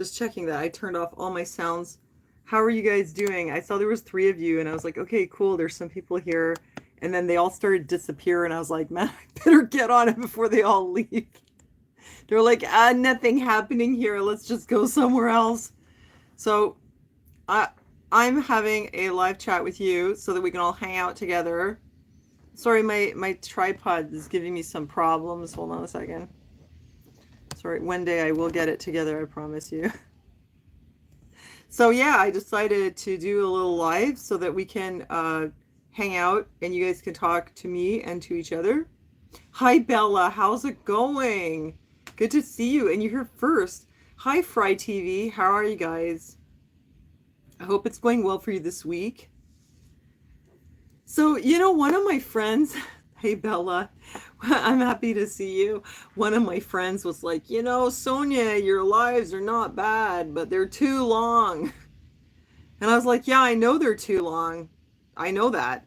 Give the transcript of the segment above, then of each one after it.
Just checking that I turned off all my sounds. How are you guys doing? I saw there was three of you, and I was like, okay, cool. There's some people here, and then they all started to disappear, and I was like, man, I better get on it before they all leave. They're like, nothing happening here. Let's just go somewhere else. So, I I'm having a live chat with you so that we can all hang out together. Sorry, my tripod is giving me some problems. Hold on a second. Sorry, one day I will get it together, I promise you. So yeah, I decided to do a little live so that we can hang out and you guys can talk to me and to each other. Hi Bella, how's it going? Good to see you, and you're here first. Hi Fry TV, how are you guys? I hope it's going well for you this week. So, one of my friends, hey Bella, I'm happy to see you. One of my friends was like, Sonia, your lives are not bad, but they're too long. And I was like, yeah, I know they're too long. I know that.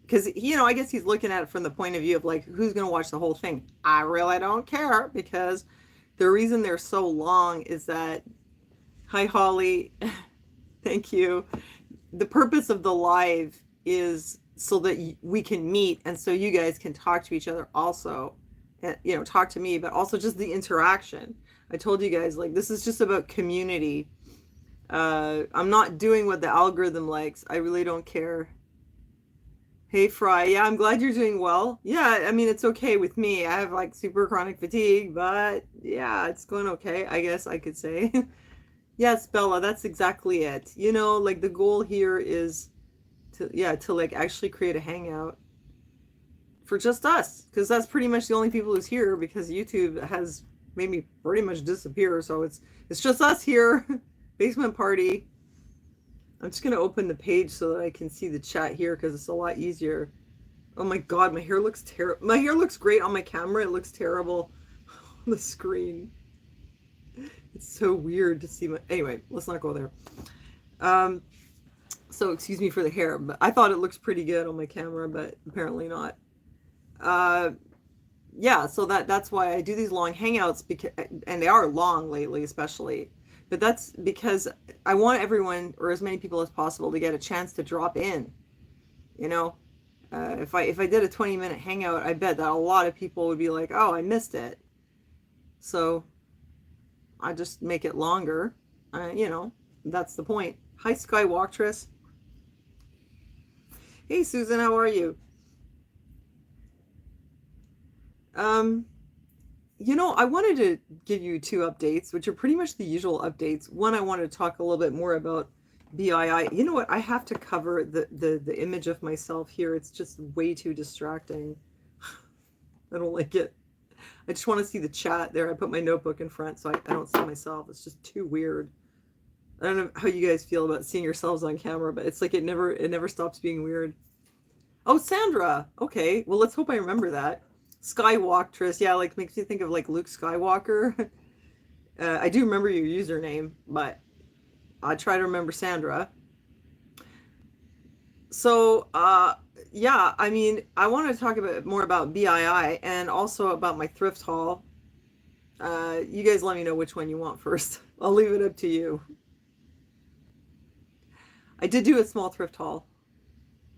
Because, I guess he's looking at it from the point of view of like, who's going to watch the whole thing? I really don't care, because the reason they're so long is that, hi Holly, thank you. The purpose of the live is so that we can meet, and so you guys can talk to each other also, and talk to me, but also just the interaction. I told you guys, like, this is just about community. I'm not doing what the algorithm likes. I really don't care. Hey Fry, yeah, I'm glad you're doing well. Yeah, I mean, it's okay with me. I have like super chronic fatigue, but yeah, it's going okay, I guess I could say. Yes, Bella, that's exactly it. Like the goal here is to like actually create a hangout for just us, because that's pretty much the only people who's here, because YouTube has made me pretty much disappear. So it's just us here. Basement party. I'm just gonna open the page so that I can see the chat here, because it's a lot easier. Oh my god, my hair looks terrible. My hair looks great on my camera. It looks terrible on the screen. It's so weird to see my... Anyway, let's not go there. So excuse me for the hair, but I thought it looks pretty good on my camera, but apparently not. Yeah, so that's why I do these long hangouts, because, and they are long lately, especially. But that's because I want everyone, or as many people as possible, to get a chance to drop in. If I did a 20-minute hangout, I bet that a lot of people would be like, "Oh, I missed it." So I just make it longer. That's the point. Hi, Skywalktress. Hey, Susan, how are you? I wanted to give you two updates, which are pretty much the usual updates. One, I wanted to talk a little bit more about BII. You know what? I have to cover the image of myself here. It's just way too distracting. I don't like it. I just want to see the chat there. I put my notebook in front so I don't see myself. It's just too weird. I don't know how you guys feel about seeing yourselves on camera, but it's like it never stops being weird. Oh, Sandra. Okay. Well, let's hope I remember that. Skywalktress. Yeah, like makes me think of like Luke Skywalker. I do remember your username, but I try to remember Sandra. So, yeah, I mean, I want to talk more about BII and also about my thrift haul. You guys let me know which one you want first. I'll leave it up to you. I did do a small thrift haul.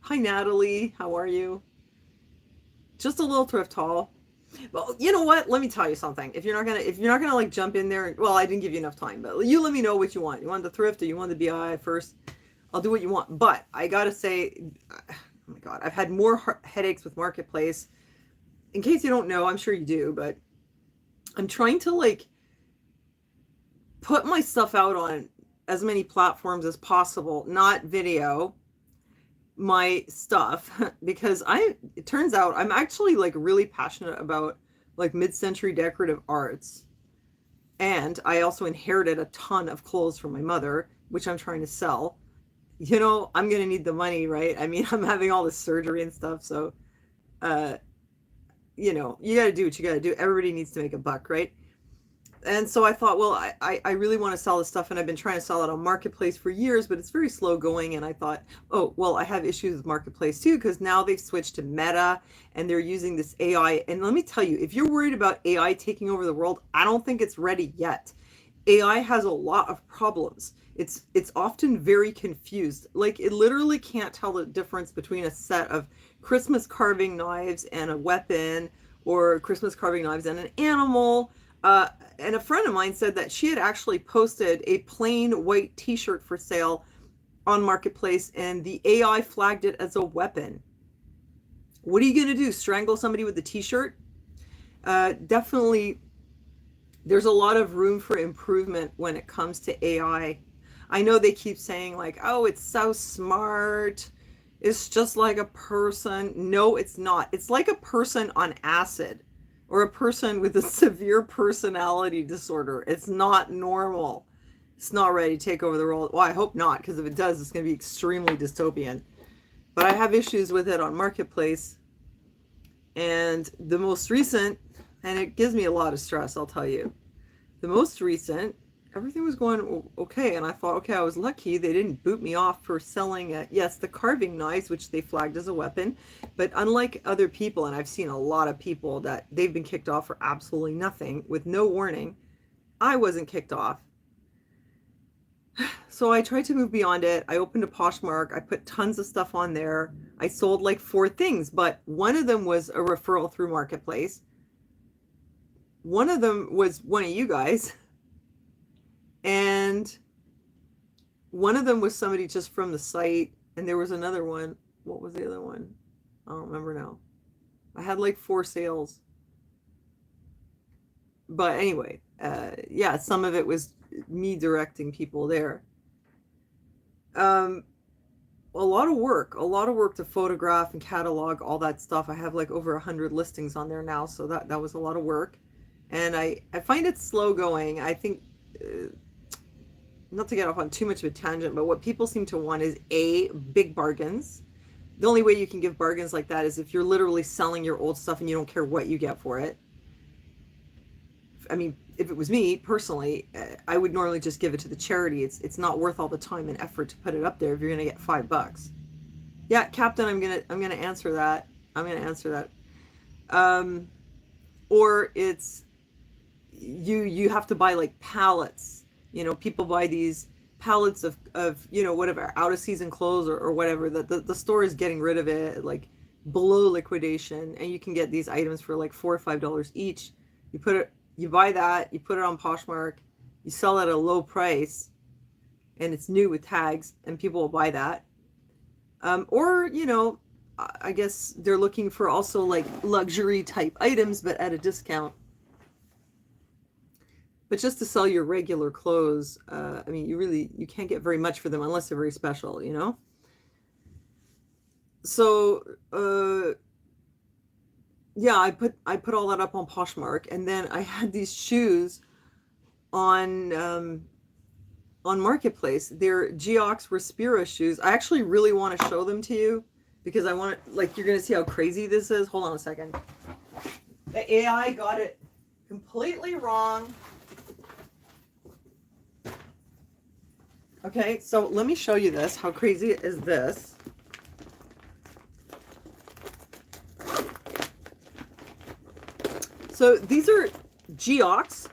Hi, Natalie. How are you? Just a little thrift haul. Well, you know what? Let me tell you something. If you're not gonna like jump in there, well, I didn't give you enough time, but you let me know what you want. You want the thrift or you want the BII first? I'll do what you want. But I gotta say, oh my god, I've had more headaches with Marketplace. In case you don't know, I'm sure you do, but I'm trying to like put my stuff out on as many platforms as possible, not video, my stuff, because it turns out I'm actually like really passionate about like mid-century decorative arts. And I also inherited a ton of clothes from my mother, which I'm trying to sell. I'm going to need the money, right? I mean, I'm having all this surgery and stuff. So, you got to do what you got to do. Everybody needs to make a buck, right? And so I thought, well, I really want to sell this stuff, and I've been trying to sell it on Marketplace for years, but it's very slow going. And I thought, oh, well, I have issues with Marketplace too, because now they've switched to Meta and they're using this AI. And let me tell you, if you're worried about AI taking over the world, I don't think it's ready yet. AI has a lot of problems. It's often very confused. Like it literally can't tell the difference between a set of Christmas carving knives and a weapon, or Christmas carving knives and an animal. And a friend of mine said that she had actually posted a plain white T-shirt for sale on Marketplace, and the AI flagged it as a weapon. What are you gonna do? Strangle somebody with a T-shirt? Definitely there's a lot of room for improvement when it comes to AI. I know they keep saying like, oh, it's so smart. It's just like a person. No, it's not. It's like a person on acid, or a person with a severe personality disorder. It's not normal. It's not ready to take over the world. Well, I hope not, because if it does, it's going to be extremely dystopian. But I have issues with it on Marketplace. And the most recent, and it gives me a lot of stress, I'll tell you. The most recent, everything was going okay, and I thought, okay, I was lucky they didn't boot me off for selling, yes, the carving knives, which they flagged as a weapon. But unlike other people, and I've seen a lot of people that they've been kicked off for absolutely nothing with no warning, I wasn't kicked off. So I tried to move beyond it. I opened a Poshmark. I put tons of stuff on there. I sold like 4 things, but one of them was a referral through Marketplace. One of them was one of you guys. And one of them was somebody just from the site. And there was another one. What was the other one? I don't remember now. I had like 4 sales. But anyway, yeah, some of it was me directing people there. A lot of work to photograph and catalog all that stuff. I have like over 100 listings on there now, so that was a lot of work. And I find it slow going. I think, not to get off on too much of a tangent, but what people seem to want is big bargains. The only way you can give bargains like that is if you're literally selling your old stuff and you don't care what you get for it. I mean, if it was me personally, I would normally just give it to the charity. It's not worth all the time and effort to put it up there if you're gonna get $5. Yeah, Captain, I'm gonna answer that. I'm gonna answer that. Or it's you have to buy like pallets. You know, people buy these pallets of whatever, out of season clothes or whatever. The store is getting rid of it like below liquidation, and you can get these items for like $4 or $5 each. You buy that, you put it on Poshmark, you sell it at a low price, and it's new with tags, and people will buy that. Or, I guess they're looking for also like luxury type items, but at a discount. But just to sell your regular clothes, I mean, you can't get very much for them unless they're very special, So, yeah, I put all that up on Poshmark, and then I had these shoes on Marketplace. They're Geox Respira shoes. I actually really want to show them to you because I want to, like, you're gonna see how crazy this is. Hold on a second. The AI got it completely wrong. Okay, so let me show you this. How crazy is this? So these are Geox,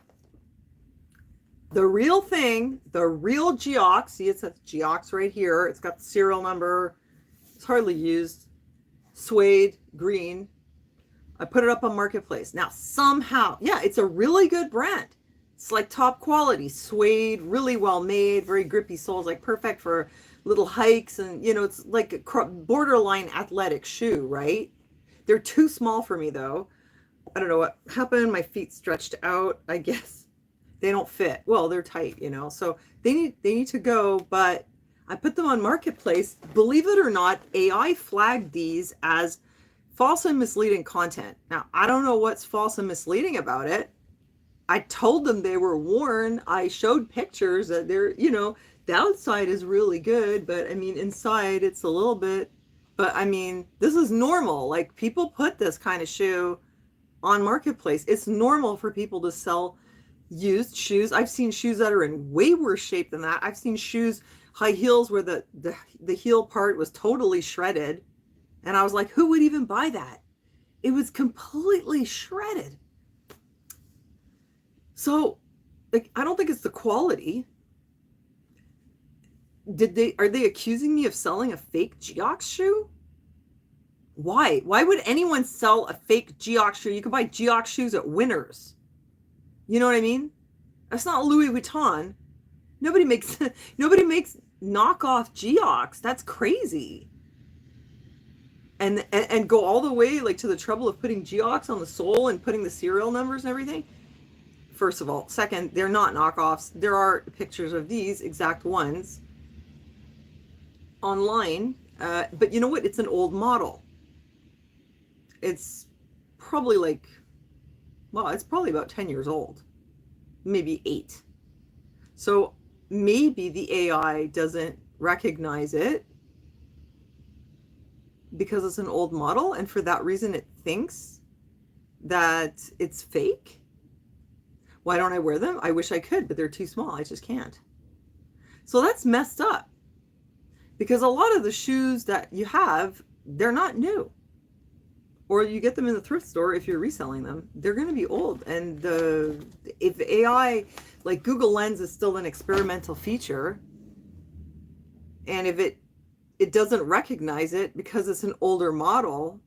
the real thing, the real Geox. See, it says Geox right here. It's got the serial number. It's hardly used. Suede, green. I put it up on Marketplace. Now, somehow, yeah, it's a really good brand. It's like top quality, suede, really well made, very grippy soles, like perfect for little hikes. And, it's like a borderline athletic shoe, right? They're too small for me, though. I don't know what happened. My feet stretched out. I guess they don't fit. Well, they're tight, so they need to go. But I put them on Marketplace. Believe it or not, AI flagged these as false and misleading content. Now, I don't know what's false and misleading about it. I told them they were worn. I showed pictures that they're, the outside is really good, but I mean, inside it's a little bit, but I mean, this is normal. Like, people put this kind of shoe on Marketplace. It's normal for people to sell used shoes. I've seen shoes that are in way worse shape than that. I've seen shoes, high heels, where the heel part was totally shredded. And I was like, who would even buy that? It was completely shredded. So like, I don't think it's the quality. Are they accusing me of selling a fake Geox shoe? Why? Why would anyone sell a fake Geox shoe? You can buy Geox shoes at Winners. You know what I mean? That's not Louis Vuitton. Nobody makes nobody makes knockoff Geox. That's crazy. And go all the way like to the trouble of putting Geox on the sole and putting the serial numbers and everything. First of all, second, they're not knockoffs. There are pictures of these exact ones online, but you know what? It's an old model. It's probably like, well, it's probably about 10 years old, maybe 8. So maybe the AI doesn't recognize it because it's an old model, and for that reason it thinks that it's fake. Why don't I wear them? I wish I could, but they're too small. I just can't. So that's messed up, because a lot of the shoes that you have, they're not new. Or you get them in the thrift store, if you're reselling them, they're going to be old. And if AI, like Google Lens is still an experimental feature, and if it doesn't recognize it because it's an older model,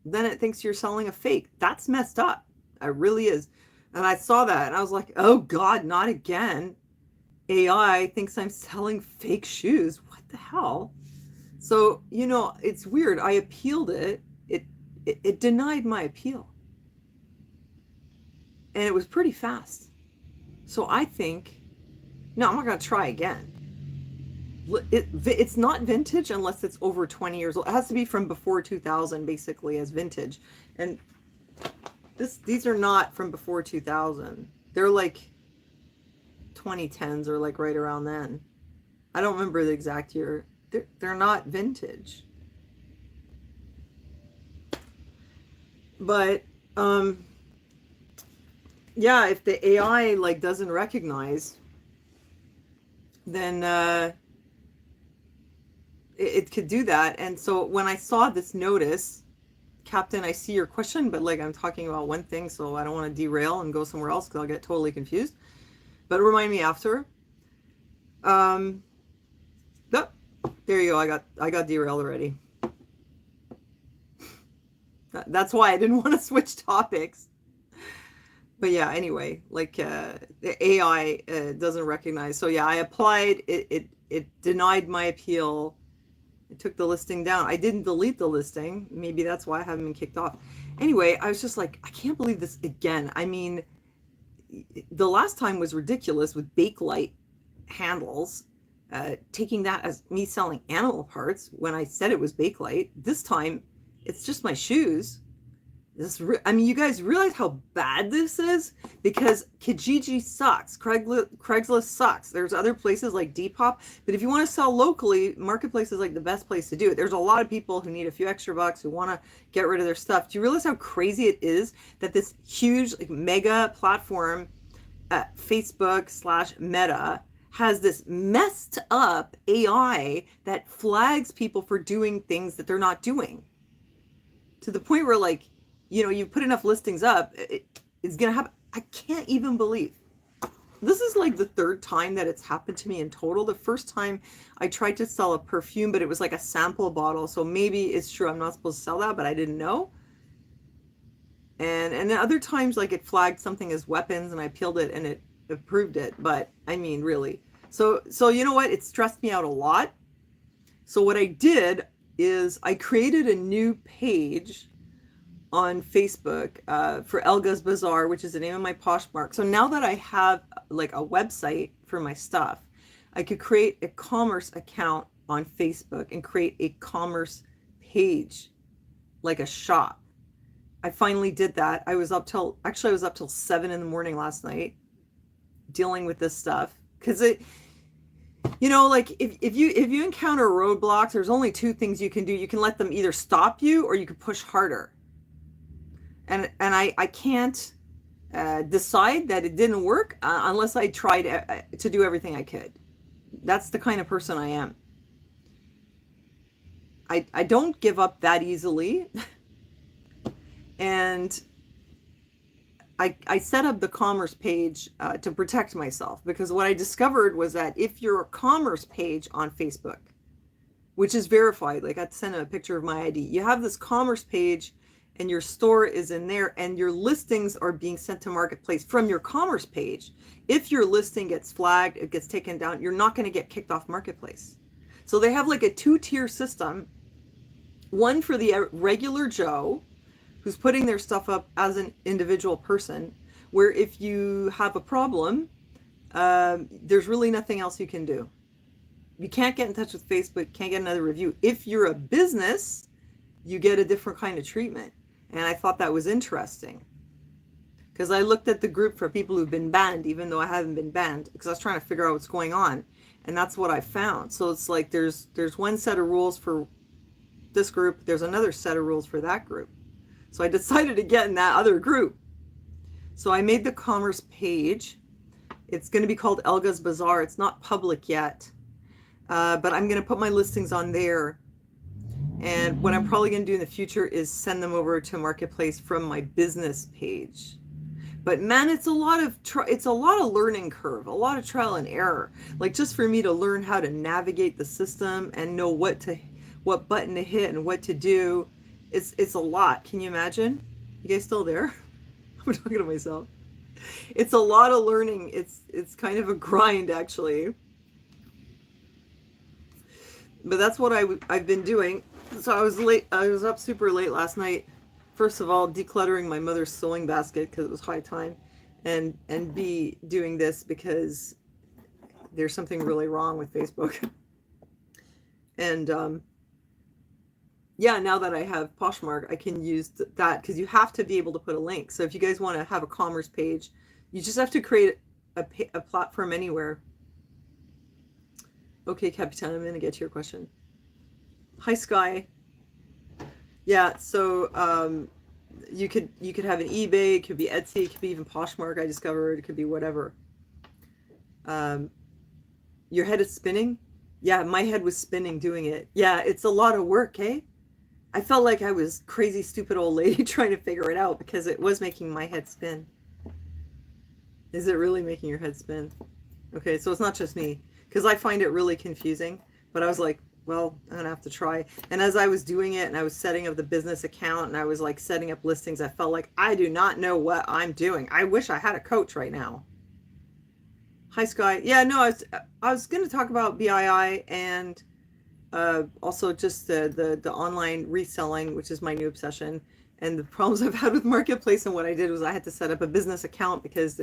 then it thinks you're selling a fake. That's messed up. It really is. And I saw that and I was like, oh God, not again. AI thinks I'm selling fake shoes. What the hell? So, you know, it's weird. I appealed it. It denied my appeal. And it was pretty fast. So I think, no, I'm not going to try again. It's not vintage unless it's over 20 years old. It has to be from before 2000, basically, as vintage. And these are not from before 2000. They're like 2010s or like right around then. I don't remember the exact year. They're not vintage. But yeah, if the AI like doesn't recognize, then it could do that. And so when I saw this notice, Captain, I see your question, but like I'm talking about one thing, so I don't want to derail and go somewhere else because I'll get totally confused. But remind me after. Oh, there you go. I got derailed already. That's why I didn't want to switch topics. But yeah, anyway, like the AI doesn't recognize. So yeah, I applied. It denied my appeal. It took the listing down. I didn't delete the listing. Maybe that's why I haven't been kicked off. Anyway, I was just like, I can't believe this again. I mean, the last time was ridiculous with Bakelite handles, taking that as me selling animal parts when I said it was Bakelite. This time, it's just my shoes. I mean, you guys realize how bad this is? Because Kijiji sucks. Craigslist sucks. There's other places like Depop. But if you want to sell locally, Marketplace is like the best place to do it. There's a lot of people who need a few extra bucks, who want to get rid of their stuff. Do you realize how crazy it is that this huge, like, mega platform, Facebook/Meta, has this messed up AI that flags people for doing things that they're not doing? To the point where, like, you know, you put enough listings up, it's going to happen. I can't even believe. This is like the third time that it's happened to me in total. The first time I tried to sell a perfume, but it was like a sample bottle. So maybe it's true I'm not supposed to sell that, but I didn't know. And then other times, like, it flagged something as weapons and I peeled it and it approved it. But I mean, really. So you know what? It stressed me out a lot. So what I did is I created a new page on Facebook for Elga's Bazaar, which is the name of my Poshmark. So now that I have like a website for my stuff, I could create a commerce account on Facebook and create a commerce page, like a shop. I finally did that. I was up till 7 in the morning last night dealing with this stuff, because it, you know, like, if you encounter roadblocks, there's only two things you can do. You can let them either stop you or you can push harder. And I can't decide that it didn't work unless I tried to do everything I could. That's the kind of person I am. I don't give up that easily. And I set up the commerce page to protect myself, because what I discovered was that if you're a commerce page on Facebook, which is verified, like I sent a picture of my ID, you have this commerce page and your store is in there and your listings are being sent to Marketplace from your commerce page. If your listing gets flagged, it gets taken down, you're not going to get kicked off Marketplace. So they have like a 2-tier system, one for the regular Joe who's putting their stuff up as an individual person, where if you have a problem, there's really nothing else you can do. You can't get in touch with Facebook, can't get another review. If you're a business, you get a different kind of treatment. And I thought that was interesting, because I looked at the group for people who've been banned, even though I haven't been banned, because I was trying to figure out what's going on. And that's what I found. So it's like there's one set of rules for this group, there's another set of rules for that group. So I decided to get in that other group. So I made the commerce page. It's going to be called Elga's Bazaar. It's not public yet, but I'm going to put my listings on there. And what I'm probably going to do in the future is send them over to Marketplace from my business page. But man, it's a lot of learning curve, a lot of trial and error. Like just for me to learn how to navigate the system and know what button to hit and what to do. It's a lot. Can you imagine? You guys still there? I'm talking to myself. It's a lot of learning. It's kind of a grind, actually. But that's what I've been doing. So I was late. I was up super late last night. First of all, decluttering my mother's sewing basket because it was high time, and B, doing this because there's something really wrong with Facebook. And yeah, now that I have Poshmark, I can use that, because you have to be able to put a link. So if you guys want to have a commerce page, you just have to create a platform anywhere. Okay, Capitan, I'm going to get to your question. Hi, Sky. Yeah, so you could have an eBay, it could be Etsy, it could be even Poshmark, I discovered, it could be whatever. Your head is spinning? Yeah, my head was spinning doing it. Yeah, it's a lot of work, eh? I felt like I was crazy, stupid old lady trying to figure it out, because it was making my head spin. Is it really making your head spin? Okay, so it's not just me, because I find it really confusing. But I was like, well, I'm gonna have to try. And as I was doing it and I was setting up the business account and I was like setting up listings, I felt like I do not know what I'm doing. I wish I had a coach right now. Hi, Sky. Yeah, no, I was gonna talk about BII and also just the online reselling, which is my new obsession, and the problems I've had with Marketplace. And what I did was I had to set up a business account because,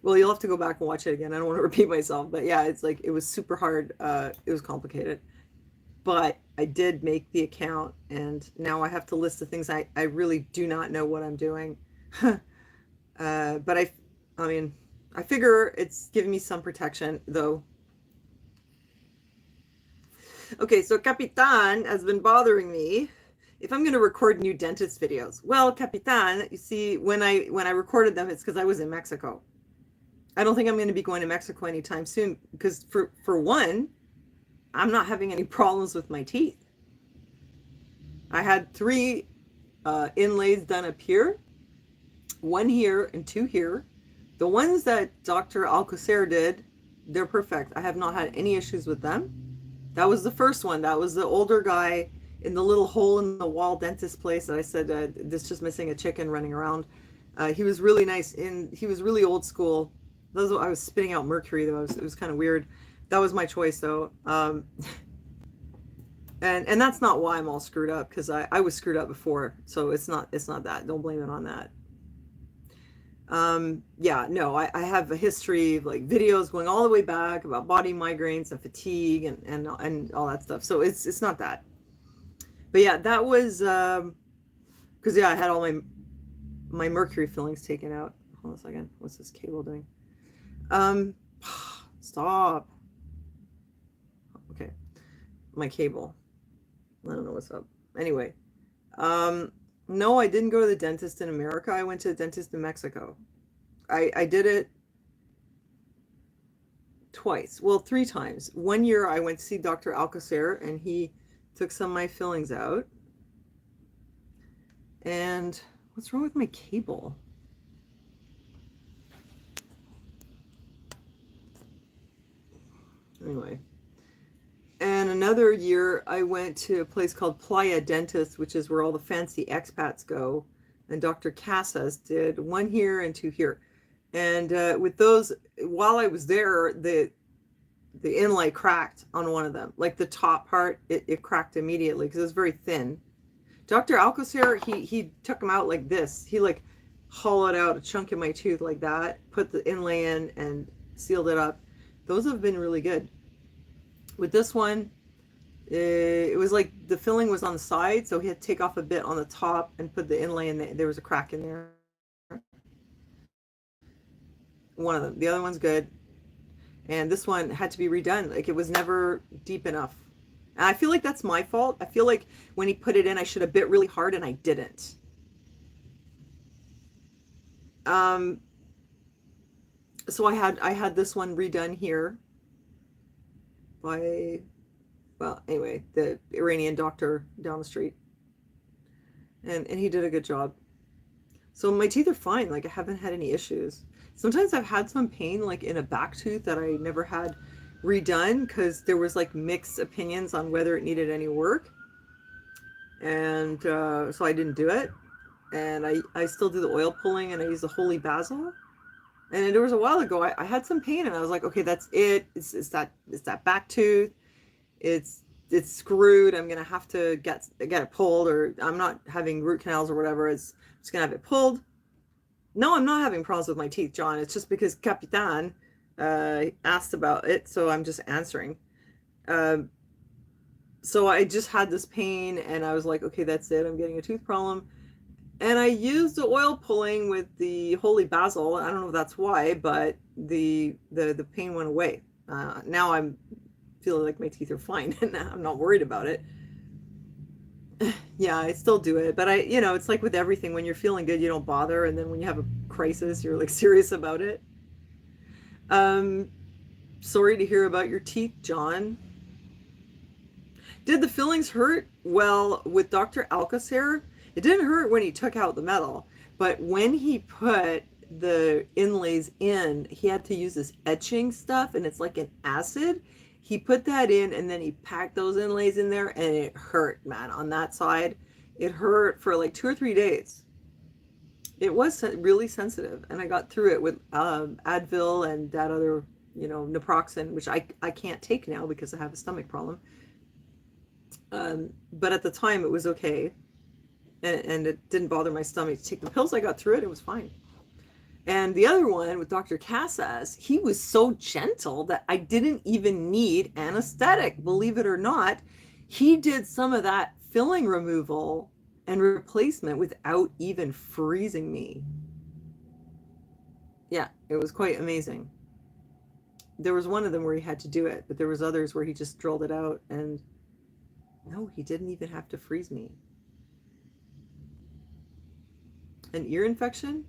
well, you'll have to go back and watch it again. I don't want to repeat myself, but yeah, it's like, it was super hard. It was complicated, but I did make the account, and now I have to list the things I really do not know what I'm doing. But I mean, I figure it's giving me some protection, though. Okay, so Capitan has been bothering me if I'm going to record new dentist videos. Well, Capitan, you see, when I recorded them, it's because I was in Mexico. I don't think I'm going to be going to Mexico anytime soon, because for one, I'm not having any problems with my teeth. I had 3 inlays done up here, 1 here and 2 here. The ones that Dr. Alcocer did, they're perfect. I have not had any issues with them. That was the first one. That was the older guy in the little hole in the wall dentist place that I said, this just missing a chicken running around. He was really nice, and he was really old school. I was spitting out mercury, though. It was kind of weird. That was my choice, though. And that's not why I'm all screwed up, because I was screwed up before. So it's not that. Don't blame it on that. Yeah, no, I have a history of like videos going all the way back about body migraines and fatigue and all that stuff. So it's not that. But yeah, that was because yeah, I had all my mercury fillings taken out. Hold on a second. What's this cable doing? Stop. Okay. My cable. I don't know what's up. Anyway, no, I didn't go to the dentist in America. I went to the dentist in Mexico. I did it twice. Well, 3 times. 1 year I went to see Dr. Alcocer, and he took some of my fillings out. And what's wrong with my cable? Anyway. And another year, I went to a place called Playa Dentist, which is where all the fancy expats go. And Dr. Casas did one here and two here. And with those, while I was there, the inlay cracked on one of them. Like the top part, it cracked immediately because it was very thin. Dr. Alcocer, he took them out like this. He like hollowed out a chunk in my tooth like that, put the inlay in and sealed it up. Those have been really good. With this one, it was like the filling was on the side, so he had to take off a bit on the top and put the inlay in. There was a crack in there. One of them. The other one's good. And this one had to be redone. Like it was never deep enough. And I feel like that's my fault. I feel like when he put it in, I should have bit really hard and I didn't. So I had this one redone here by, well, anyway, the Iranian doctor down the street. And he did a good job. So my teeth are fine. Like I haven't had any issues. Sometimes I've had some pain like in a back tooth that I never had redone because there was like mixed opinions on whether it needed any work. And so I didn't do it. And I still do the oil pulling and I use the holy basil. And there was a while ago, I had some pain and I was like, okay, that's it. It's that back tooth. It's screwed. I'm going to have to get it pulled, or I'm not having root canals or whatever. I'm just going to have it pulled. No, I'm not having problems with my teeth, John. It's just because Capitan asked about it, so I'm just answering. So I just had this pain and I was like, okay, that's it. I'm getting a tooth problem. And I used the oil pulling with the holy basil. I don't know if that's why, but the pain went away. Now I'm feeling like my teeth are fine and I'm not worried about it. Yeah, I still do it, but it's like with everything, when you're feeling good, you don't bother. And then when you have a crisis, you're like serious about it. Sorry to hear about your teeth, John. Did the fillings hurt? Well, with Dr. Alcocer, it didn't hurt when he took out the metal, but when he put the inlays in, he had to use this etching stuff, and it's like an acid. He put that in, and then he packed those inlays in there, and it hurt, man, on that side. It hurt for like 2 or 3 days. It was really sensitive, and I got through it with Advil and that other, naproxen, which I can't take now because I have a stomach problem. But at the time, it was okay. And it didn't bother my stomach to take the pills. I got through it. It was fine. And the other one with Dr. Casas, he was so gentle that I didn't even need anesthetic. Believe it or not, he did some of that filling removal and replacement without even freezing me. Yeah, it was quite amazing. There was one of them where he had to do it, but there was others where he just drilled it out, and no, he didn't even have to freeze me. An ear infection?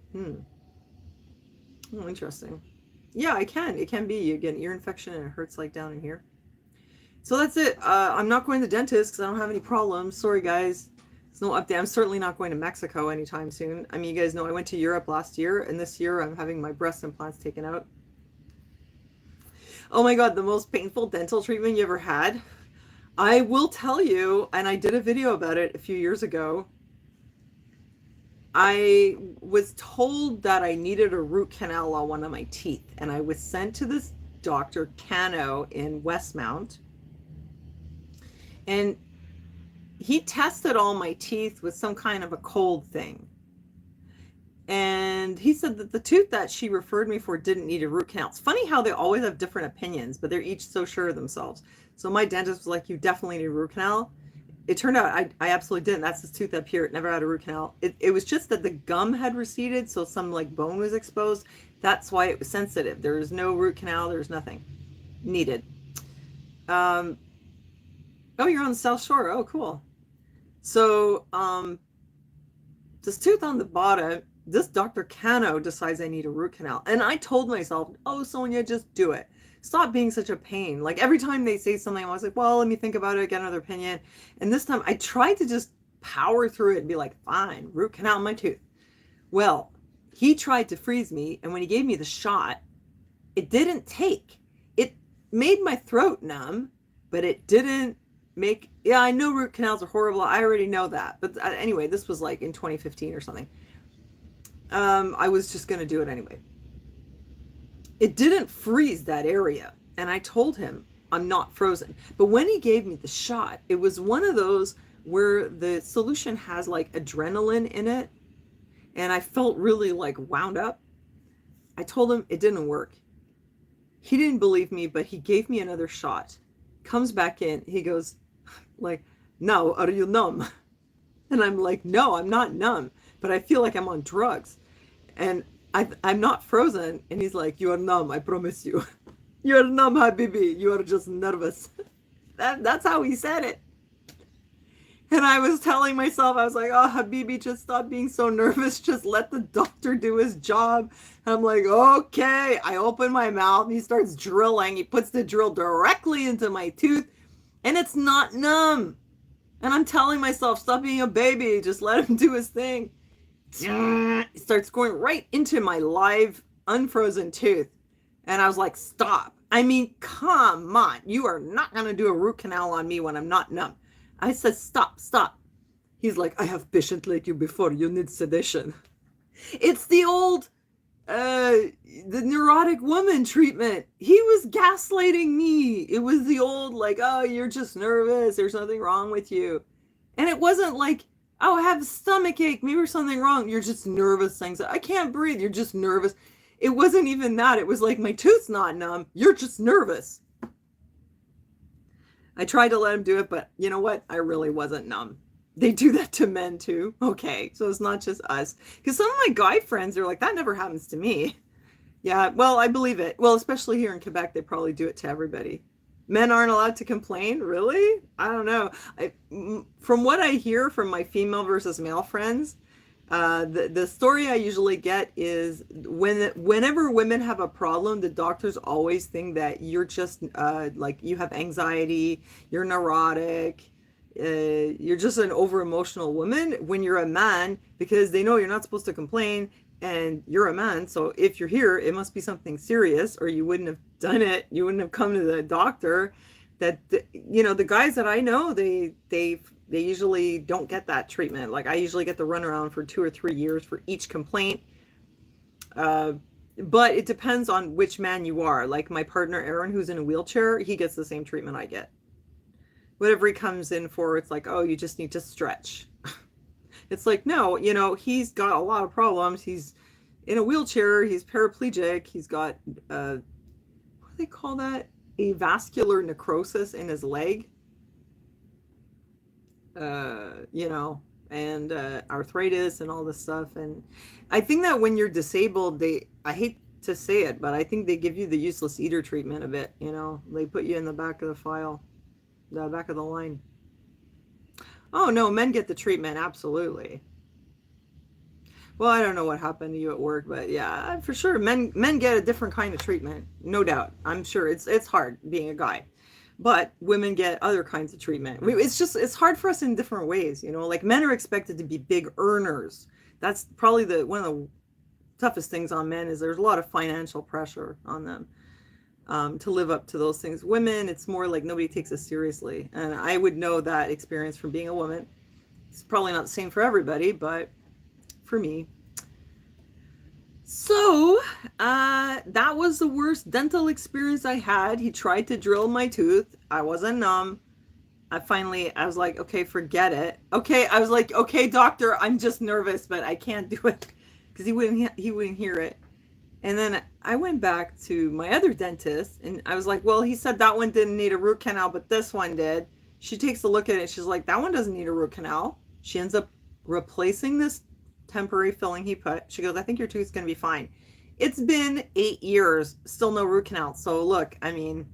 Oh, interesting. Yeah, it can be. You get an ear infection and it hurts like down in here. So that's it. I'm not going to the dentist because I don't have any problems. Sorry, guys. There's no update. I'm certainly not going to Mexico anytime soon. I mean, you guys know I went to Europe last year, and this year I'm having my breast implants taken out. Oh my God, the most painful dental treatment you ever had? I will tell you, and I did a video about it a few years ago. I was told that I needed a root canal on one of my teeth, and I was sent to this Dr. Cano in Westmount, and he tested all my teeth with some kind of a cold thing. And he said that the tooth that she referred me for didn't need a root canal. It's funny how they always have different opinions, but they're each so sure of themselves. So my dentist was like, you definitely need a root canal. It turned out I absolutely didn't. That's this tooth up here. It never had a root canal. It was just that the gum had receded, so some like bone was exposed. That's why it was sensitive. There was no root canal. There was nothing needed. Oh, you're on the South Shore. Oh, cool. So this tooth on the bottom, this Dr. Cano decides I need a root canal. And I told myself, oh, Sonia, just do it. Stop being such a pain. Like every time they say something, I was like, well, let me think about it, get another opinion. And this time I tried to just power through it and be like, fine, root canal in my tooth. Well, he tried to freeze me. And when he gave me the shot, it didn't take. made my throat numb, but it didn't make, yeah, I know root canals are horrible. I already know that. But anyway, this was like in 2015 or something. I was just going to do it anyway. It didn't freeze that area. And I told him I'm not frozen. But when he gave me the shot, it was one of those where the solution has like adrenaline in it. And I felt really like wound up. I told him it didn't work. He didn't believe me, but he gave me another shot. Comes back in. He goes like, now are you numb? And I'm like, no, I'm not numb, but I feel like I'm on drugs. And I'm not frozen. And he's like, you are numb, I promise you. You are numb, Habibi. You are just nervous. That's how he said it. And I was telling myself, I was like, oh, Habibi, just stop being so nervous. Just let the doctor do his job. And I'm like, okay. I open my mouth and he starts drilling. He puts the drill directly into my tooth and it's not numb. And I'm telling myself, stop being a baby. Just let him do his thing. It starts going right into my live, unfrozen tooth. And I was like, stop. I mean, come on. You are not going to do a root canal on me when I'm not numb. I said, stop. He's like, I have patiently you before. You need sedation. It's the old, the neurotic woman treatment. He was gaslighting me. It was the old, like, oh, you're just nervous. There's nothing wrong with you. And it wasn't like, oh, I have a stomach ache. Maybe there's something wrong. You're just nervous. Things. I can't breathe. You're just nervous. It wasn't even that. It was like, my tooth's not numb. You're just nervous. I tried to let him do it, but you know what? I really wasn't numb. They do that to men too. Okay, so it's not just us. Because some of my guy friends are like, that never happens to me. Yeah, well, I believe it. Well, especially here in Quebec, they probably do it to everybody. Men aren't allowed to complain? Really? I don't know. From what I hear from my female versus male friends, the story I usually get is whenever women have a problem, the doctors always think that you're just like you have anxiety, you're neurotic, you're just an over emotional woman when you're a man, because they know you're not supposed to complain and you're a man. So if you're here, it must be something serious, or you wouldn't have done it. You wouldn't have come to the doctor. That the guys that I know, they usually don't get that treatment. Like I usually get the runaround for 2 or 3 years for each complaint. But it depends on which man you are. Like my partner, Aaron, who's in a wheelchair, he gets the same treatment I get. Whatever he comes in for, it's like, oh, you just need to stretch. It's like, no, he's got a lot of problems. He's in a wheelchair. He's paraplegic. He's got, what do they call that? A vascular necrosis in his leg. And arthritis and all this stuff. And I think that when you're disabled, I hate to say it, but I think they give you the useless eater treatment of it. They put you in the back of the back of the line. Oh no, men get the treatment. Absolutely. Well, I don't know what happened to you at work, but yeah, for sure. Men get a different kind of treatment. No doubt. I'm sure it's hard being a guy. But women get other kinds of treatment. It's hard for us in different ways, like men are expected to be big earners. That's probably one of the toughest things on men, is there's a lot of financial pressure on them to live up to those things. Women, it's more like nobody takes us seriously. And I would know that experience from being a woman. It's probably not the same for everybody, but for me. So that was the worst dental experience I had. He tried to drill my tooth. I wasn't numb. I was like, okay, forget it. Okay, I was like, okay, doctor, I'm just nervous, but I can't do it, because he wouldn't hear it. And then I went back to my other dentist, and I was like, well, he said that one didn't need a root canal, but this one did. She takes a look at it. She's like, that one doesn't need a root canal. She ends up replacing this temporary filling he put. She goes, I think your tooth's going to be fine. It's been 8 years, still no root canal. So look, I mean,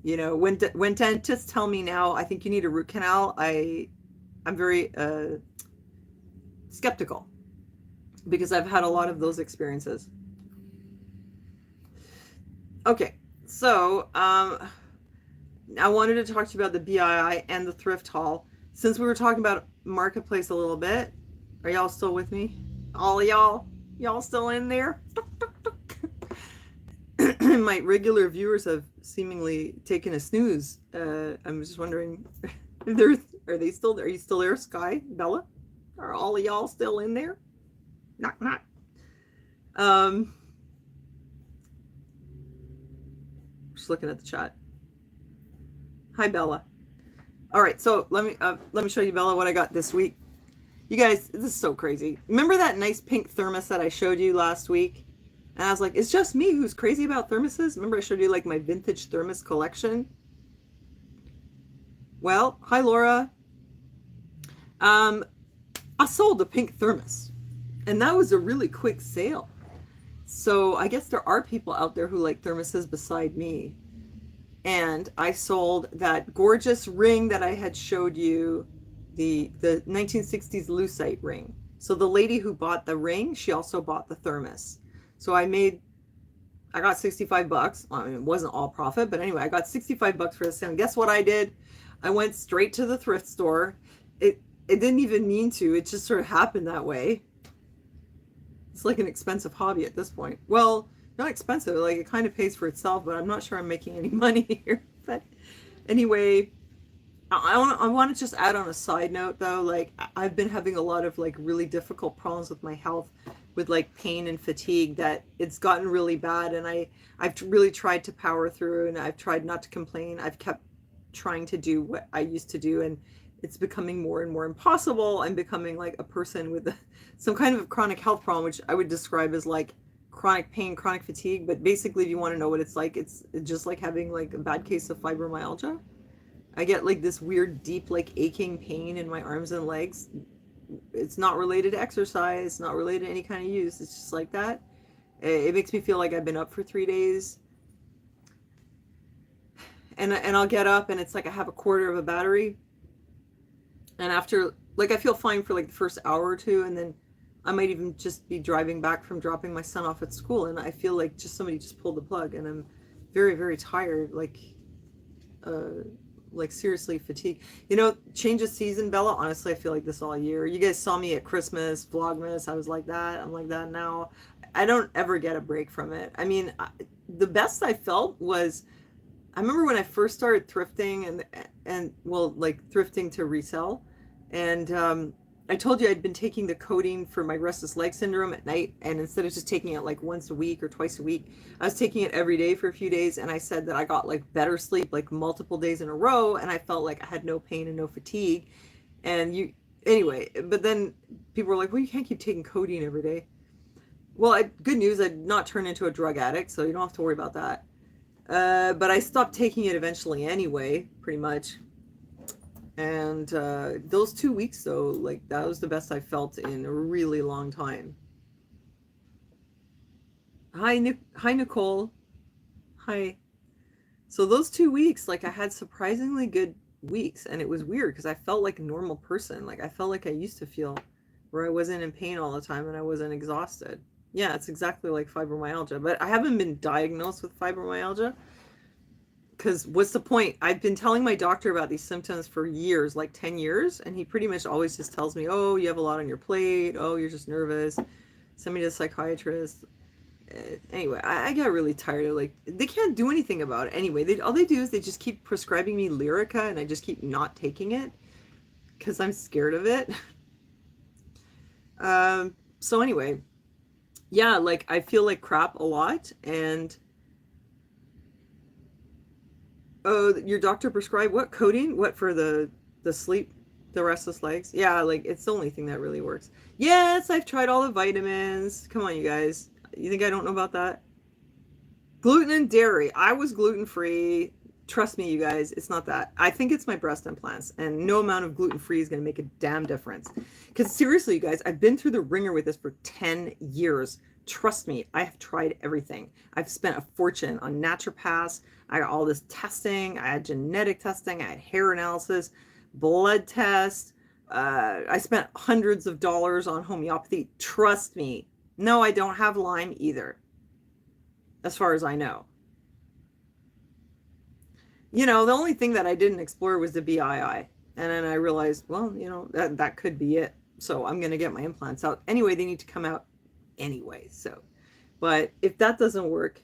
when dentists tell me now, I think you need a root canal, I'm very skeptical, because I've had a lot of those experiences. Okay, so I wanted to talk to you about the BII and the thrift haul. Since we were talking about marketplace a little bit, are y'all still with me? All y'all still in there? my regular viewers have seemingly taken a snooze. I'm just wondering if are they still there? Are you still there, Sky, Bella? Are all of y'all still in there? Knock knock. Just looking at the chat. Hi, Bella. All right, so let me show you, Bella, what I got this week. You guys, this is so crazy. Remember that nice pink thermos that I showed you last week? And I was like, it's just me who's crazy about thermoses. Remember I showed you like my vintage thermos collection? Well, hi, Laura. I sold a pink thermos, and that was a really quick sale. So I guess there are people out there who like thermoses beside me. And I sold that gorgeous ring that I had showed you, the 1960s lucite ring. So the lady who bought the ring, she also bought the thermos. So I got 65 bucks. I mean, it wasn't all profit, but anyway, I got 65 bucks for this. And guess what I did? I went straight to the thrift store. It didn't even mean to. It just sort of happened that way. It's like an expensive hobby at this point. Well, not expensive. Like, it kind of pays for itself, but I'm not sure I'm making any money here. But anyway, I want to just add on a side note, though. Like, I've been having a lot of like really difficult problems with my health, with like pain and fatigue, that it's gotten really bad. And I've really tried to power through, and I've tried not to complain. I've kept trying to do what I used to do, and it's becoming more and more impossible. I'm becoming like a person with some kind of chronic health problem, which I would describe as like chronic pain, chronic fatigue. But basically, if you want to know what it's just like having like a bad case of fibromyalgia. I get like this weird, deep, like aching pain in my arms and legs. It's not related to exercise, not related to any kind of use. It's just like that. It makes me feel like I've been up for 3 days. And I'll get up and it's like I have a quarter of a battery. And after, like, I feel fine for like the first hour or two, and then I might even just be driving back from dropping my son off at school, and I feel like somebody just pulled the plug, and I'm very, very tired, like seriously fatigued. You know, change of season, Bella. Honestly, I feel like this all year. You guys saw me at Christmas, Vlogmas. I was like that. I'm like that now. I don't ever get a break from it. I mean, the best I felt was, I remember when I first started thrifting and well, like thrifting to resell. And I told you I'd been taking the codeine for my restless leg syndrome at night. And instead of just taking it like once a week or twice a week, I was taking it every day for a few days. And I said that I got like better sleep, like multiple days in a row. And I felt like I had no pain and no fatigue. Anyway, but then people were like, well, you can't keep taking codeine every day. Well, good news, I'd not turned into a drug addict, so you don't have to worry about that. But I stopped taking it eventually anyway, pretty much. And those 2 weeks, though, like, that was the best I felt in a really long time. Hi, Nicole. Hi. So those 2 weeks, like, I had surprisingly good weeks, and it was weird because I felt like a normal person. Like, I felt like I used to feel, where I wasn't in pain all the time and I wasn't exhausted. Yeah, it's exactly like fibromyalgia, but I haven't been diagnosed with fibromyalgia, because what's the point? I've been telling my doctor about these symptoms for years, like 10 years, and he pretty much always just tells me, oh, you have a lot on your plate, oh, you're just nervous, send me to a psychiatrist. Anyway, I got really tired of, like, they can't do anything about it anyway. All they do is they just keep prescribing me Lyrica, and I just keep not taking it because I'm scared of it. So anyway, yeah, like, I feel like crap a lot. And oh, your doctor prescribed what? Codeine? What, for the sleep, the restless legs? Yeah, like, it's the only thing that really works. Yes, I've tried all the vitamins. Come on, you guys. You think I don't know about that? Gluten and dairy. I was gluten-free. Trust me, you guys, it's not that. I think it's my breast implants, and no amount of gluten-free is going to make a damn difference. Because seriously, you guys, I've been through the ringer with this for 10 years. Trust me, I have tried everything. I've spent a fortune on naturopaths. I got all this testing. I had genetic testing. I had hair analysis, blood tests. I spent hundreds of dollars on homeopathy. Trust me. No, I don't have Lyme either, as far as I know. You know, the only thing that I didn't explore was the BII. And then I realized, well, you know, that could be it. So I'm going to get my implants out. Anyway, they need to come out anyway. So, but if that doesn't work,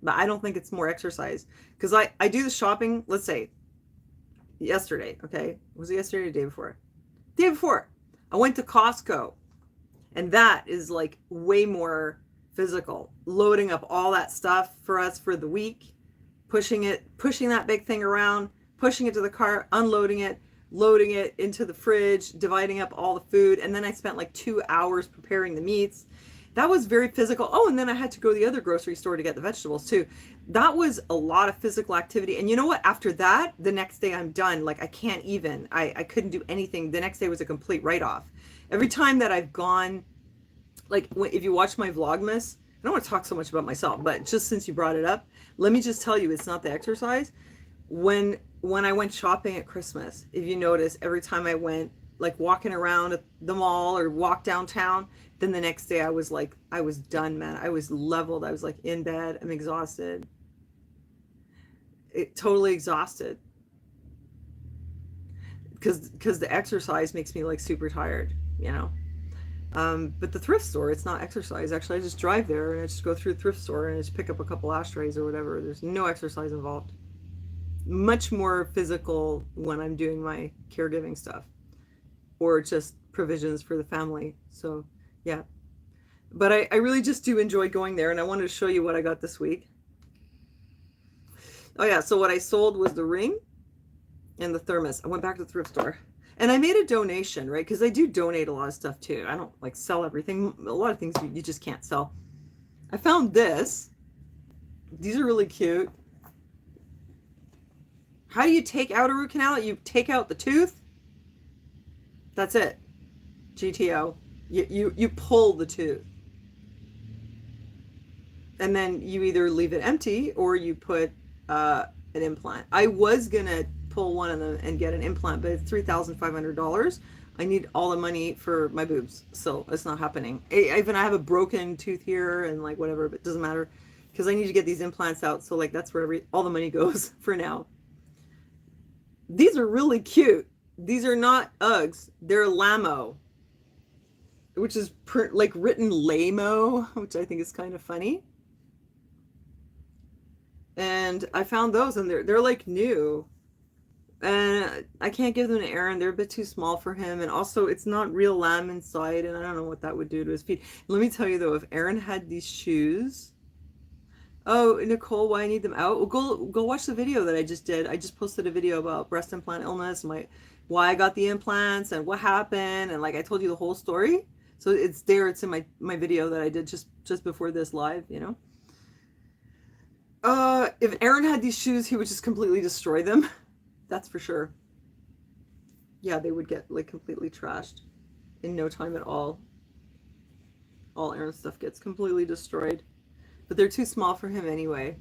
but I don't think it's more exercise because I do the shopping. Let's say yesterday, okay, was it yesterday or the day before? Day before, I went to Costco, and that is like way more physical. Loading up all that stuff for us for the week, pushing that big thing around, pushing it to the car, unloading it, loading it into the fridge, dividing up all the food, and then I spent like 2 hours preparing the meats. That was very physical. Oh, and then I had to go to the other grocery store to get the vegetables too. That was a lot of physical activity. And you know what? After that, the next day I'm done. Like I can't even, I couldn't do anything. The next day was a complete write-off. Every time that I've gone, like if you watch my Vlogmas, I don't want to talk so much about myself, but just since you brought it up, let me just tell you, it's not the exercise. When I went shopping at Christmas, if you notice, every time I went, like walking around at the mall or walk downtown, then the next day I was done, man. I was leveled. I was like in bed. I'm exhausted. Totally exhausted. Because the exercise makes me like super tired, you know. But the thrift store, it's not exercise. Actually, I just drive there and I just go through the thrift store and I just pick up a couple ashtrays or whatever. There's no exercise involved. Much more physical when I'm doing my caregiving stuff or just provisions for the family. So yeah, but I really just do enjoy going there, and I wanted to show you what I got this week. Oh yeah, so what I sold was the ring and the thermos. I went back to the thrift store and I made a donation, right? Because I do donate a lot of stuff too. I don't like sell everything. A lot of things you just can't sell. I found this. These are really cute. How do you take out a root canal? You take out the tooth. That's it. GTO. You pull the tooth. And then you either leave it empty or you put an implant. I was going to pull one of them and get an implant, but it's $3,500. I need all the money for my boobs. So it's not happening. Even I have a broken tooth here and like whatever, but it doesn't matter because I need to get these implants out. So like that's where all the money goes for now. These are really cute. These are not Uggs. They're Lamo, which is like written Lamo, which I think is kind of funny. And I found those and they're like new. And I can't give them to Aaron. They're a bit too small for him. And also it's not real lamb inside. And I don't know what that would do to his feet. Let me tell you though, if Aaron had these shoes, oh, Nicole, why I need them out? Well, go watch the video that I just did. I just posted a video about breast implant illness, why I got the implants and what happened. And like I told you the whole story. So it's there. It's in my video that I did just before this live, you know. If Aaron had these shoes, he would just completely destroy them. That's for sure. Yeah, they would get like completely trashed in no time at all. All Aaron's stuff gets completely destroyed. But they're too small for him anyway.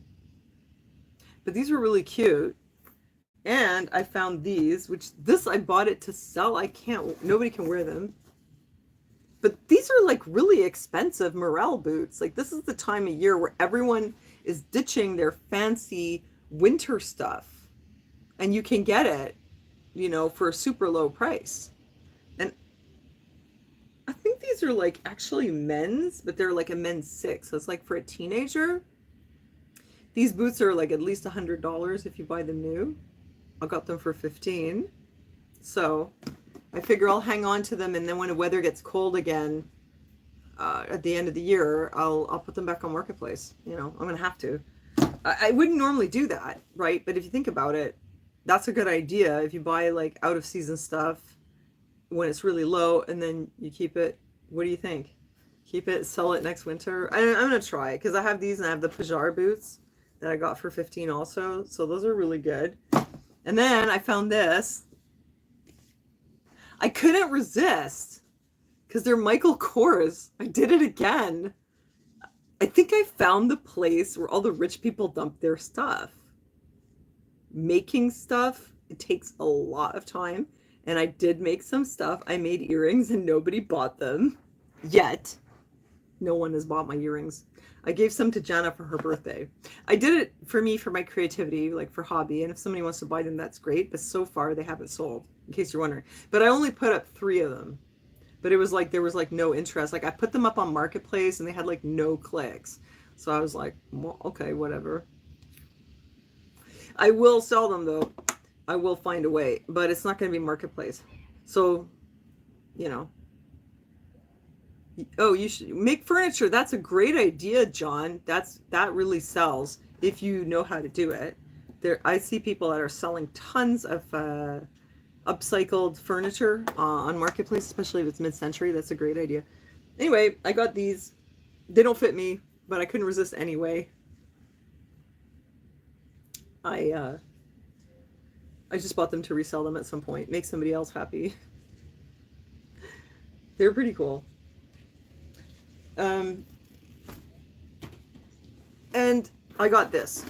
But these were really cute. And I found these, which I bought it to sell. Nobody can wear them. But these are like really expensive morale boots. Like this is the time of year where everyone is ditching their fancy winter stuff. And you can get it, you know, for a super low price. And I think these are like actually men's, but they're like a men's 6. So it's like for a teenager. These boots are like at least $100 if you buy them new. I got them for $15. So I figure I'll hang on to them, and then when the weather gets cold again at the end of the year, I'll put them back on Marketplace. You know, I'm gonna have to. I wouldn't normally do that, right? But if you think about it, that's a good idea. If you buy like out of season stuff when it's really low, and then you keep it. What do you think? Keep it, sell it next winter. I'm gonna try it because I have these and I have the Pajar boots that I got for $15 also. So those are really good. And then I found this. I couldn't resist because they're Michael Kors. I did it again. I think I found the place where all the rich people dump their stuff. Making stuff, it takes a lot of time. And I did make some stuff. I made earrings and nobody bought them yet. No one has bought my earrings. I gave some to Jana for her birthday. I did it for me, for my creativity, like for hobby. And if somebody wants to buy them, that's great. But so far they haven't sold, in case you're wondering. But I only put up 3 of them. But it was like, there was like no interest. Like I put them up on Marketplace and they had like no clicks. So I was like, well, okay, whatever. I will sell them though. I will find a way, but it's not going to be marketplace. So, you know. Oh, you should make furniture. That's a great idea, John. That really sells if you know how to do it. There, I see people that are selling tons of upcycled furniture on marketplace, especially if it's mid-century. That's a great idea. Anyway, I got these. They don't fit me, but I couldn't resist anyway. I just bought them to resell them at some point, make somebody else happy. They're pretty cool. And I got this.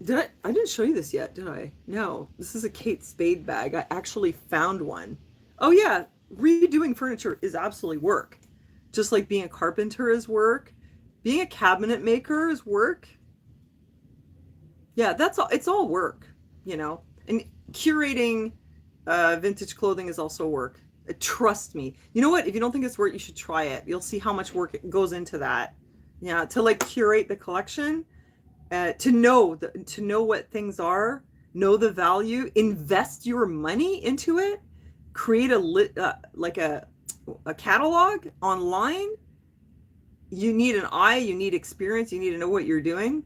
I didn't show you this yet, did I? No. This is a Kate Spade bag. I actually found one. Oh yeah, redoing furniture is absolutely work. Just like being a carpenter is work. Being a cabinet maker is work. Yeah, that's all. It's all work, you know. And curating vintage clothing is also work. Trust me. You know what? If you don't think it's work, you should try it. You'll see how much work goes into that. Yeah, to like curate the collection, to know what things are, know the value, invest your money into it, create like a catalog online. You need an eye, you need experience, you need to know what you're doing.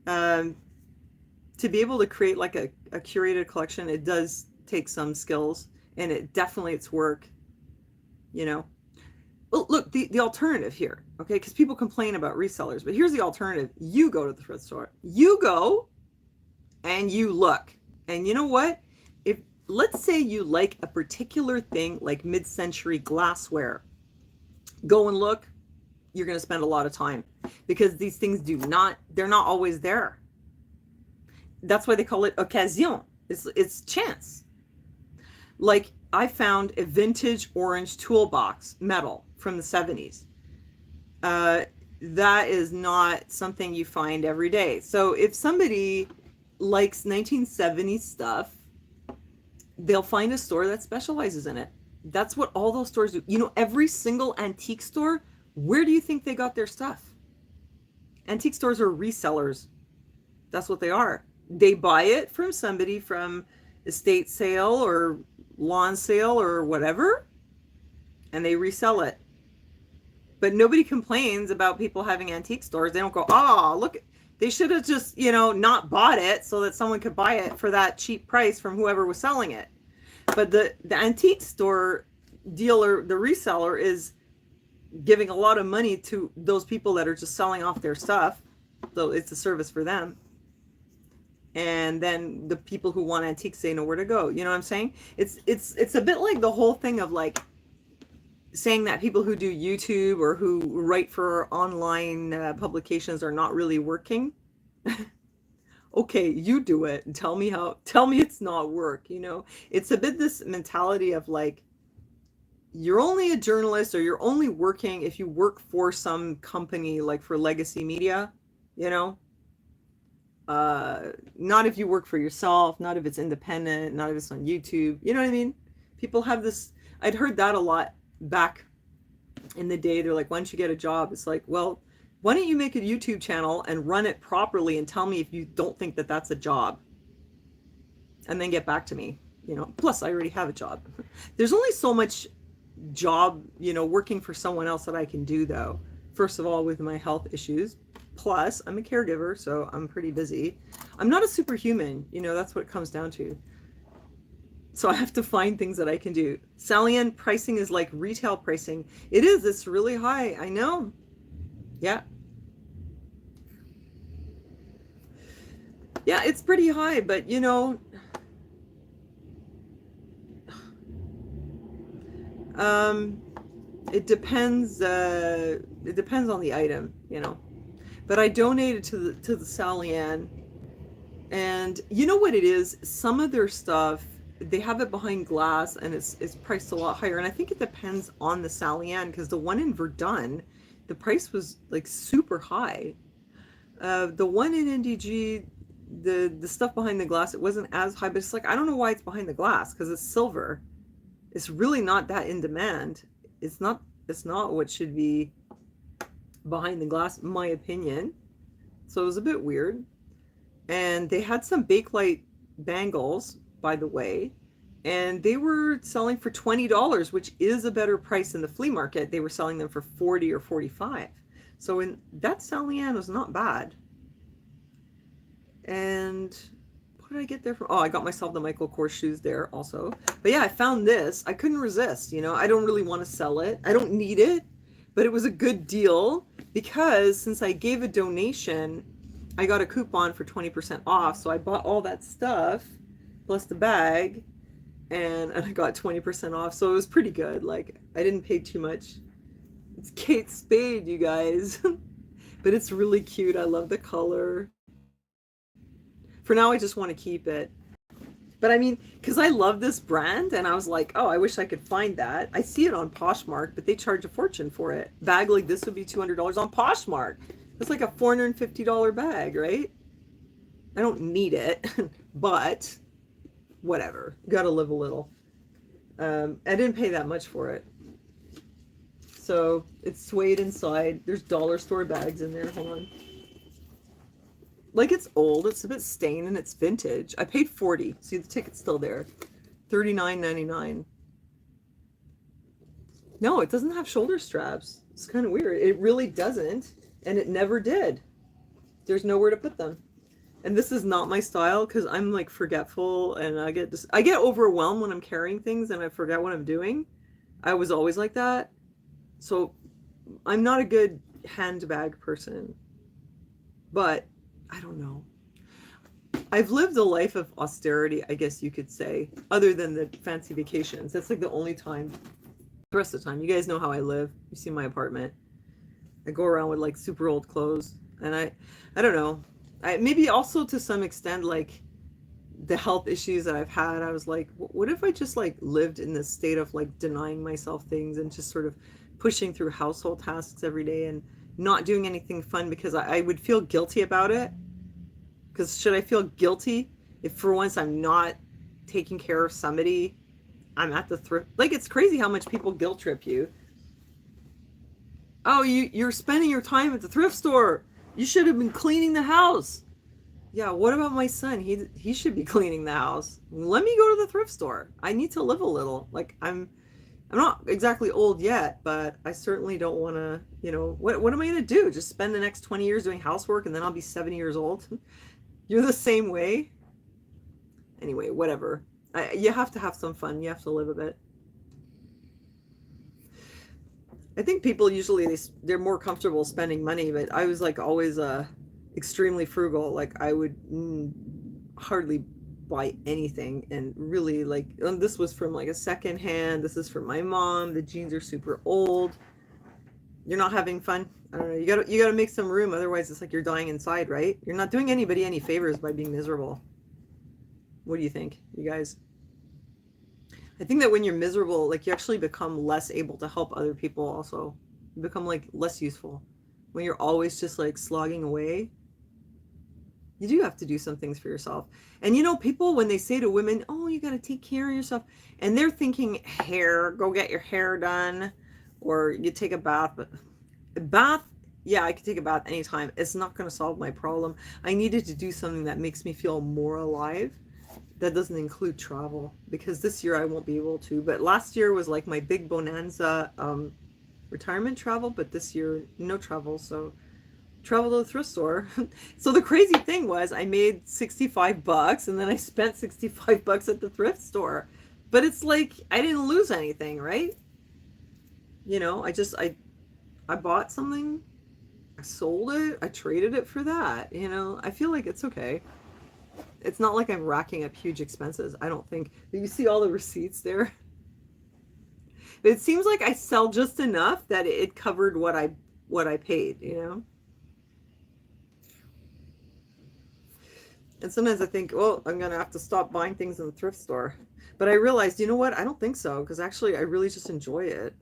To be able to create like a curated collection, it does take some skills, and it's work, you know. Well, look, the alternative here, okay, because people complain about resellers, but here's the alternative. You go to the thrift store, you go and you look, and you know what? If let's say you like a particular thing like mid-century glassware, go and look. You're going to spend a lot of time because these things they're not always there. That's why they call it occasion. It's chance. Like I found a vintage orange toolbox metal from the 70s. That is not something you find every day. So if somebody likes 1970s stuff, they'll find a store that specializes in it. That's what all those stores do. You know, every single antique store, where do you think they got their stuff? Antique stores are resellers. That's what they are. They buy it from somebody from estate sale or lawn sale or whatever, and they resell it. But nobody complains about people having antique stores. They don't go, oh, look, they should have just, you know, not bought it so that someone could buy it for that cheap price from whoever was selling it. But the antique store dealer, the reseller, is giving a lot of money to those people that are just selling off their stuff. So it's a service for them. And then the people who want antiques, they know where to go. You know what I'm saying? It's a bit like the whole thing of like saying that people who do YouTube or who write for online publications are not really working. Okay, you do it and tell me it's not work, you know? It's a bit this mentality of like, you're only a journalist or you're only working if you work for some company, like for legacy media, you know? Not if you work for yourself, not if it's independent, not if it's on YouTube, you know what I mean? People have this, I'd heard that a lot back in the day. They're like, why don't you get a job? It's like, well, why don't you make a YouTube channel and run it properly and tell me if you don't think that that's a job, and then get back to me, you know? Plus I already have a job. There's only so much job, you know, working for someone else that I can do though. First of all, with my health issues, plus I'm a caregiver, so I'm pretty busy. I'm not a superhuman, you know, that's what it comes down to. So I have to find things that I can do. Sally-Ann, pricing is like retail pricing. It is, it's really high, I know. Yeah. Yeah, it's pretty high, but you know, it depends on the item, you know. But I donated to the Sally-Ann, and you know what it is? Some of their stuff, they have it behind glass and it's priced a lot higher, and I think it depends on the Sally-Ann, because the one in Verdun, the price was like super high. The one in NDG, the stuff behind the glass, it wasn't as high, but it's like, I don't know why it's behind the glass, because it's silver. It's really not that in demand. It's not what should be behind the glass, in my opinion. So it was a bit weird. And they had some Bakelite bangles, by the way, and they were selling for $20, which is a better price in the flea market. They were selling them for 40 or 45. So in that San Leanne was not bad. And what did I get there from? Oh, I got myself the Michael Kors shoes there also. But yeah, I found this. I couldn't resist. I don't really want to sell it. I don't need it, but it was a good deal because since I gave a donation, I got a coupon for 20% off. So I bought all that stuff plus the bag and I got 20% off. So it was pretty good. Like, I didn't pay too much. It's Kate Spade, you guys. But it's really cute. I love the color. For now, I just want to keep it. But I mean, because I love this brand and I was like, oh, I wish I could find that. I see it on Poshmark, but they charge a fortune for it. Bag like this would be $200 on Poshmark. It's like a $450 bag, right? I don't need it, but whatever. Gotta live a little. I didn't pay that much for it. So it's suede inside. There's dollar store bags in there. Hold on. Like, it's old, it's a bit stained, and it's vintage. I paid $40. See, the ticket's still there. $39.99. No, it doesn't have shoulder straps. It's kind of weird. It really doesn't, and it never did. There's nowhere to put them. And this is not my style because I'm like forgetful, and I get overwhelmed when I'm carrying things and I forget what I'm doing. I was always like that. So I'm not a good handbag person. But I don't know. I've lived a life of austerity, I guess you could say, other than the fancy vacations. That's like the only time. The rest of the time, you guys know how I live. You see my apartment. I go around with like super old clothes, and I don't know. Maybe also to some extent, like the health issues that I've had. I was like, what if I just like lived in this state of like denying myself things and just sort of pushing through household tasks every day and not doing anything fun because I would feel guilty about it. Because should I feel guilty if for once I'm not taking care of somebody? I'm at the thrift. Like, it's crazy how much people guilt trip you. Oh, you're spending your time at the thrift store. You should have been cleaning the house. Yeah, what about my son? He should be cleaning the house. Let me go to the thrift store. I need to live a little. Like, I'm not exactly old yet, but I certainly don't want to, what am I going to do? Just spend the next 20 years doing housework and then I'll be 70 years old? You're the same way? Anyway, whatever. You have to have some fun. You have to live a bit. I think people usually, they're more comfortable spending money, but I was like always extremely frugal. Like, I would hardly buy anything, and really, like, and this was from like a second hand. This is from my mom. The jeans are super old. You're not having fun. I don't know. You gotta make some room, otherwise it's like you're dying inside, right? You're not doing anybody any favors by being miserable. What do you think, you guys? I think that when you're miserable, like, you actually become less able to help other people. Also, you become like less useful when you're always just like slogging away. You do have to do some things for yourself. And people, when they say to women, oh, you got to take care of yourself, and they're thinking hair, go get your hair done, or you take a bath. But a bath, yeah, I could take a bath anytime. It's not going to solve my problem. I needed to do something that makes me feel more alive. That doesn't include travel, because this year I won't be able to. But last year was like my big bonanza retirement travel, but this year no travel. So travel to the thrift store. So the crazy thing was I made $65 and then I spent $65 at the thrift store. But it's like I didn't lose anything, right? I bought something, I sold it, I traded it for that. I feel like it's okay. It's not like I'm racking up huge expenses. I don't think. You see all the receipts there? But it seems like I sell just enough that it covered what I paid, And sometimes I think, well, I'm going to have to stop buying things in the thrift store. But I realized, you know what? I don't think so, because actually I really just enjoy it.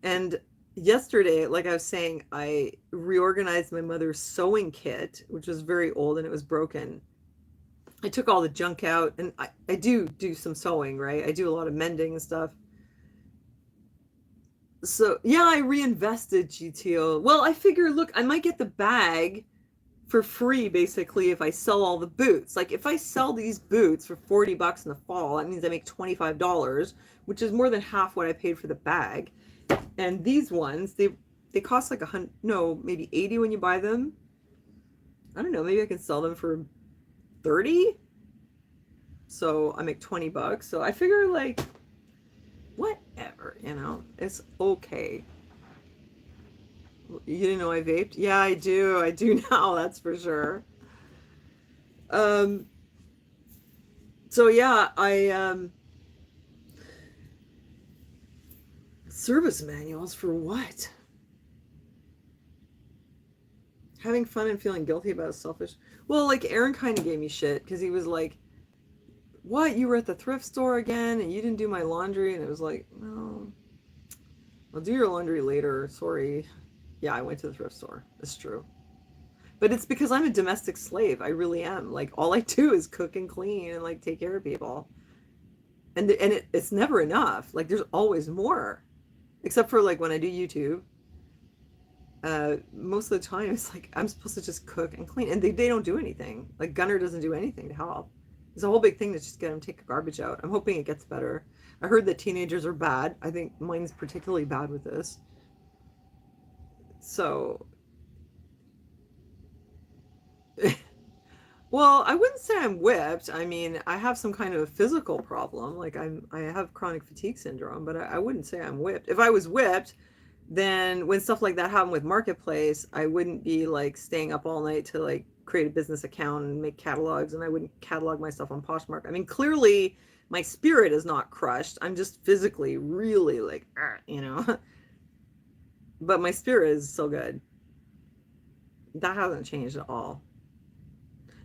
And yesterday, like I was saying, I reorganized my mother's sewing kit, which was very old and it was broken. I took all the junk out, and I do some sewing, right? I do a lot of mending and stuff. So yeah, I reinvested GTO. Well, I figure, look, I might get the bag for free basically if I sell all the boots. Like if I sell these boots for $40 in the fall, that means I make $25, which is more than half what I paid for the bag. And these ones, they cost like 100, no, maybe 80 when you buy them. I don't know, maybe I can sell them for 30. So I make $20. So I figure like whatever, it's okay. You didn't know I vaped? Yeah, I do. I do now, that's for sure. Um, so yeah, service manuals for what? Having fun and feeling guilty about it, selfish. Well, like Aaron kind of gave me shit because he was like, what, you were at the thrift store again and you didn't do my laundry? And it was like, no, I'll do your laundry later, sorry. Yeah, I went to the thrift store. It's true. But it's because I'm a domestic slave. I really am. Like, all I do is cook and clean and, like, take care of people. And it's never enough. Like, there's always more. Except for, like, when I do YouTube. Most of the time, it's like, I'm supposed to just cook and clean. And they don't do anything. Like, Gunnar doesn't do anything to help. It's a whole big thing to just get him to take the garbage out. I'm hoping it gets better. I heard that teenagers are bad. I think mine's particularly bad with this. So... Well, I wouldn't say I'm whipped. I mean, I have some kind of a physical problem. Like I have chronic fatigue syndrome, but I wouldn't say I'm whipped. If I was whipped, then when stuff like that happened with Marketplace, I wouldn't be like staying up all night to like create a business account and make catalogs, and I wouldn't catalog my stuff on Poshmark. I mean, clearly my spirit is not crushed. I'm just physically really like, but my spirit is so good. That hasn't changed at all.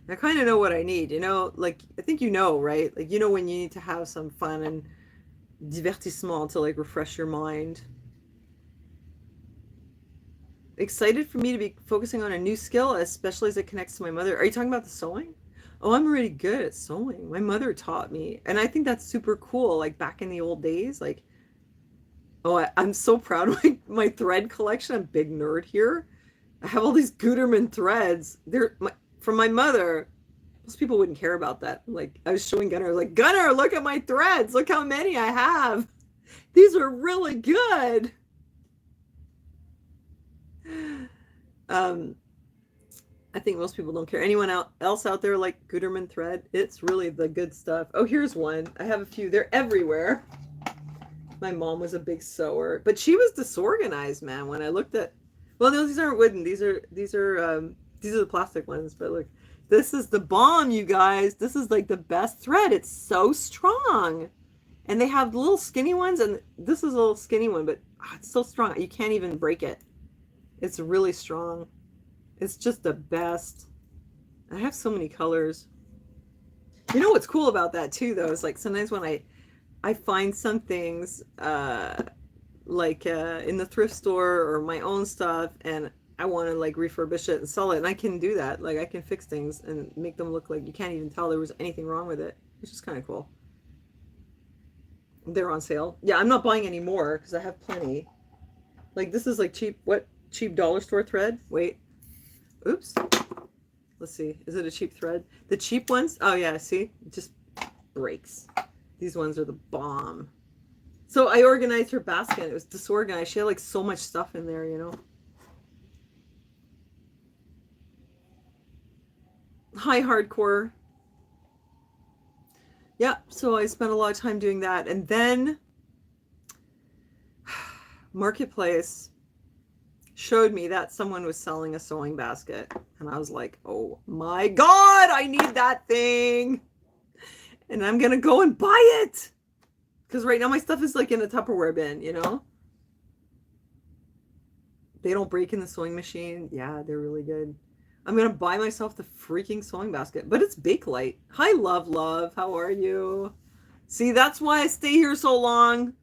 I kind of know what I need, like, I think right? Like, when you need to have some fun and divertissement to, like, refresh your mind. Excited for me to be focusing on a new skill, especially as it connects to my mother. Are you talking about the sewing? Oh, I'm really good at sewing. My mother taught me, and I think that's super cool, like, back in the old days, like, oh, I'm so proud of my thread collection. I'm a big nerd here. I have all these Gutermann threads. From my mother. Most people wouldn't care about that. Like, I was showing Gunnar, I was like, Gunnar, look at my threads. Look how many I have. These are really good. I think most people don't care. Anyone else out there like Gutermann thread? It's really the good stuff. Oh, here's one. I have a few. They're everywhere. My mom was a big sewer, but she was disorganized, man. When I looked at, well, no, these aren't wooden. These are the plastic ones. But look, this is the bomb, you guys. This is like the best thread. It's so strong. And they have little skinny ones, and this is a little skinny one, but it's so strong. You can't even break it. It's really strong. It's just the best. I have so many colors. You know what's cool about that too, though, is like sometimes when I find some things like in the thrift store or my own stuff, and I want to like refurbish it and sell it, and I can do that. Like, I can fix things and make them look like you can't even tell there was anything wrong with it, which is kind of cool. They're on sale. Yeah, I'm not buying any more because I have plenty. Like, this is like cheap dollar store thread. Wait. Oops. Let's see. Is it a cheap thread? The cheap ones? Oh yeah, see? It just breaks. These ones are the bomb. So I organized her basket. It was disorganized. She had like so much stuff in there, Hi, hardcore. Yeah, so I spent a lot of time doing that. And then Marketplace showed me that someone was selling a sewing basket. And I was like, oh my God, I need that thing. And I'm going to go and buy it. Because right now my stuff is like in a Tupperware bin, They don't break in the sewing machine. Yeah, they're really good. I'm going to buy myself the freaking sewing basket. But it's Bakelite. Hi, love. How are you? See, that's why I stay here so long.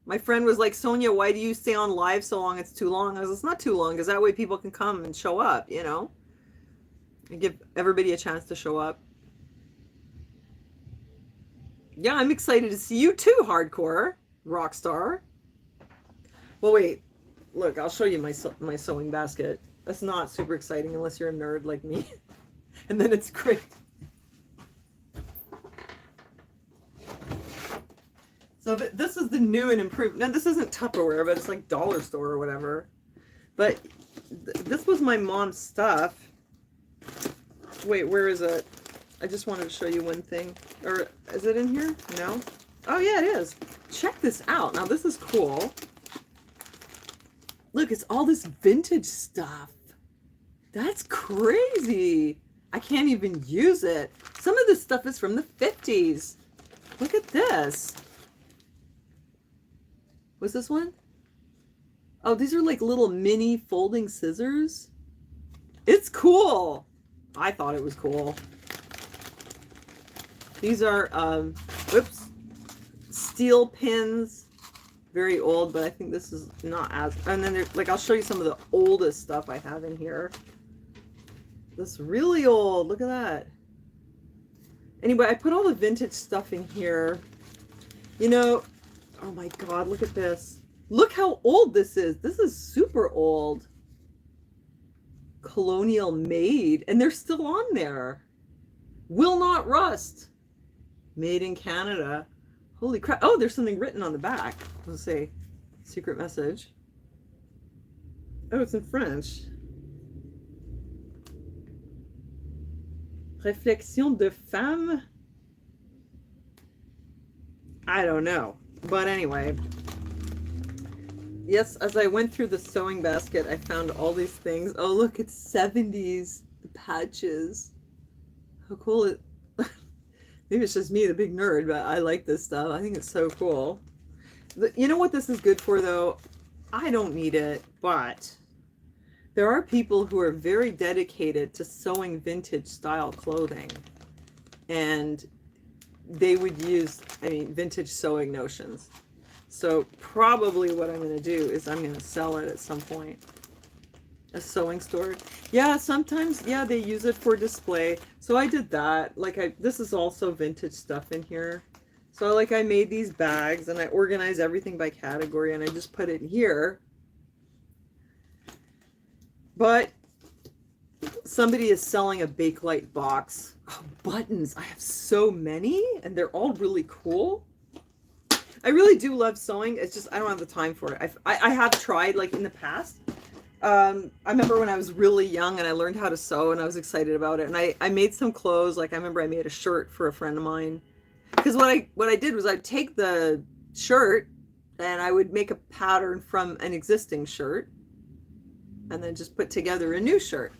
My friend was like, Sonia, why do you stay on live so long? It's too long. I was like, it's not too long, because that way people can come and show up, And give everybody a chance to show up. Yeah, I'm excited to see you too, hardcore rock star. Well, wait. Look, I'll show you my sewing basket. That's not super exciting unless you're a nerd like me. And then it's great. So this is the new and improved. Now, this isn't Tupperware, but it's like dollar store or whatever. But this was my mom's stuff. Wait, where is it? I just wanted to show you one thing. Or is it in here? No? Oh, yeah, it is. Check this out. Now, this is cool. Look, it's all this vintage stuff. That's crazy. I can't even use it. Some of this stuff is from the 50s. Look at this. What's this one? Oh, these are like little mini folding scissors. It's cool. I thought it was cool. These are, whoops, steel pins. Very old, but I think this is not as, and then like, I'll show you some of the oldest stuff I have in here. This really old, look at that. Anyway, I put all the vintage stuff in here. You know, oh my God, look at this. Look how old this is. This is super old. Colonial made, and they're still on there. Will not rust. Made in Canada. Holy crap. Oh, there's something written on the back. Let's say, secret message. Oh, it's in French. Réflexion de femme? I don't know. But anyway. Yes, as I went through the sewing basket, I found all these things. Oh, look, it's 70s patches. How cool it Maybe it's just me, the big nerd, but I like this stuff. I think it's so cool. You know what this is good for, though? I don't need it, but there are people who are very dedicated to sewing vintage style clothing. And they would use, vintage sewing notions. So probably what I'm going to do is I'm going to sell it at some point. A sewing store. Yeah, sometimes, yeah, they use it for display. So I did that. Like, this is also vintage stuff in here. So like I made these bags and I organized everything by category and I just put it here. But somebody is selling a Bakelite box. Oh, buttons. I have so many and they're all really cool. I really do love sewing. It's just I don't have the time for it. I have tried like in the past. I remember when I was really young and I learned how to sew and I was excited about it. And I made some clothes. Like I remember I made a shirt for a friend of mine. Because what I did was I'd take the shirt and I would make a pattern from an existing shirt and then just put together a new shirt.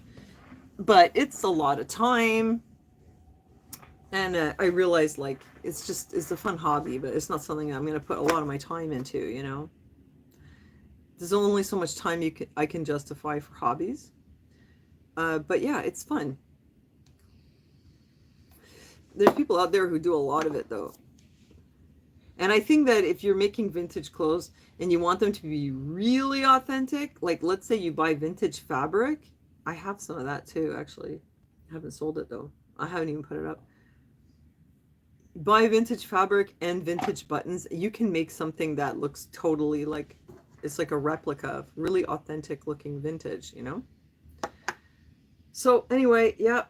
But it's a lot of time. And I realized like it's a fun hobby, but it's not something I'm going to put a lot of my time into, you know. There's only so much time I can justify for hobbies. But yeah, it's fun. There's people out there who do a lot of it though. And I think that if you're making vintage clothes and you want them to be really authentic, like let's say you buy vintage fabric. I have some of that too, actually. I haven't sold it though. I haven't even put it up. Buy vintage fabric and vintage buttons. You can make something that looks totally like it's like a replica of really authentic looking vintage, you know? So anyway, yeah,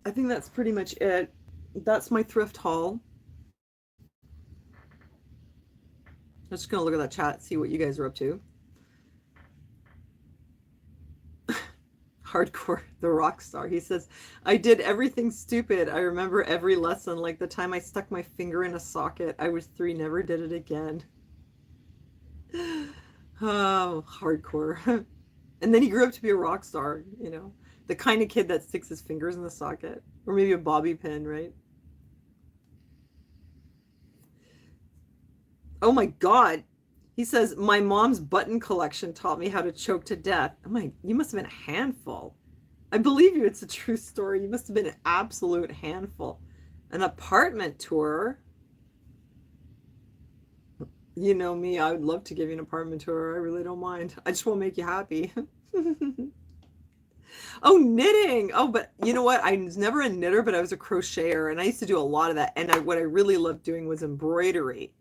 I think that's pretty much it. That's my thrift haul. I'm just gonna look at that chat, see what you guys are up to. Hardcore, the rock star. He says, I did everything stupid. I remember every lesson, like the time I stuck my finger in a socket. I was 3, never did it again. Oh, hardcore. And then he grew up to be a rock star, you know, the kind of kid that sticks his fingers in the socket, or maybe a bobby pin, right? Oh my God. He says, my mom's button collection taught me how to choke to death. Oh my, you must have been a handful. I believe you. It's a true story. You must have been an absolute handful. An apartment tour. You know me, I would love to give you an apartment tour. I really don't mind. I just won't make you happy. Oh, knitting. Oh, but you know what? I was never a knitter, but I was a crocheter and I used to do a lot of that. And what I really loved doing was embroidery.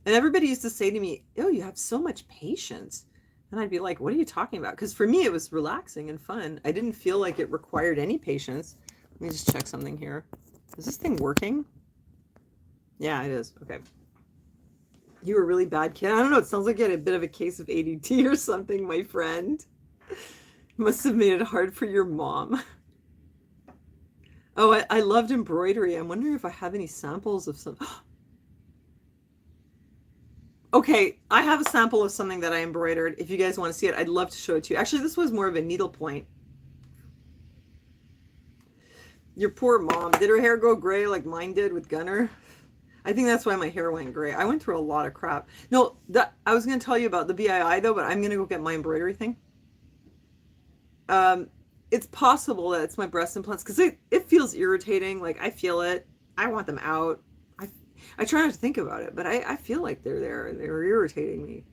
And everybody used to say to me, "Oh, you have so much patience." And I'd be like, "What are you talking about?" Because for me, it was relaxing and fun. I didn't feel like it required any patience. Let me just check something here. Is this thing working? Yeah, it is. Okay. You were a really bad kid. I don't know. It sounds like you had a bit of a case of ADD or something, my friend. Must have made it hard for your mom. Oh, I loved embroidery. I'm wondering if I have any samples of some. Okay, I have a sample of something that I embroidered. If you guys want to see it, I'd love to show it to you. Actually, this was more of a needlepoint. Your poor mom. Did her hair go gray like mine did with Gunner? I think that's why my hair went gray. I went through a lot of crap. No, I was going to tell you about the BII though, but I'm going to go get my embroidery thing. It's possible that it's my breast implants because it feels irritating. Like I feel it. I want them out. I try not to think about it, but I feel like they're there and they're irritating me.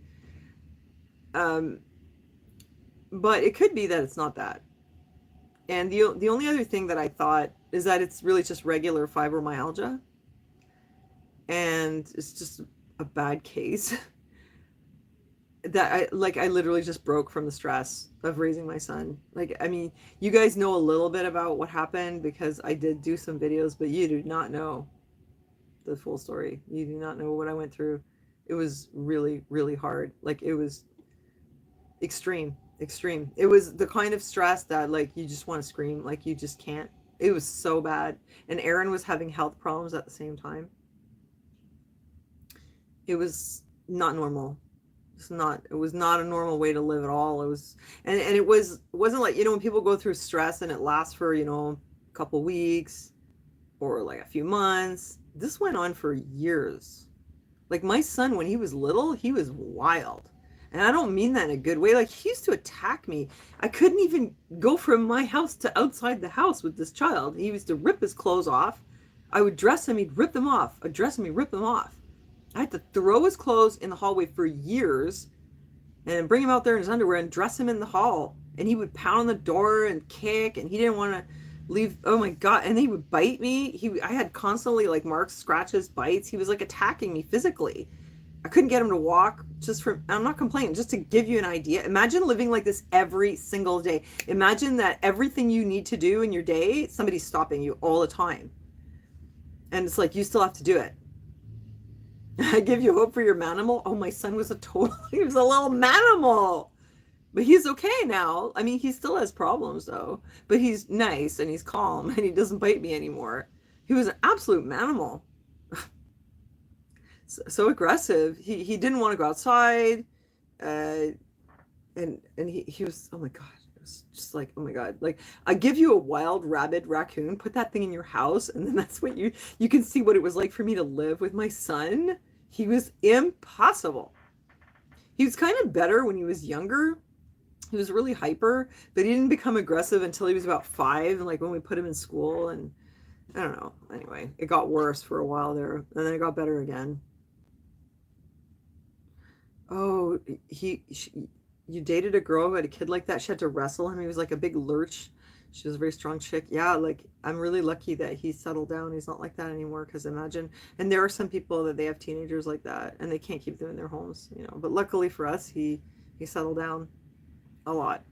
But it could be that it's not that. And the only other thing that I thought is that it's really just regular fibromyalgia, and it's just a bad case. That I literally just broke from the stress of raising my son. Like, I mean, you guys know a little bit about what happened because I did do some videos, but you do not know the full story. You do not know what I went through. It was really, really hard. Like, it was extreme. It was the kind of stress that like you just want to scream, like you just can't. It was so bad. And Aaron was having health problems at the same time. It was not normal. It was not a normal way to live at all. It was, and it wasn't like, when people go through stress and it lasts for, a couple weeks or like a few months. This went on for years. Like my son, when he was little, he was wild. And I don't mean that in a good way. Like he used to attack me. I couldn't even go from my house to outside the house with this child. He used to rip his clothes off. I would dress him, he'd rip them off. I'd dress him, he'd rip them off. I had to throw his clothes in the hallway for years and bring him out there in his underwear and dress him in the hall. And he would pound on the door and kick, and he didn't want to leave. Oh my God. And he would bite me. I had constantly like marks, scratches, bites. He was like attacking me physically. I couldn't get him to walk I'm not complaining, just to give you an idea. Imagine living like this every single day. Imagine that everything you need to do in your day, somebody's stopping you all the time. And it's like, you still have to do it. I give you hope for your manimal. Oh, my son was he was a little manimal, but he's okay now. I mean, he still has problems though, but he's nice and he's calm and he doesn't bite me anymore. He was an absolute manimal. So aggressive. He didn't want to go outside. And he was, oh my God, it was just like, oh my God, like I give you a wild rabid raccoon, put that thing in your house, and then that's what you can see what it was like for me to live with my son. He was impossible. He was kind of better when he was younger. He was really hyper, but he didn't become aggressive until he was about 5, and like when we put him in school, and I don't know. Anyway, it got worse for a while there, and then it got better again. Oh, you dated a girl who had a kid like that. She had to wrestle him. He was like a big lurch. She was a very strong chick. Yeah, like I'm really lucky that he settled down. He's not like that anymore. Because imagine, and there are some people that they have teenagers like that, and they can't keep them in their homes, But luckily for us, he settled down a lot.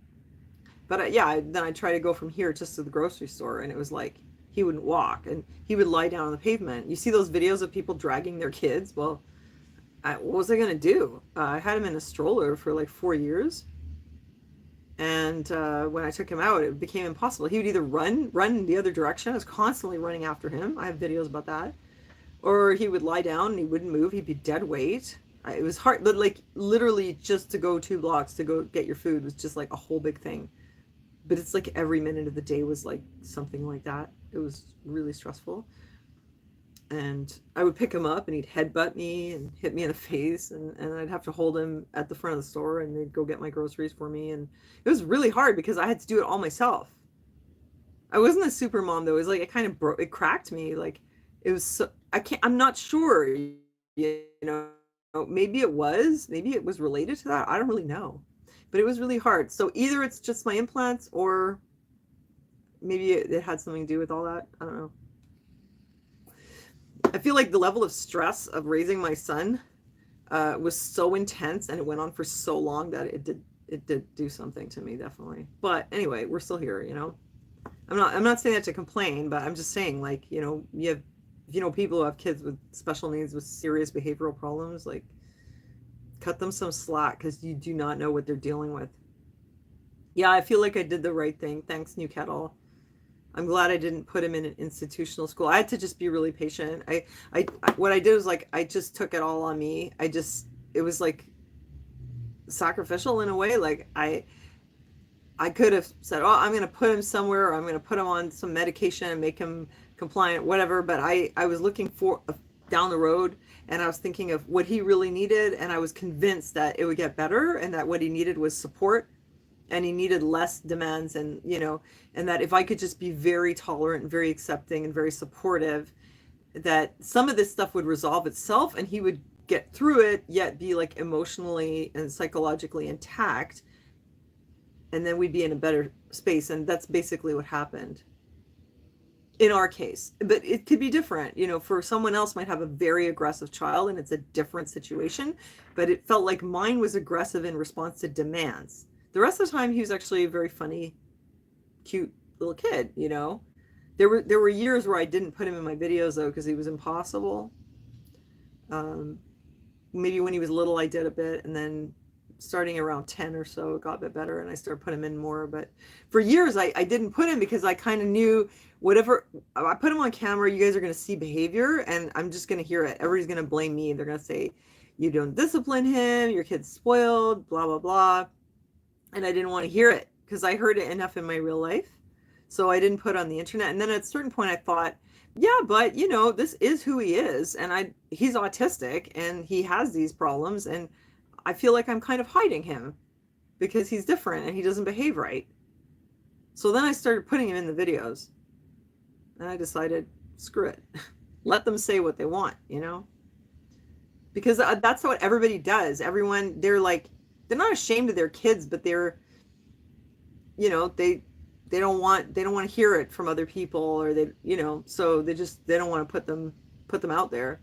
But yeah, then I tried to go from here just to the grocery store, and it was like he wouldn't walk, and he would lie down on the pavement. You see those videos of people dragging their kids? Well, what was I going to do? I had him in a stroller for like 4 years. And when I took him out, it became impossible. He would either run in the other direction. I was constantly running after him. I have videos about that. Or he would lie down and he wouldn't move. He'd be dead weight. It was hard, but like literally just to go 2 blocks to go get your food was just like a whole big thing. But it's like every minute of the day was like something like that. It was really stressful. And I would pick him up and he'd headbutt me and hit me in the face, and I'd have to hold him at the front of the store and they'd go get my groceries for me. And it was really hard because I had to do it all myself. I wasn't a super mom though. It was like it kind of it cracked me. Like it was so, I'm not sure, maybe it was related to that. I don't really know, but it was really hard. So either it's just my implants or maybe it had something to do with all that. I don't know. I feel like the level of stress of raising my son was so intense, and it went on for so long that it did do something to me, definitely. But anyway, we're still here, you know. I'm not saying that to complain, but I'm just saying, like, you know, people who have kids with special needs with serious behavioral problems, like, cut them some slack, because you do not know what they're dealing with. Yeah, I feel like I did the right thing. Thanks, New Kettle. I'm glad I didn't put him in an institutional school. I had to just be really patient. What I did was, like, I just took it all on me. It was like sacrificial in a way. Like, I could have said, oh, I'm going to put him somewhere, or I'm going to put him on some medication and make him compliant, whatever. But I was looking for down the road, and I was thinking of what he really needed. And I was convinced that it would get better, and that what he needed was support, and he needed less demands, and, you know, and that if I could just be very tolerant and very accepting and very supportive, that some of this stuff would resolve itself, and he would get through it, yet be, like, emotionally and psychologically intact, and then we'd be in a better space. And that's basically what happened in our case. But it could be different, you know, for someone else might have a very aggressive child, and it's a different situation. But it felt like mine was aggressive in response to demands. The rest of the time, he was actually a very funny, cute little kid, you know. There were years where I didn't put him in my videos, though, because he was impossible. Maybe when he was little, I did a bit, and then starting around 10 or so, it got a bit better, and I started putting him in more. But for years, I didn't put him, because I kind of knew whatever I put him on camera, you guys are going to see behavior, and I'm just going to hear it. Everybody's going to blame me. They're going to say, you don't discipline him, your kid's spoiled, blah, blah, blah. And I didn't want to hear it, because I heard it enough in my real life. So I didn't put it on the internet. And then at a certain point I thought, yeah, but, you know, this is who he is. And he's autistic, and he has these problems. And I feel like I'm kind of hiding him because he's different and he doesn't behave right. So then I started putting him in the videos, and I decided, screw it. Let them say what they want, you know, because that's what everybody does. Everyone, they're not ashamed of their kids, but they're, you know, they don't want to hear it from other people, or they, you know, so they don't want to put them out there,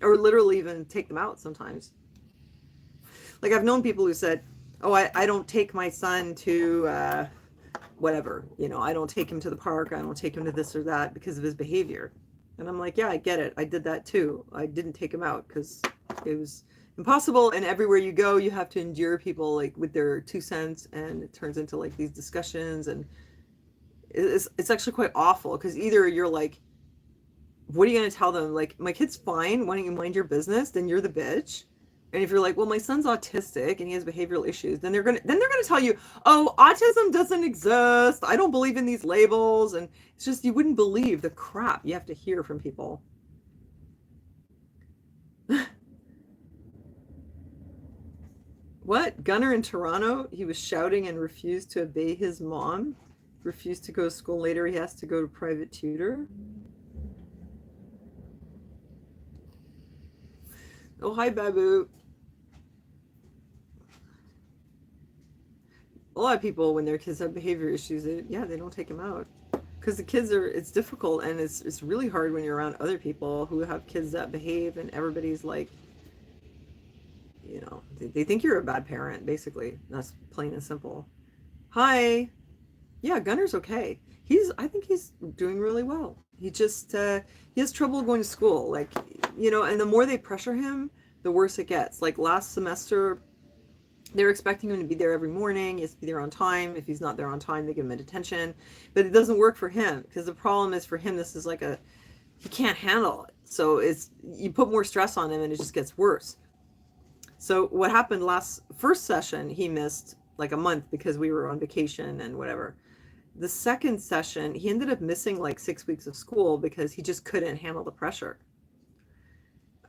or literally even take them out sometimes. Like, I've known people who said, oh, I don't take my son to whatever, you know, I don't take him to the park, I don't take him to this or that because of his behavior. And I'm like, yeah, I get it. I did that too. I didn't take him out because it was impossible. And everywhere you go, you have to endure people, like, with their 2 cents, and it turns into, like, these discussions, and it's actually quite awful, because either you're like, what are you going to tell them? Like, my kid's fine, why don't you mind your business? Then you're the bitch. And if you're like, well, my son's autistic and he has behavioral issues, then they're gonna tell you, oh, autism doesn't exist, I don't believe in these labels. And it's just, you wouldn't believe the crap you have to hear from people. What? Gunnar in Toronto, he was shouting and refused to obey his mom, refused to go to school. Later he has to go to private tutor. Oh, hi, Babu. A lot of people, when their kids have behavior issues, they don't take them out, because the kids it's difficult, and it's really hard when you're around other people who have kids that behave, and everybody's like, you know, they think you're a bad parent, basically. That's plain and simple. Hi. Yeah, Gunnar's okay. I think he's doing really well. He just, he has trouble going to school, like, you know, and the more they pressure him, the worse it gets. Like, last semester, they're expecting him to be there every morning. He has to be there on time. If he's not there on time, they give him a detention. But it doesn't work for him, because the problem is, for him, this is like he can't handle it. So you put more stress on him, and it just gets worse. So what happened first session, he missed like a month because we were on vacation and whatever. The second session, he ended up missing like 6 weeks of school because he just couldn't handle the pressure.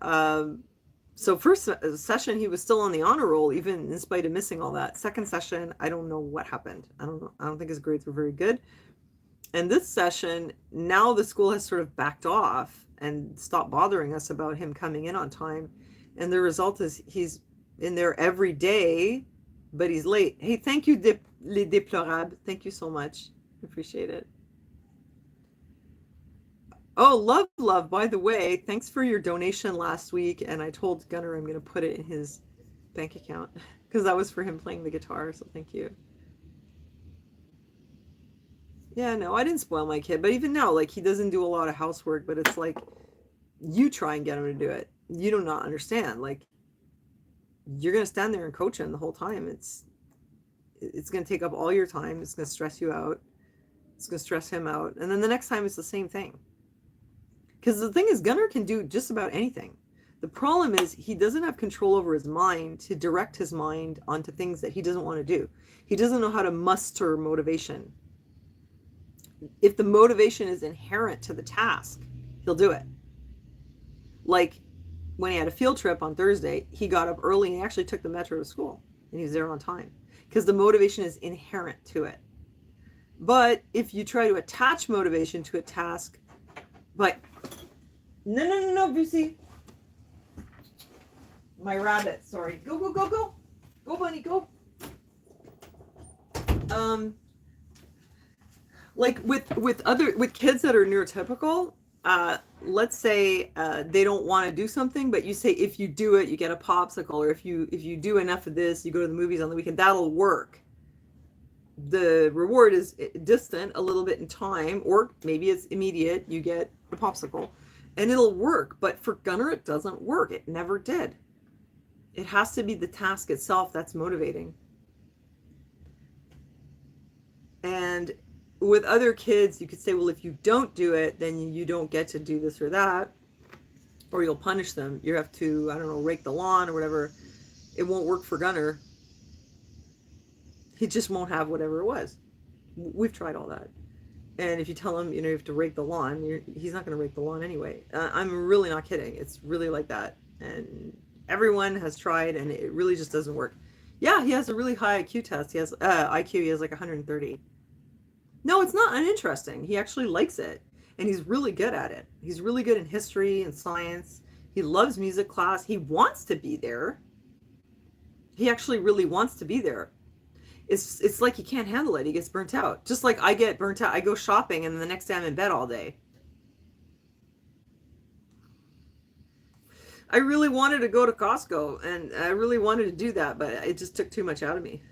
So first session, he was still on the honor roll, even in spite of missing all that. Second session, I don't know what happened. I don't know. I don't think his grades were very good. And this session, now the school has sort of backed off and stopped bothering us about him coming in on time. And the result is he's in there every day, but he's late. Hey, thank you, Les Déplorables. Thank you so much. Appreciate it. Oh, love, by the way, thanks for your donation last week. And I told Gunnar I'm going to put it in his bank account because that was for him playing the guitar. So thank you. Yeah, no, I didn't spoil my kid. But even now, like, he doesn't do a lot of housework, but it's like, you try and get him to do it. You do not understand. Like, you're going to stand there and coach him the whole time. It's going to take up all your time. It's going to stress you out. It's going to stress him out. And then the next time it's the same thing. Because the thing is, Gunnar can do just about anything. The problem is he doesn't have control over his mind to direct his mind onto things that he doesn't want to do. He doesn't know how to muster motivation. If the motivation is inherent to the task, he'll do it. Like when he had a field trip on Thursday, he got up early and he actually took the metro to school and he was there on time because the motivation is inherent to it. But if you try to attach motivation to a task, but no, Lucy. My rabbit, sorry. Go. Go, bunny, go. Like with kids that are neurotypical, let's say they don't want to do something, but you say if you do it, you get a popsicle, or if you do enough of this, you go to the movies on the weekend, that'll work. The reward is distant a little bit in time, or maybe it's immediate, you get a popsicle, and it'll work. But for Gunnar, it doesn't work. It never did. It has to be the task itself that's motivating. And with other kids, you could say, well, if you don't do it, then you don't get to do this or that, or you'll punish them. You have to, I don't know, rake the lawn or whatever. It won't work for Gunnar. He just won't have whatever it was. We've tried all that. And if you tell him, you have to rake the lawn, he's not going to rake the lawn anyway. I'm really not kidding. It's really like that. And everyone has tried, and it really just doesn't work. Yeah, he has a really high IQ test. He has IQ. He has like 130. No, it's not uninteresting. He actually likes it, and he's really good at it. He's really good in history and science. He loves music class. He wants to be there. He actually really wants to be there. It's like he can't handle it. He gets burnt out. Just like I get burnt out. I go shopping, and the next day I'm in bed all day. I really wanted to go to Costco, and I really wanted to do that, but it just took too much out of me.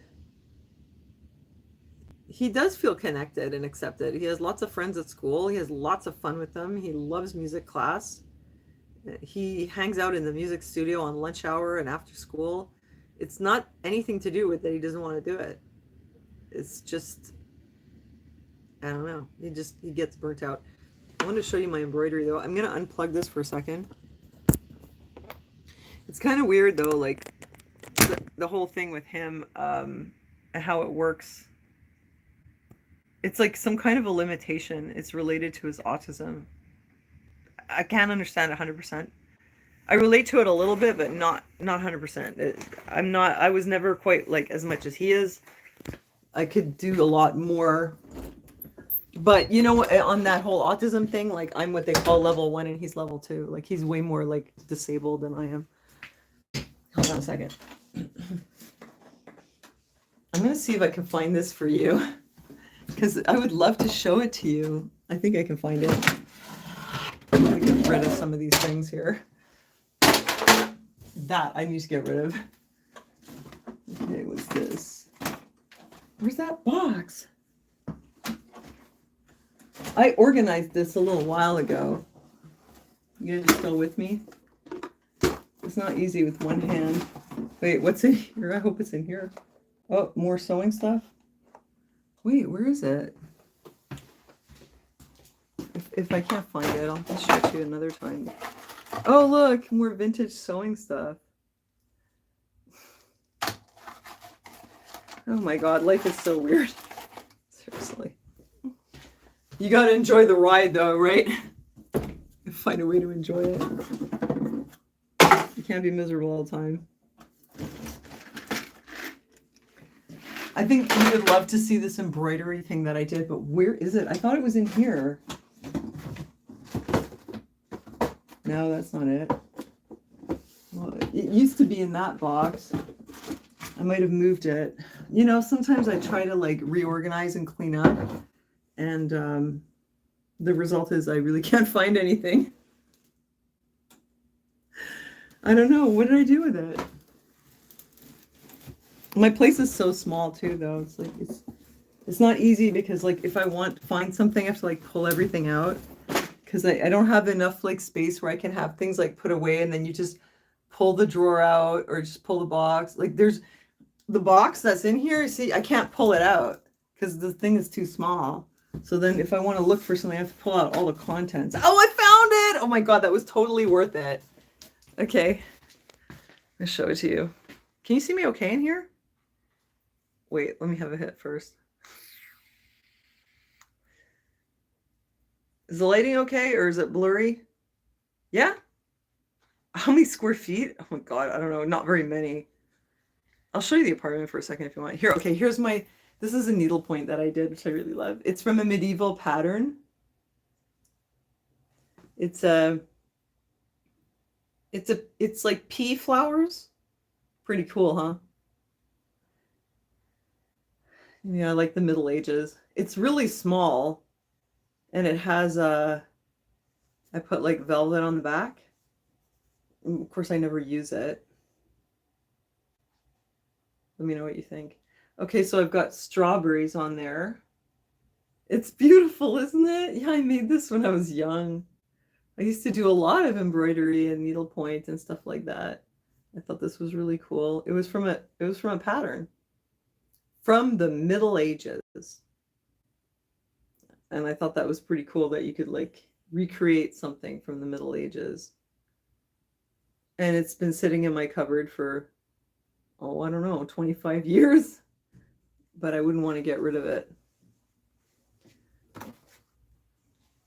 He does feel connected and accepted. He has lots of friends at school. He has lots of fun with them. He loves music class. He hangs out in the music studio on lunch hour and after school. It's not anything to do with that he doesn't want to do it. It's just, I don't know. He gets burnt out. I want to show you my embroidery though. I'm going to unplug this for a second. It's kind of weird though, like the whole thing with him and how it works. It's like some kind of a limitation. It's related to his autism. I can't understand it 100%. I relate to it a little bit, but not 100%. I was never quite like as much as he is. I could do a lot more. But you know, on that whole autism thing, like I'm what they call level 1 and he's level 2. Like he's way more like disabled than I am. Hold on a second. I'm going to see if I can find this for you. Because I would love to show it to you. I think I can find it. I'm going to get rid of some of these things here. That I need to get rid of. Okay, what's this? Where's that box? I organized this a little while ago. You guys are still with me? It's not easy with one hand. Wait, what's in here? I hope it's in here. Oh, more sewing stuff? Wait, where is it? If I can't find it, I'll just show it to you another time. Oh, look, more vintage sewing stuff. Oh my God, life is so weird. Seriously. You gotta enjoy the ride though, right? Find a way to enjoy it. You can't be miserable all the time. I think you would love to see this embroidery thing that I did, but where is it? I thought it was in here. No, that's not it. Well, it used to be in that box. I might have moved it. You know, sometimes I try to like reorganize and clean up, and the result is I really can't find anything. I don't know. What did I do with it? My place is so small too, though. It's like it's not easy because like if I want to find something, I have to like pull everything out because I don't have enough like space where I can have things like put away and then you just pull the drawer out or just pull the box. Like there's the box that's in here. See, I can't pull it out because the thing is too small. So then if I want to look for something, I have to pull out all the contents. Oh, I found it! Oh my God, that was totally worth it. Okay, I'll show it to you. Can you see me okay in here? Wait, let me have a hit first. Is the lighting okay or is it blurry? Yeah? How many square feet? Oh my God, I don't know, not very many. I'll show you the apartment for a second if you want. Here, okay, here's this is a needlepoint that I did, which I really love. It's from a medieval pattern. It's like pea flowers. Pretty cool, huh? Yeah, I like the Middle Ages. It's really small and it has I put like velvet on the back. Of course, I never use it. Let me know what you think. Okay, so I've got strawberries on there. It's beautiful, isn't it? Yeah, I made this when I was young. I used to do a lot of embroidery and needlepoint and stuff like that. I thought this was really cool. It was from a pattern from the Middle Ages. And I thought that was pretty cool that you could like recreate something from the Middle Ages. And it's been sitting in my cupboard for, oh, I don't know, 25 years. But I wouldn't want to get rid of it.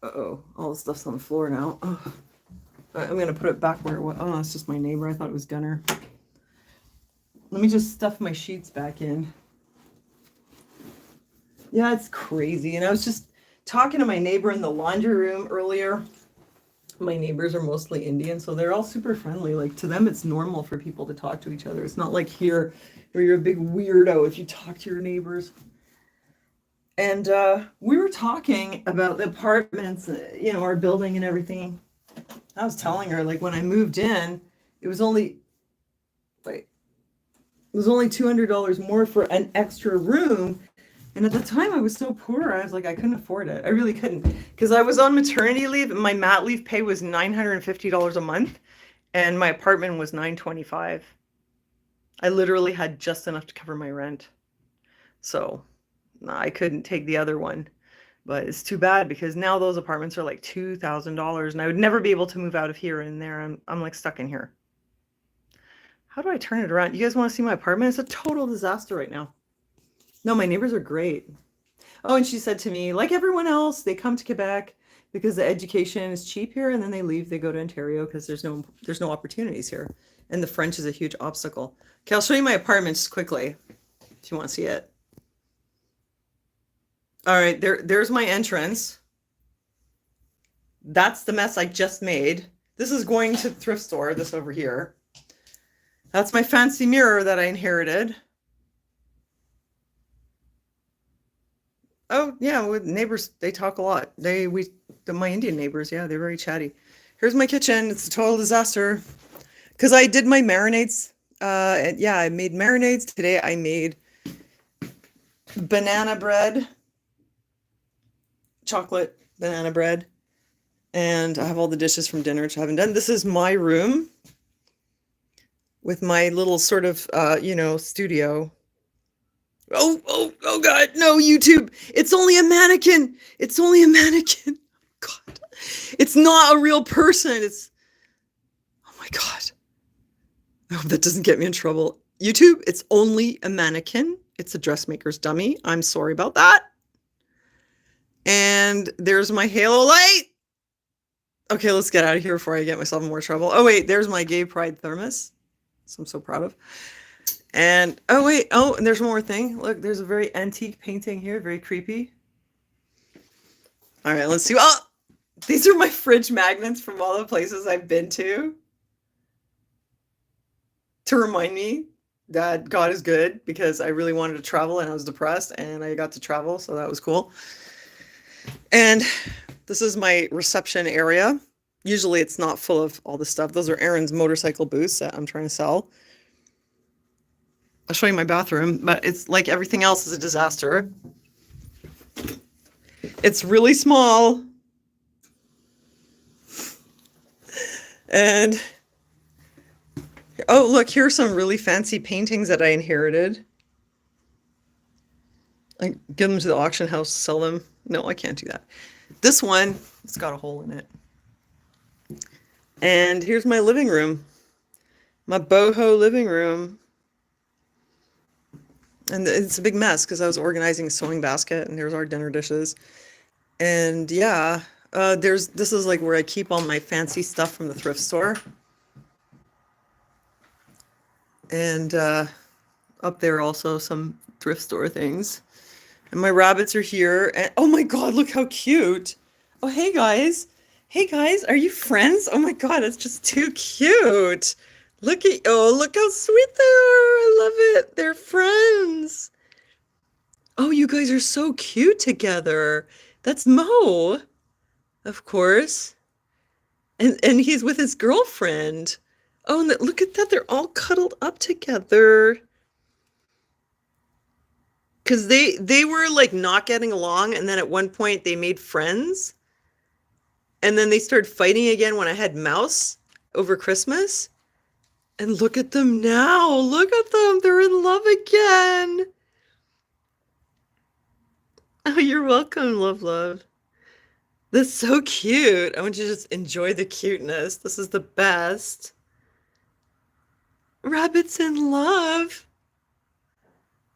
Uh-oh, all the stuff's on the floor now. Oh. I'm going to put it back where it was. Oh, it's just my neighbor. I thought it was Gunner. Let me just stuff my sheets back in. Yeah, it's crazy. And I was just talking to my neighbor in the laundry room earlier. My neighbors are mostly Indian, so they're all super friendly. Like to them, it's normal for people to talk to each other. It's not like here where you're a big weirdo if you talk to your neighbors. And we were talking about the apartments, our building and everything. I was telling her, like, when I moved in, it was only $200 more for an extra room. And at the time, I was so poor, I was like, I couldn't afford it. I really couldn't. Because I was on maternity leave, and my mat leave pay was $950 a month, and my apartment was $925. I literally had just enough to cover my rent. So I couldn't take the other one. But it's too bad because now those apartments are like $2,000 and I would never be able to move out of here and there. I'm like stuck in here. How do I turn it around? You guys want to see my apartment? It's a total disaster right now. No, my neighbors are great. Oh, and she said to me, like everyone else, they come to Quebec because the education is cheap here and then they leave, they go to Ontario because there's no opportunities here. And the French is a huge obstacle. Okay, I'll show you my apartment just quickly if you want to see it. All right, there's my entrance. That's the mess I just made. This is going to the thrift store, this over here. That's my fancy mirror that I inherited. Oh, yeah, with neighbors, they talk a lot. My Indian neighbors, yeah, they're very chatty. Here's my kitchen. It's a total disaster. Because I did my marinades. Yeah, I made marinades. Today I made banana bread. Chocolate banana bread. And I have all the dishes from dinner, which I haven't done. This is my room with my little sort of, studio. Oh, God, no, YouTube. It's only a mannequin. It's only a mannequin. God, it's not a real person. Oh my God. I hope that doesn't get me in trouble. YouTube, it's only a mannequin. It's a dressmaker's dummy. I'm sorry about that. And there's my halo light. Okay, let's get out of here before I get myself in more trouble. Oh, wait, there's my Gay Pride thermos. So I'm so proud of. And, and there's one more thing. Look, there's a very antique painting here, very creepy. All right, let's see. Oh, these are my fridge magnets from all the places I've been to remind me that God is good, because I really wanted to travel and I was depressed and I got to travel, so that was cool. And This is my reception area. Usually it's not full of all this stuff. Those are Aaron's motorcycle boots that I'm trying to sell. I'll show you my bathroom, but it's like everything else is a disaster. It's really small. And oh, look, here are some really fancy paintings that I inherited. I give them to the auction house, sell them. No, I can't do that. This one, it's got a hole in it. And here's my living room. My boho living room. And it's a big mess because I was organizing a sewing basket, and there's our dinner dishes. And yeah, this is like where I keep all my fancy stuff from the thrift store. And up there also some thrift store things. And my rabbits are here. And oh my God, look how cute. Oh, hey guys. Hey guys, are you friends? Oh my God, it's just too cute. Look how sweet they are. I love it. They're friends. Oh, you guys are so cute together. That's Mo, of course. And he's with his girlfriend. Oh, and look at that. They're all cuddled up together. Because they were like not getting along, and then at one point they made friends. And then they started fighting again when I had Mouse over Christmas. And look at them now. Look at them. They're in love again. Oh, you're welcome, love. That's so cute. I want you to just enjoy the cuteness. This is the best. Rabbits in love.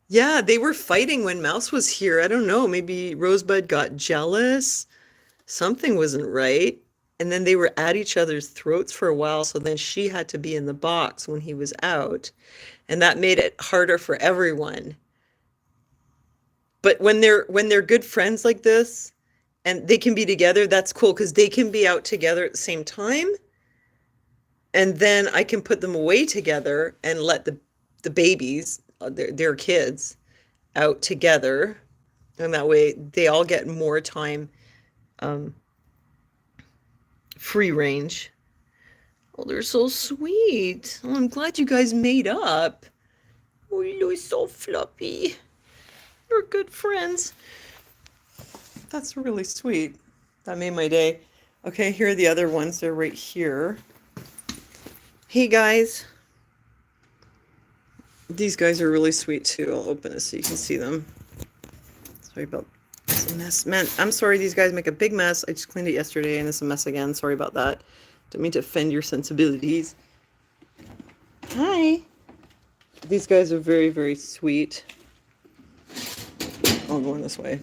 Yeah, they were fighting when Mouse was here. I don't know. Maybe Rosebud got jealous. Something wasn't right. And then they were at each other's throats for a while. So then she had to be in the box when he was out. And that made it harder for everyone. But when they're good friends like this and they can be together, that's cool because they can be out together at the same time. And then I can put them away together and let the babies, their kids, out together. And that way they all get more time, free range. Oh, they're so sweet. Oh, I'm glad you guys made up. Oh, you're so floppy. You're good friends. That's really sweet. That made my day. Okay, here are the other ones. They're right here. Hey, guys. These guys are really sweet, too. I'll open it so you can see them. Sorry about this mess. Man, I'm sorry these guys make a big mess. I just cleaned it yesterday, and it's a mess again. Sorry about that. Didn't mean to offend your sensibilities. Hi. These guys are very, very sweet. I'm going this way.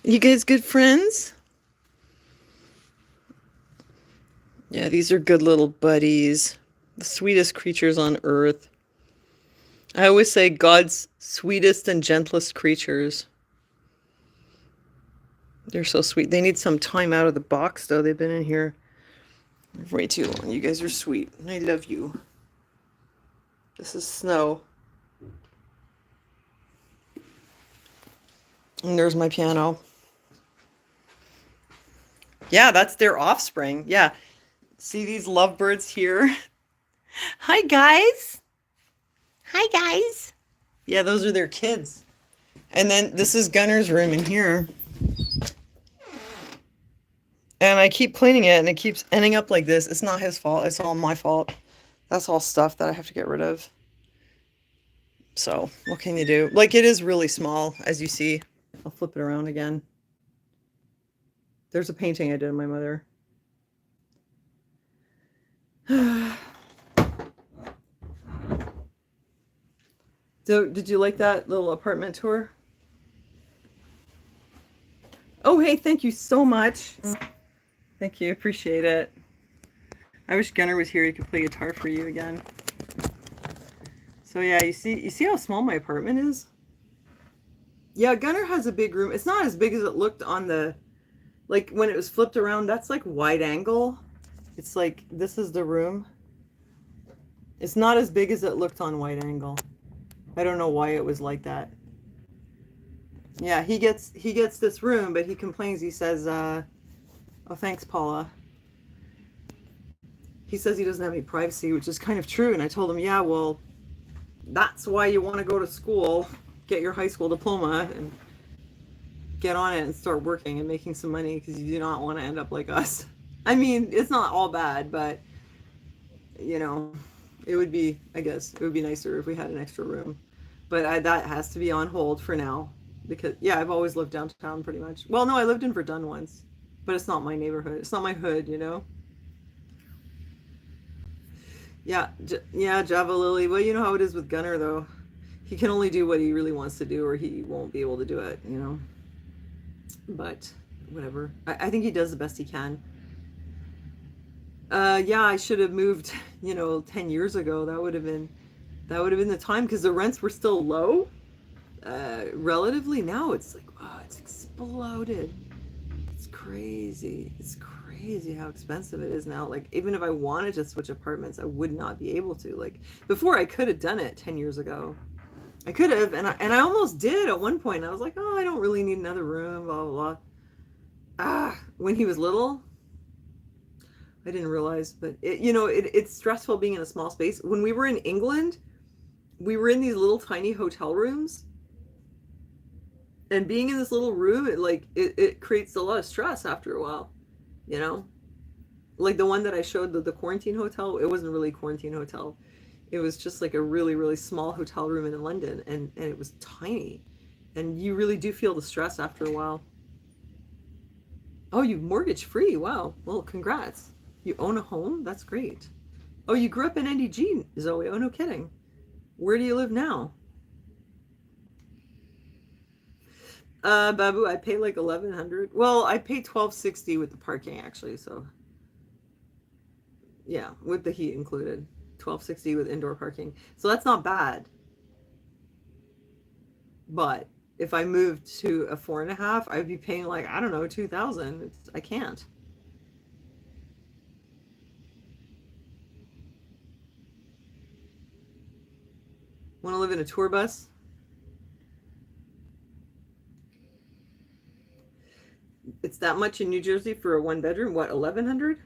You guys good friends? Yeah, these are good little buddies. The sweetest creatures on earth. I always say God's sweetest and gentlest creatures. They're so sweet. They need some time out of the box, though. They've been in here way too long. You guys are sweet. I love you. This is Snow. And there's my piano. Yeah, that's their offspring. Yeah. See these lovebirds here? Hi, guys. Hi, guys. Yeah, those are their kids. And then this is Gunner's room in here. And I keep cleaning it, and it keeps ending up like this. It's not his fault. It's all my fault. That's all stuff that I have to get rid of. So, what can you do? Like, it is really small, as you see. I'll flip it around again. There's a painting I did of my mother. So, did you like that little apartment tour? Oh, hey, thank you so much. Thank you, appreciate it. I wish Gunner was here. He could play guitar for you again. So yeah, you see how small my apartment is? Yeah, Gunner has a big room. It's not as big as it looked on the, like when it was flipped around, that's like wide angle. It's like, this is the room. It's not as big as it looked on wide angle. I don't know why it was like that. Yeah, he gets this room, but he complains. He says, "Oh, thanks, Paula." He says he doesn't have any privacy, which is kind of true. And I told him, "Yeah, well, that's why you want to go to school, get your high school diploma, and get on it and start working and making some money because you do not want to end up like us." I mean, it's not all bad, but you know, it would be, I guess, it would be nicer if we had an extra room. But that has to be on hold for now because, yeah, I've always lived downtown pretty much. Well, no, I lived in Verdun once, but it's not my neighborhood. It's not my hood, you know? Yeah, yeah, Java Lily. Well, you know how it is with Gunner, though. He can only do what he really wants to do, or he won't be able to do it, you know? But whatever. I think he does the best he can. Yeah, I should have moved, 10 years ago. That would have been the time because the rents were still low. Relatively now it's like, oh, it's exploded. It's crazy. It's crazy how expensive it is now. Like, even if I wanted to switch apartments, I would not be able to. Like, before I could have done it 10 years ago. I could have, and I almost did at one point. I was like, oh, I don't really need another room, blah, blah, blah. When he was little, I didn't realize, but it's stressful being in a small space. When we were in England, we were in these little tiny hotel rooms, and being in this little room, it creates a lot of stress after a while, you know? Like the one that I showed, the quarantine hotel, it wasn't really a quarantine hotel. It was just like a really, really small hotel room in London, and it was tiny. And you really do feel the stress after a while. Oh, you mortgage free. Wow. Well, congrats. You own a home? That's great. Oh, you grew up in NDG, Zoe. Oh, no kidding. Where do you live now? Babu, I pay like 1100. Well, I pay 1260 with the parking actually, so yeah, with the heat included. 1260 with indoor parking. So that's not bad. But if I moved to a 4.5, I'd be paying like, I don't know, 2000. I can't. Want to live in a tour bus? It's that much in New Jersey for a one bedroom. What, 1100?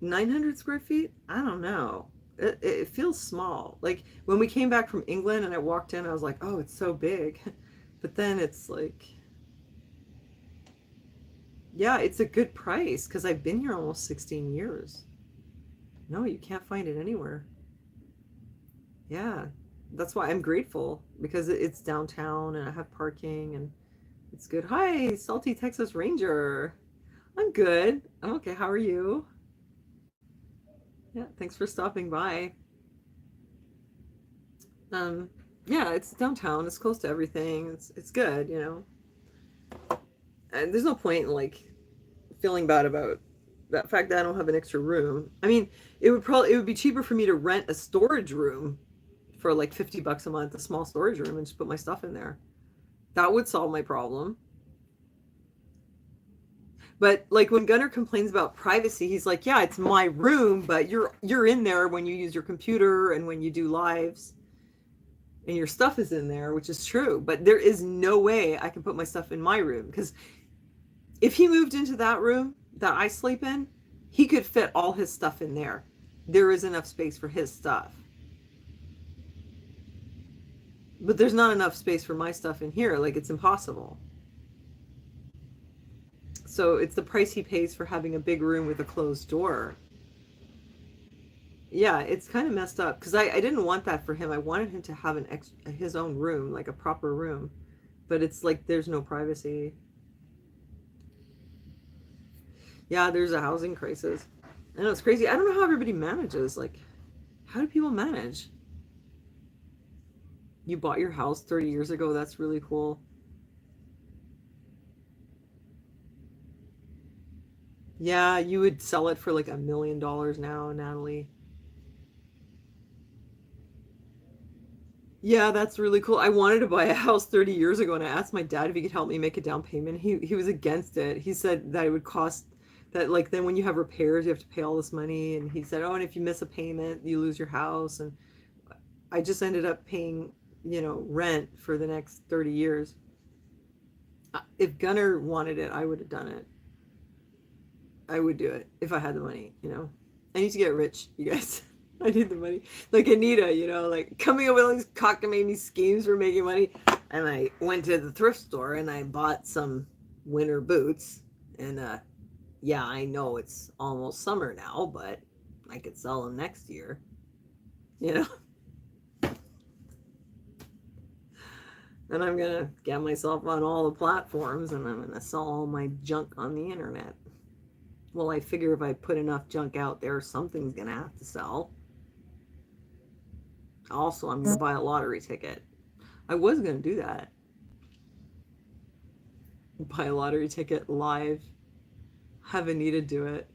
900 square feet? I don't know. It feels small. Like when we came back from England and I walked in, I was like, oh, it's so big. But then it's like, yeah, it's a good price because I've been here almost 16 years. No, you can't find it anywhere. Yeah, that's why I'm grateful because it's downtown and I have parking and it's good. Hi, Salty Texas Ranger. I'm good. I'm okay. How are you? Yeah, thanks for stopping by. Um, yeah, it's downtown. It's close to everything. It's good, you know. And there's no point in like feeling bad about that fact that I don't have an extra room. I mean, it would be cheaper for me to rent a storage room for like $50 a month, a small storage room, and just put my stuff in there. That would solve my problem. But like when Gunnar complains about privacy, he's like, "Yeah, it's my room, but you're in there when you use your computer and when you do lives, and your stuff is in there," which is true. But there is no way I can put my stuff in my room because if he moved into that room that I sleep in, he could fit all his stuff in there. There is enough space for his stuff. But there's not enough space for my stuff in here. Like, it's impossible. So it's the price he pays for having a big room with a closed door. Yeah, it's kind of messed up because I didn't want that for him. I wanted him to have his own room, like a proper room. But it's like there's no privacy. Yeah, there's a housing crisis. I know it's crazy. I don't know how everybody manages. Like, how do people manage? You bought your house 30 years ago. That's really cool. Yeah, you would sell it for like $1 million now, Natalie. Yeah, that's really cool. I wanted to buy a house 30 years ago and I asked my dad if he could help me make a down payment. He was against it. He said that it would cost that like then when you have repairs, you have to pay all this money and he said, "Oh, and if you miss a payment, you lose your house." And I just ended up paying rent for the next 30 years. If Gunnar wanted it, I would have done it. I would do it if I had the money. I need to get rich, you guys. I need the money. Like Anita, like coming up with all these cockamamie schemes for making money. And I went to the thrift store and I bought some winter boots. And yeah, I know it's almost summer now, but I could sell them next year. You know? And I'm going to get myself on all the platforms and I'm going to sell all my junk on the internet. Well, I figure if I put enough junk out there, something's going to have to sell. Also, I'm going to buy a lottery ticket. I was going to do that. Buy a lottery ticket live. Have Anita do it.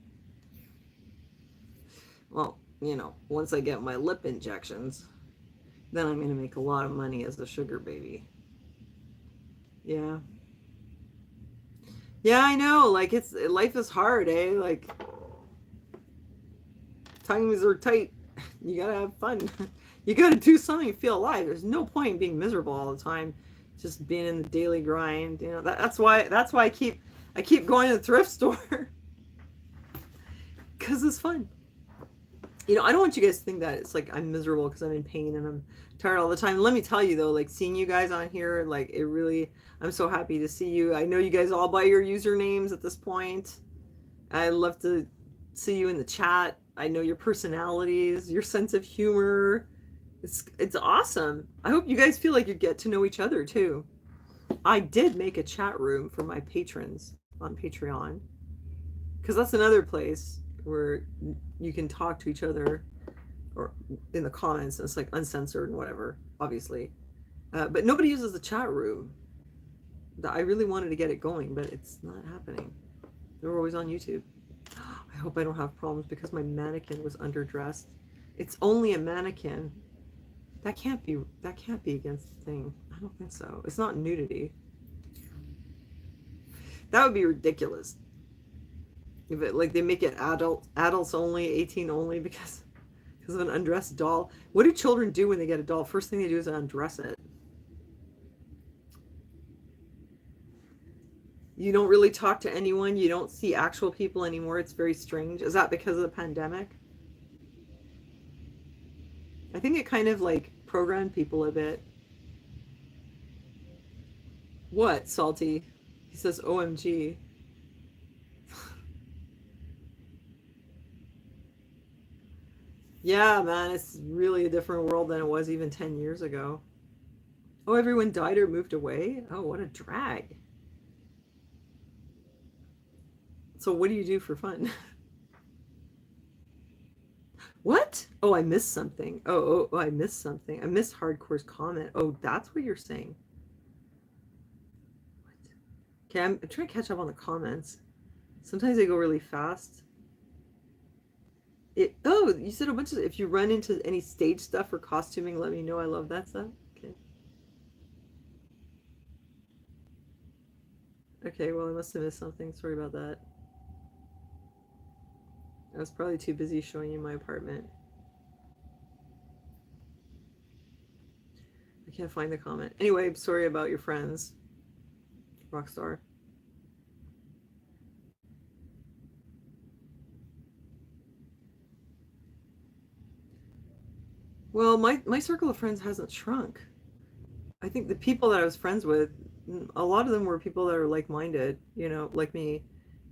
Well, once I get my lip injections, then I'm going to make a lot of money as a sugar baby. Yeah. Yeah, I know. Like, life is hard, eh? Like, times are tight. You gotta have fun. You gotta do something to feel alive. There's no point in being miserable all the time. Just being in the daily grind. That's why I keep going to the thrift store. Because it's fun. I don't want you guys to think that it's like I'm miserable because I'm in pain and I'm tired all the time. Let me tell you though, like seeing you guys on here, like it really, I'm so happy to see you. I know you guys all by your usernames at this point. I love to see you in the chat. I know your personalities, your sense of humor. It's awesome. I hope you guys feel like you get to know each other too. I did make a chat room for my patrons on Patreon because that's another place where you can talk to each other or in the comments, and it's like uncensored and whatever, obviously. But nobody uses the chat room. I really wanted to get it going, but it's not happening. They're always on YouTube. I hope I don't have problems because my mannequin was underdressed. It's only a mannequin. That can't be against the thing. I don't think so. It's not nudity. That would be ridiculous. If they make it adults only, 18 only because of an undressed doll. What do children do when they get a doll? First thing they do is undress it. You don't really talk to anyone. You don't see actual people anymore. It's very strange. Is that because of the pandemic? I think it kind of like programmed people a bit. What, Salty? He says OMG. Yeah, man, it's really a different world than it was even 10 years ago. Oh, everyone died or moved away? Oh, what a drag. So what do you do for fun? What? Oh, I missed something. Oh, I missed something. I missed Hardcore's comment. Oh, that's what you're saying. What? Okay, I'm trying to catch up on the comments. Sometimes they go really fast. You said a bunch of, if you run into any stage stuff or costuming, let me know. I love that stuff. Okay. Okay, well, I must have missed something. Sorry about that. I was probably too busy showing you my apartment. I can't find the comment. Anyway, sorry about your friends. Rockstar. Well, my circle of friends hasn't shrunk. I think the people that I was friends with, a lot of them were people that are like-minded, like me.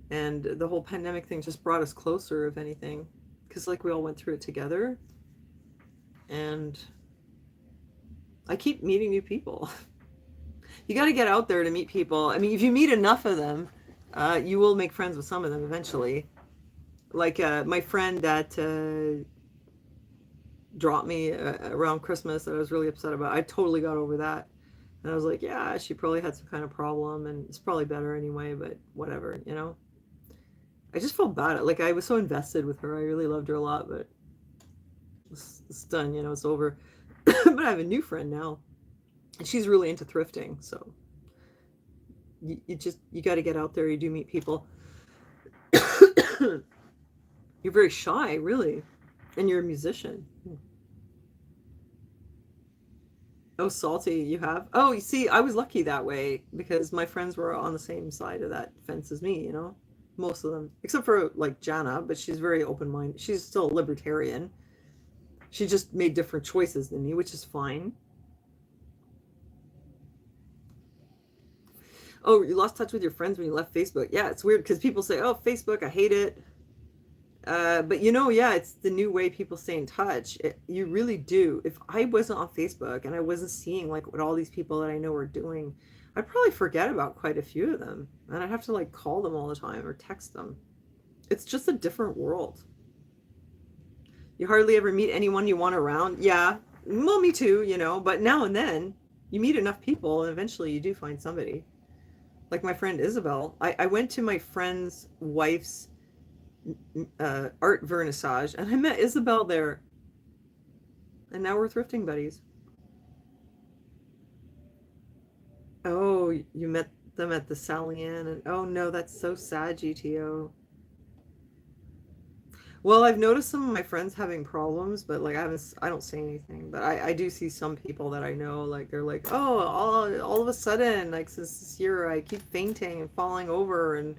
And the whole pandemic thing just brought us closer, if anything, because like we all went through it together. And I keep meeting new people. You got to get out there to meet people. I mean, if you meet enough of them, you will make friends with some of them eventually. Like my friend that dropped me around Christmas that I was really upset about. I totally got over that. And I was like, yeah, she probably had some kind of problem and it's probably better anyway, but whatever, I just felt bad. Like I was so invested with her. I really loved her a lot, but it's done, it's over. But I have a new friend now and she's really into thrifting. So you got to get out there. You do meet people. You're very shy, really. And you're a musician. Oh, salty, you have? Oh, you see, I was lucky that way because my friends were on the same side of that fence as me, you know? Most of them, except for like Jana, but she's very open-minded. She's still a libertarian. She just made different choices than me, which is fine. Oh, you lost touch with your friends when you left Facebook. Yeah, it's weird because people say, "Oh, Facebook, I hate it." But you know, yeah, it's the new way people stay in touch. You really do. If I wasn't on Facebook and I wasn't seeing like what all these people that I know are doing, I'd probably forget about quite a few of them, and I'd have to like call them all the time or text them. It's just a different world. You hardly ever meet anyone you want around. Yeah, well, me too, you know. But now and then, you meet enough people, and eventually you do find somebody. Like my friend Isabel. I went to my friend's wife's art vernissage, and I met Isabel there, and now we're thrifting buddies. Oh, you met them at the Salian, and oh no, that's so sad, GTO. Well, I've noticed some of my friends having problems, but like I don't say anything, but I do see some people that I know, like they're like, oh, all of a sudden, like since this year, I keep fainting and falling over and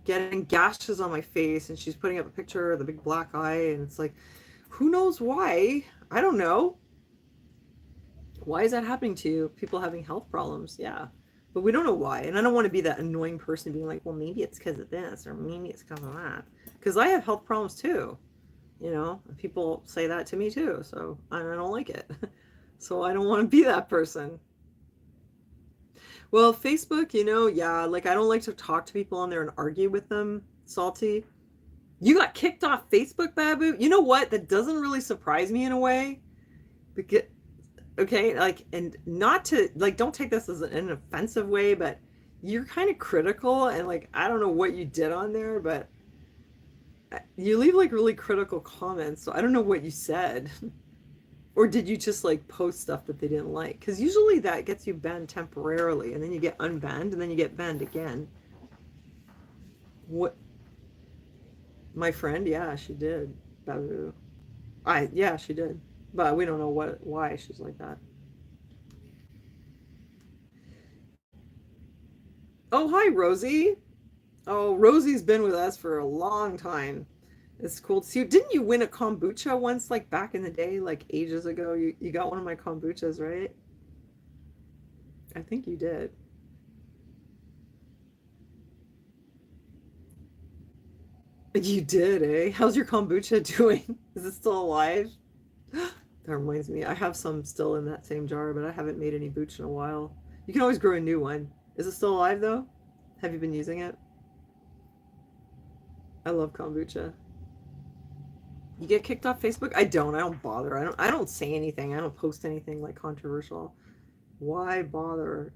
getting gashes on my face, and she's putting up a picture of the big black eye, and it's like, who knows why? I don't know. Why is that happening to you? People having health problems, yeah. But we don't know why. And I don't want to be that annoying person being like, well, maybe it's because of this, or maybe it's because of that. Because I have health problems too. You know, people say that to me too. So I don't like it. So I don't want to be that person. Well, Facebook, you know, yeah, like I don't like to talk to people on there and argue with them, Salty. You got kicked off Facebook, Babu? You know what? That doesn't really surprise me in a way. Because okay, like, and not to like, don't take this as an offensive way, but you're kind of critical, and like I don't know what you did on there, but you leave like really critical comments, so I don't know what you said. Or did you just like post stuff that they didn't like? Because usually that gets you banned temporarily, and then you get unbanned, and then you get banned again. What? My friend, yeah, she did. Babu. Yeah, she did, but we don't know why she's like that. Oh, hi, Rosie. Oh, Rosie's been with us for a long time. It's cool to see you. Didn't you win a kombucha once, like back in the day, like ages ago? You got one of my kombuchas, right? I think you did. You did, eh? How's your kombucha doing? Is it still alive? That reminds me, I have some still in that same jar, but I haven't made any booch in a while. You can always grow a new one. Is it still alive though? Have you been using it? I love kombucha. You get kicked off Facebook? I don't. I don't bother. I don't say anything. I don't post anything like controversial. Why bother?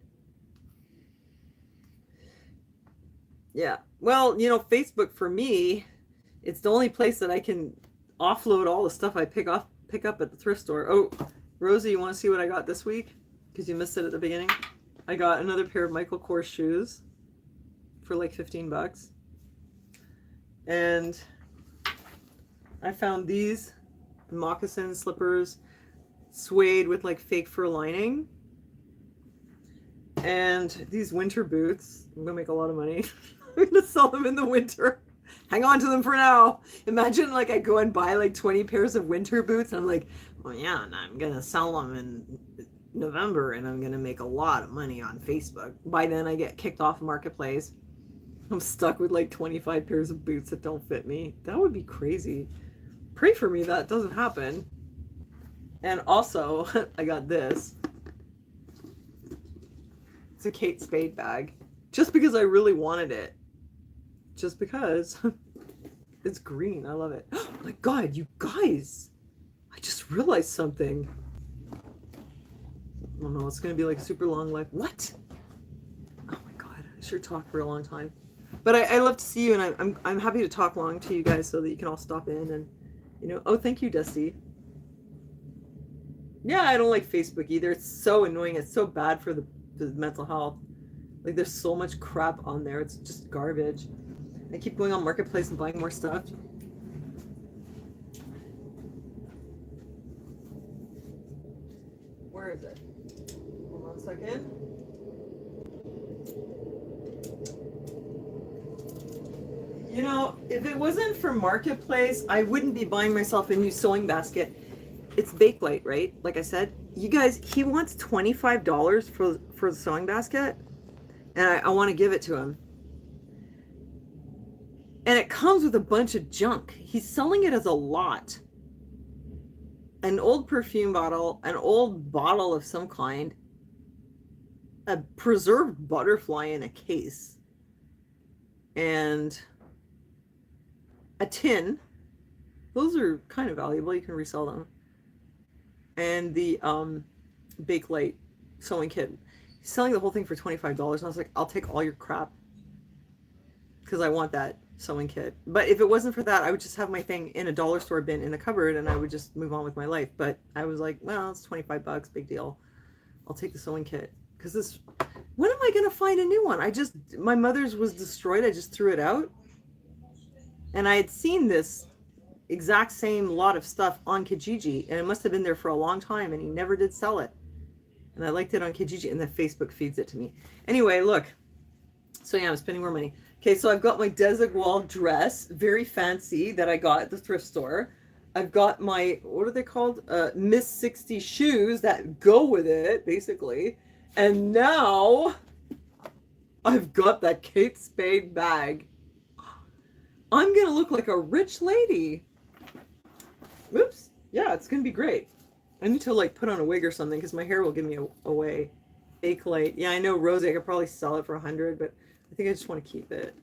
Yeah. Well, you know, Facebook for me, it's the only place that I can offload all the stuff I pick up at the thrift store. Oh, Rosie, you want to see what I got this week? Because you missed it at the beginning. I got another pair of Michael Kors shoes for like 15 bucks. And I found these moccasin slippers, suede with like fake fur lining. And these winter boots. I'm gonna make a lot of money. I'm gonna sell them in the winter. Hang on to them for now. Imagine like I go and buy like 20 pairs of winter boots, and I'm like, well, yeah, and I'm gonna sell them in November, and I'm gonna make a lot of money on Facebook. By then I get kicked off Marketplace. I'm stuck with like 25 pairs of boots that don't fit me. That would be crazy. Pray for me that doesn't happen. And also, I got this. It's a Kate Spade bag. Just because I really wanted it. Just because. It's green. I love it. Oh my god, you guys! I just realized something. Oh no, it's gonna be like a super long life. What? Oh my god, I sure talked for a long time. But I love to see you, and I'm happy to talk long to you guys so that you can all stop in and, you know. Oh, thank you, Dusty. Yeah, I don't like Facebook either. It's so annoying. It's so bad for the mental health. Like, there's so much crap on there. It's just garbage. I keep going on Marketplace and buying more stuff. Where is it? second. You know, if it wasn't for Marketplace, I wouldn't be buying myself a new sewing basket. It's Bakelite, right? Like I said, you guys, he wants $25 for the sewing basket, and I want to give it to him. And it comes with a bunch of junk. He's selling it as a lot. An old perfume bottle, an old bottle of some kind, a preserved butterfly in a case, and a tin. Those are kind of valuable. You can resell them. And the Bakelite sewing kit. He's selling the whole thing for $25. And I was like, I'll take all your crap because I want that sewing kit. But if it wasn't for that, I would just have my thing in a dollar store bin in the cupboard and I would just move on with my life. But I was like, well, it's $25, big deal. I'll take the sewing kit. Because this, when am I going to find a new one? My mother's was destroyed. I just threw it out. And I had seen this exact same lot of stuff on Kijiji, and it must have been there for a long time, and he never did sell it. And I liked it on Kijiji, and then Facebook feeds it to me. Anyway, look. So yeah, I'm spending more money. Okay, so I've got my Desigual dress, very fancy, that I got at the thrift store. I've got my, what are they called? Miss 60 shoes that go with it, basically. And now I've got that Kate Spade bag. I'm going to look like a rich lady. Oops. Yeah, it's going to be great. I need to like put on a wig or something because my hair will give me away. Bakelite. Yeah, I know, Rosie, I could probably sell it for $100, but I think I just want to keep it.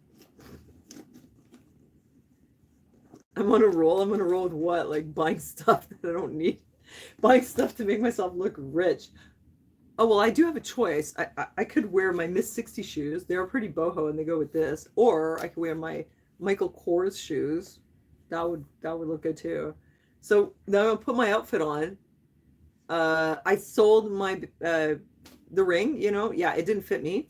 I'm on a roll. I'm on a roll with what? Like buying stuff that I don't need. Buying stuff to make myself look rich. Oh, well, I do have a choice. I could wear my Miss 60 shoes. They're pretty boho and they go with this. Or I could wear my Michael Kors shoes. That would look good too. So now I'm gonna put my outfit on. I sold my the ring, you know. Yeah, it didn't fit me.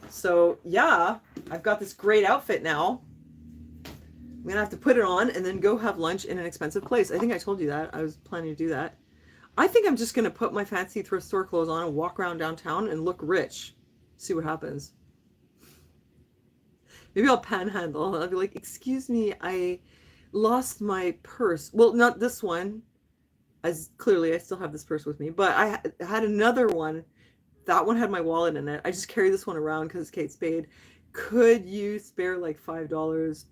So yeah, I've got this great outfit now. I'm gonna have to put it on and then go have lunch in an expensive place. I think I told you that. I was planning to do that. I think I'm just gonna put my fancy thrift store clothes on and walk around downtown and look rich. See what happens. Maybe I'll panhandle. I'll be like, excuse me, I lost my purse. Well, not this one, as clearly I still have this purse with me, but I had another one. That one had my wallet in it. I just carry this one around because it's Kate Spade. Could you spare like $5?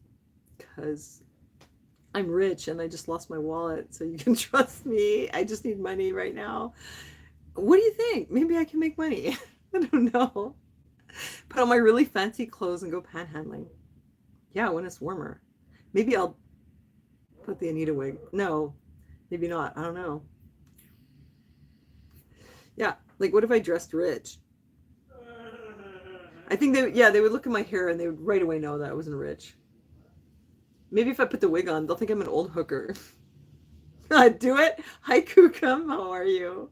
Because I'm rich and I just lost my wallet, so you can trust me. I just need money right now. What do you think? Maybe I can make money. I don't know. Put on my really fancy clothes and go panhandling. Yeah, when it's warmer. Maybe I'll put the Anita wig. No, maybe not. I don't know. Yeah, like what if I dressed rich? I think they would look at my hair and they would right away know that I wasn't rich. Maybe if I put the wig on, they'll think I'm an old hooker. Do it. Hi, Kukum. How are you?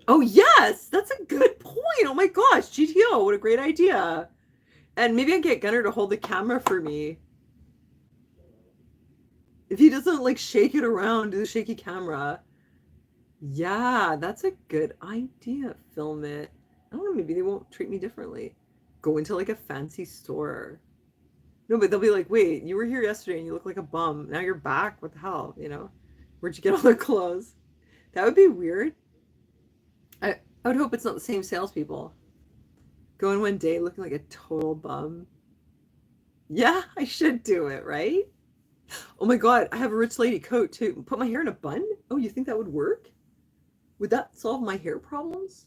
Oh, yes. That's a good point. Oh, my gosh. GTO. What a great idea. And maybe I get Gunner to hold the camera for me. If he doesn't, like, shake it around, do the shaky camera. Yeah, that's a good idea. Film it. I don't know. Maybe they won't treat me differently. Go into, like, a fancy store. No, but they'll be like, wait, you were here yesterday and you look like a bum. Now you're back. What the hell? You know? Where'd you get all the clothes? That would be weird. I would hope it's not the same salespeople. Go in one day looking like a total bum. Yeah, I should do it, right? Oh my God, I have a rich lady coat too. Put my hair in a bun? Oh, you think that would work? Would that solve my hair problems?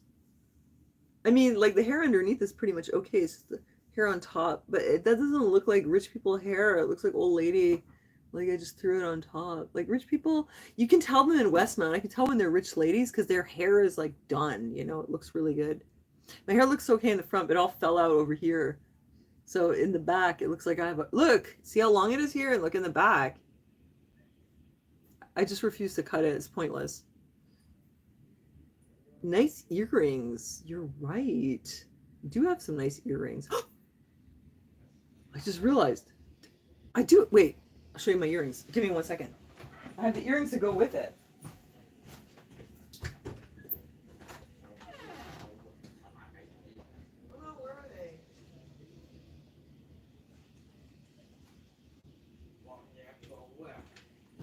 I mean, like the hair underneath is pretty much okay. It's the hair on top, but that doesn't look like rich people hair. It looks like old lady. Like I just threw it on top. Like rich people, you can tell them in Westmount. I can tell when they're rich ladies because their hair is like done. You know, it looks really good. My hair looks okay in the front, but it all fell out over here. So in the back, it looks like I have a, look, see how long it is here? And look in the back. I just refuse to cut it. It's pointless. Nice earrings. You're right. You do have some nice earrings. I just realized. I do. Wait, I'll show you my earrings. Give me 1 second. I have the earrings to go with it.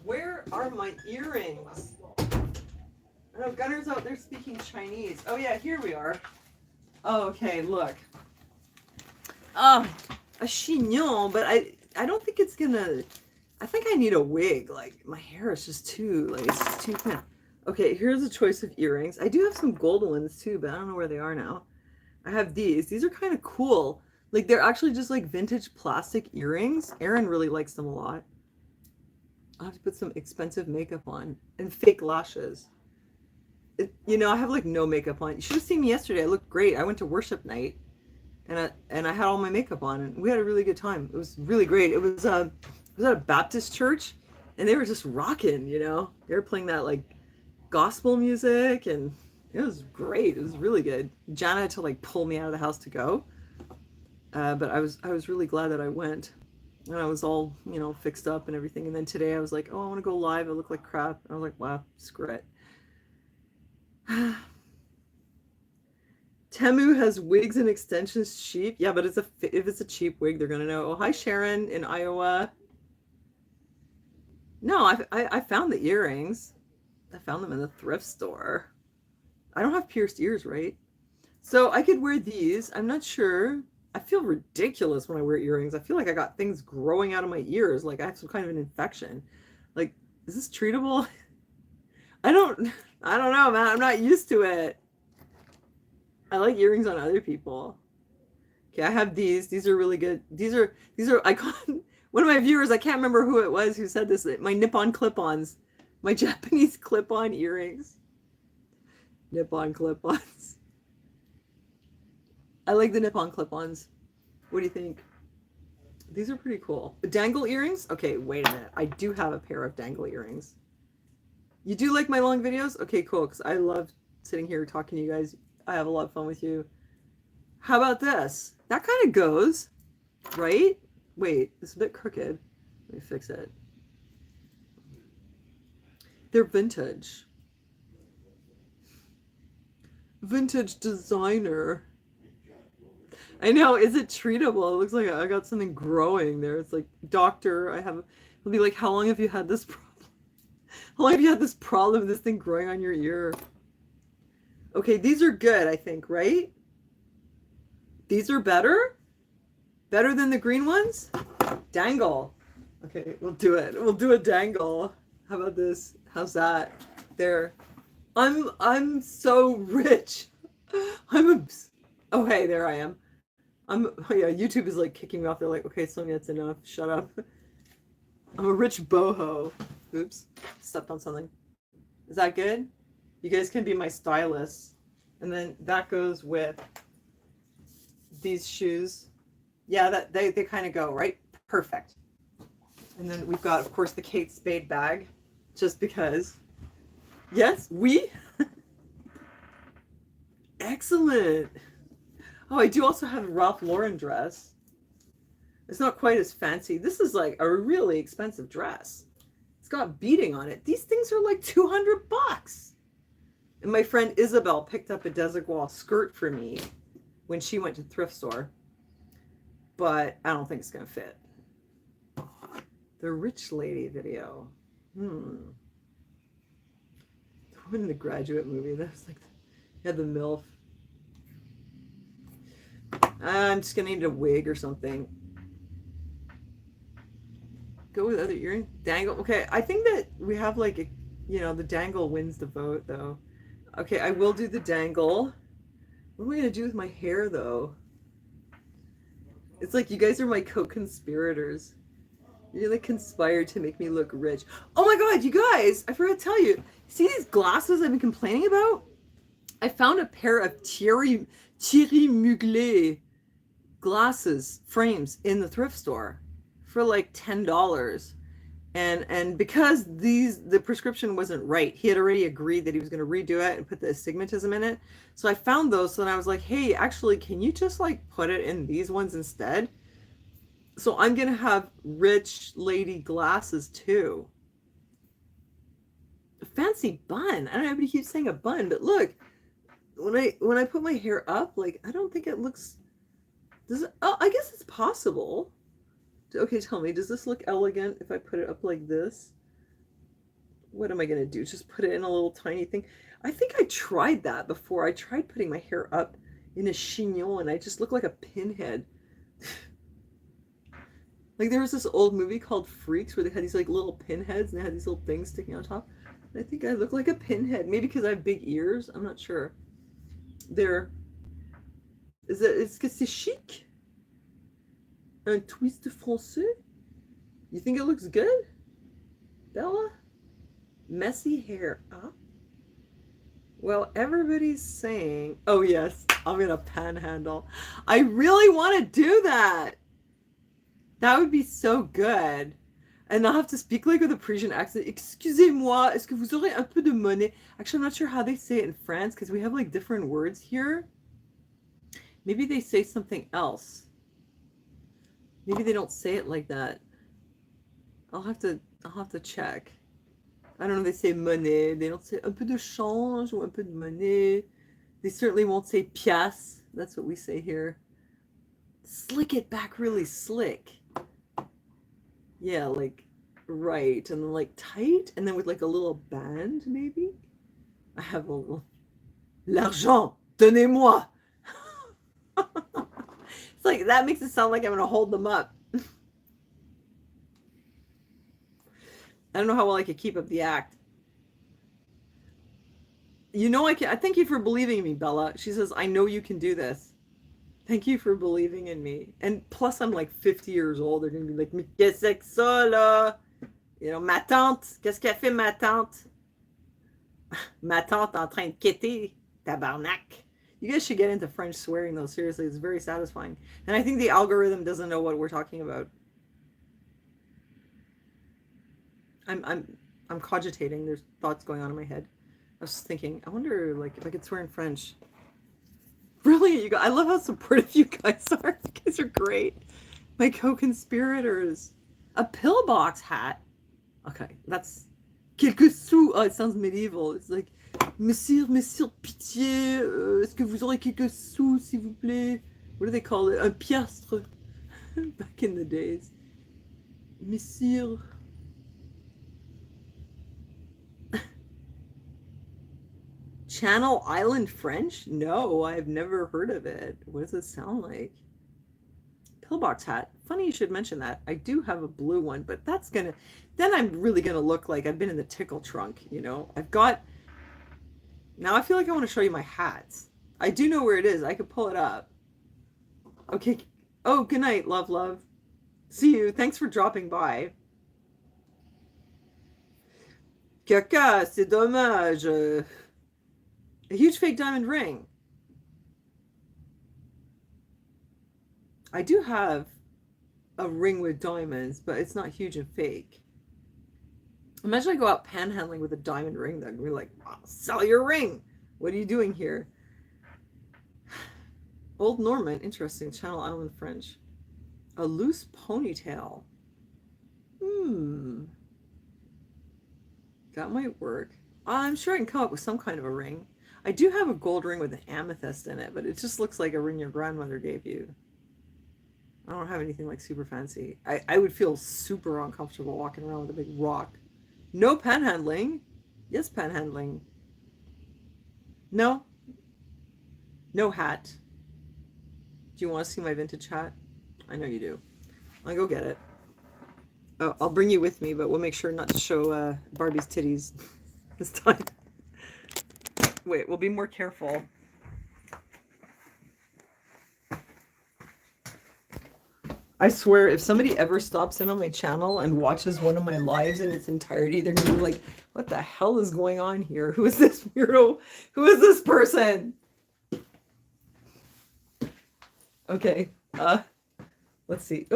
Where are my earrings? I know Gunner's out there speaking Chinese. Oh yeah, here we are. Oh, okay, look. Oh, a chignon, but I don't think it's gonna. I think I need a wig. Like my hair is just too it's just too thin. Okay, here's a choice of earrings. I do have some gold ones too, but I don't know where they are now. I have these. These are kind of cool. Like they're actually just like vintage plastic earrings. Erin really likes them a lot. I'll have to put some expensive makeup on and fake lashes. I have like no makeup on. You should have seen me yesterday. I looked great. I went to worship night and I had all my makeup on and we had a really good time. It was really great. It was at a Baptist church and they were just rocking, They were playing that like gospel music and it was great. It was really good. Jana had to like pull me out of the house to go. But I was really glad that I went. And I was all, fixed up and everything. And then today I was like, oh, I want to go live. I look like crap. And I was like, wow, screw it. Temu has wigs and extensions cheap. Yeah, but if it's a cheap wig, they're gonna know. Oh, hi Sharon in Iowa. No, I found the earrings. I found them in the thrift store. I don't have pierced ears, right? So I could wear these. I'm not sure. I feel ridiculous when I wear earrings. I feel like I got things growing out of my ears, like I have some kind of an infection. Like, is this treatable? I don't know, man. I'm not used to it. I like earrings on other people. Okay, I have these. These are really good. These are one of my viewers, I can't remember who it was who said this, my Nippon clip-ons. My Japanese clip-on earrings. Nippon clip-ons. I like the Nippon clip-ons. What do you think? These are pretty cool. Dangle earrings? Okay, wait a minute. I do have a pair of dangle earrings. You do like my long videos? Okay, cool, because I love sitting here talking to you guys. I have a lot of fun with you. How about this? That kind of goes, right? Wait, it's a bit crooked. Let me fix it. They're vintage. Vintage designer. I know, is it treatable? It looks like I got something growing there. It's like, doctor, it'll be like, how long have you had this problem? How long have you had this problem, this thing growing on your ear? Okay, these are good, I think, right? These are better? Better than the green ones? Dangle. Okay, we'll do it. We'll do a dangle. How about this? How's that? There. I'm so rich. Oh, hey, there I am. YouTube is like kicking me off. They're like, okay, Sonia, it's enough. Shut up. I'm a rich boho. Oops, stepped on something. Is that good? You guys can be my stylists. And then that goes with these shoes. Yeah, that they kind of go, right? Perfect. And then we've got, of course, the Kate Spade bag, just because. Yes, we. Excellent. Oh, I do also have a Ralph Lauren dress. It's not quite as fancy. This is like a really expensive dress. It's got beading on it. These things are like $200. And my friend Isabel picked up a Desigual skirt for me when she went to the thrift store. But I don't think it's going to fit. The rich lady video. The woman in the Graduate movie. That was like, had the MILF. I'm just going to need a wig or something. Go with other earring. Dangle. Okay, I think that we have like, the dangle wins the vote though. Okay, I will do the dangle. What am I going to do with my hair though? It's like you guys are my co-conspirators. You like conspired to make me look rich. Oh my god, you guys! I forgot to tell you. See these glasses I've been complaining about? I found a pair of Thierry Mugler glasses frames in the thrift store for like $10. And because the prescription wasn't right, he had already agreed that he was going to redo it and put the astigmatism in it. So I found those, and I was like, hey, actually, can you just like put it in these ones instead? So I'm going to have rich lady glasses too. A fancy bun. I don't know, everybody keeps saying a bun, but look, when I put my hair up, like, I don't think it looks, I guess it's possible. Okay, tell me, does this look elegant if I put it up like this? what am I going to do? Just put it in a little tiny thing. I think I tried that before. I tried putting my hair up in a chignon and I just look like a pinhead. Like there was this old movie called Freaks where they had these like little pinheads and they had these little things sticking on top. And I think I look like a pinhead. Maybe because I have big ears. I'm not sure. There. Est-ce que c'est chic? Un twist français? You think it looks good? Bella? Messy hair, huh? Well, everybody's saying, oh yes, I'm gonna panhandle. I really want to do that. That would be so good. And I'll have to speak like with a Parisian accent. Excusez-moi, est-ce que vous aurez un peu de monnaie? Actually, I'm not sure how they say it in France because we have like different words here. Maybe they say something else. Maybe they don't say it like that. I'll have to check. I don't know, they say monnaie. They don't say un peu de change or un peu de monnaie. They certainly won't say pièce. That's what we say here. Slick it back really slick. Yeah, like, right. And then like tight. And then with like a little band, maybe. I have a little. L'argent, donnez-moi. It's like, that makes it sound like I'm going to hold them up. I don't know how well I could keep up the act. You know I can. I thank you for believing in me, Bella. She says, I know you can do this. Thank you for believing in me. And plus, I'm like 50 years old. They're going to be like, mais qu'est-ce que ça, là? You know, ma tante. Qu'est-ce qu'a fait ma tante? Ma tante en train de quitter. Tabarnak. You guys should get into French swearing, though. Seriously, it's very satisfying. And I think the algorithm doesn't know what we're talking about. I'm cogitating. There's thoughts going on in my head. I was thinking, I wonder, like, if I could swear in French. Really, you guys, I love how supportive you guys are. You guys are great. My co-conspirators. A pillbox hat. Okay, that's quelques sous. Oh, it sounds medieval. It's like, Monsieur, pitié. Est-ce que vous aurez quelques sous, s'il vous plaît? What do they call it? Un piastre. Back in the days. Monsieur. Channel Island French? No, I've never heard of it. What does it sound like? Pillbox hat. Funny you should mention that. I do have a blue one, but that's gonna, then I'm really gonna look like I've been in the tickle trunk, you know? I've got, now I feel like I want to show you my hats. I do know where it is. I could pull it up. Okay. Oh, good night, love. See you. Thanks for dropping by. Caca, c'est dommage. A huge fake diamond ring. I do have a ring with diamonds, but it's not huge and fake. Imagine I go out panhandling with a diamond ring. Then we're like, oh, sell your ring. What are you doing here? Old Norman, interesting. Channel Island French. A loose ponytail. That might work. I'm sure I can come up with some kind of a ring. I do have a gold ring with an amethyst in it, but it just looks like a ring your grandmother gave you. I don't have anything like super fancy. I would feel super uncomfortable walking around with a big rock. No panhandling. Yes, panhandling. No. No hat. Do you want to see my vintage hat? I know you do. I'll go get it. Oh, I'll bring you with me, but we'll make sure not to show Barbie's titties this time. Wait, we'll be more careful. I swear, if somebody ever stops in on my channel and watches one of my lives in its entirety, they're gonna be like, what the hell is going on here? Who is this weirdo? Who is this person? Okay, let's see.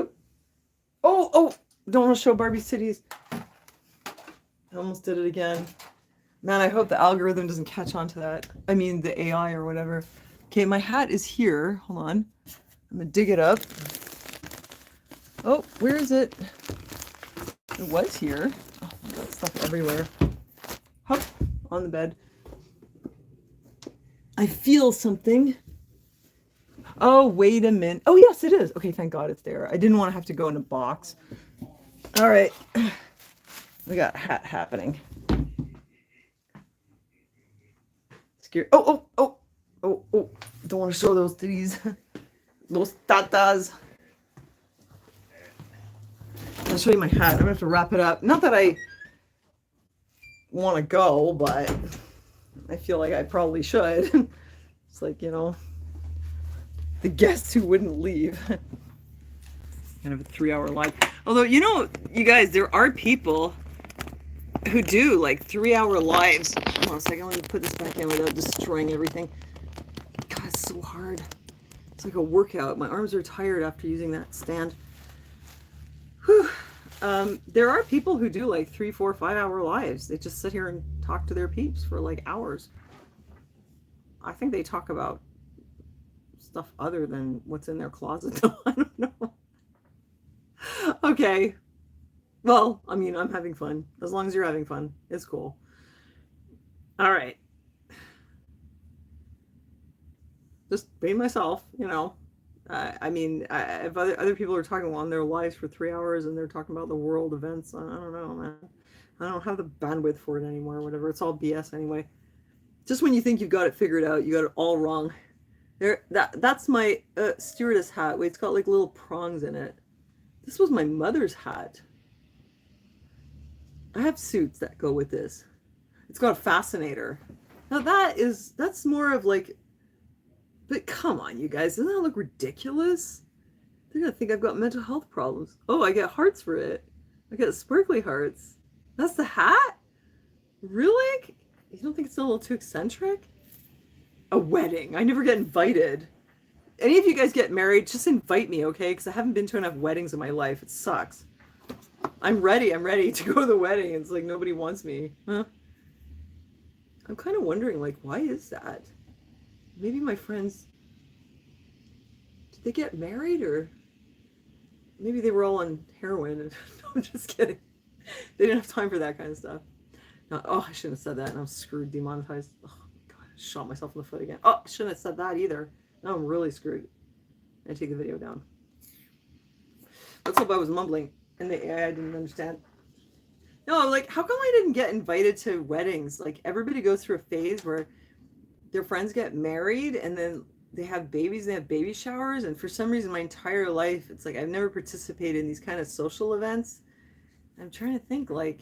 Oh, don't want to show Barbie's titties. I almost did it again. Man, I hope the algorithm doesn't catch on to that. I mean, the AI or whatever. Okay, my hat is here. Hold on. I'm gonna dig it up. Oh, where is it? It was here. Oh, I've got stuff everywhere. Hop, on the bed. I feel something. Oh, wait a minute. Oh, yes, it is. Okay, thank God it's there. I didn't want to have to go in a box. All right. We got a hat happening. scary. Oh. Don't want to show those titties. Those tatas. I'll show you my hat. I'm gonna have to wrap it up. Not that I want to go, but I feel like I probably should. It's like, you know, the guests who wouldn't leave. Kind of a 3-hour live. Although, you know, you guys, there are people who do like 3-hour lives. Hold on a second, let me put this back in without destroying everything. God, it's so hard. It's like a workout. My arms are tired after using that stand. Whew. There are people who do like 3, 4, 5-hour lives. They just sit here and talk to their peeps for like hours. I think they talk about stuff other than what's in their closet. I don't know. Okay. Well, I mean, I'm having fun. As long as you're having fun, it's cool. All right. Just being myself, you know. I mean, if other people are talking on their lives for 3 hours and they're talking about the world events, I don't know, man. I don't have the bandwidth for it anymore or whatever. It's all BS anyway. Just when you think you've got it figured out, you got it all wrong. That's my stewardess hat. Wait, it's got like little prongs in it. This was my mother's hat. I have suits that go with this. It's got a fascinator. Now that's more of like, but come on, you guys, doesn't that look ridiculous? They're gonna think I've got mental health problems. Oh, I get hearts for it. I get sparkly hearts. That's the hat? Really? You don't think it's a little too eccentric? A wedding. I never get invited. Any of you guys get married, just invite me, okay? Because I haven't been to enough weddings in my life. It sucks. I'm ready to go to the wedding. It's like nobody wants me. Huh? I'm kind of wondering, like, why is that? Maybe my friends, did they get married, or maybe they were all on heroin? No, I'm just kidding. They didn't have time for that kind of stuff. No, oh, I shouldn't have said that. And I'm screwed, demonetized. Oh, God, I shot myself in the foot again. Oh, I shouldn't have said that either. Now I'm really screwed. I take the video down. Let's hope I was mumbling and the AI didn't understand. No, like, how come I didn't get invited to weddings? Like, everybody goes through a phase where their friends get married and then they have babies, they have baby showers, and for some reason my entire life it's like I've never participated in these kind of social events. I'm trying to think, like,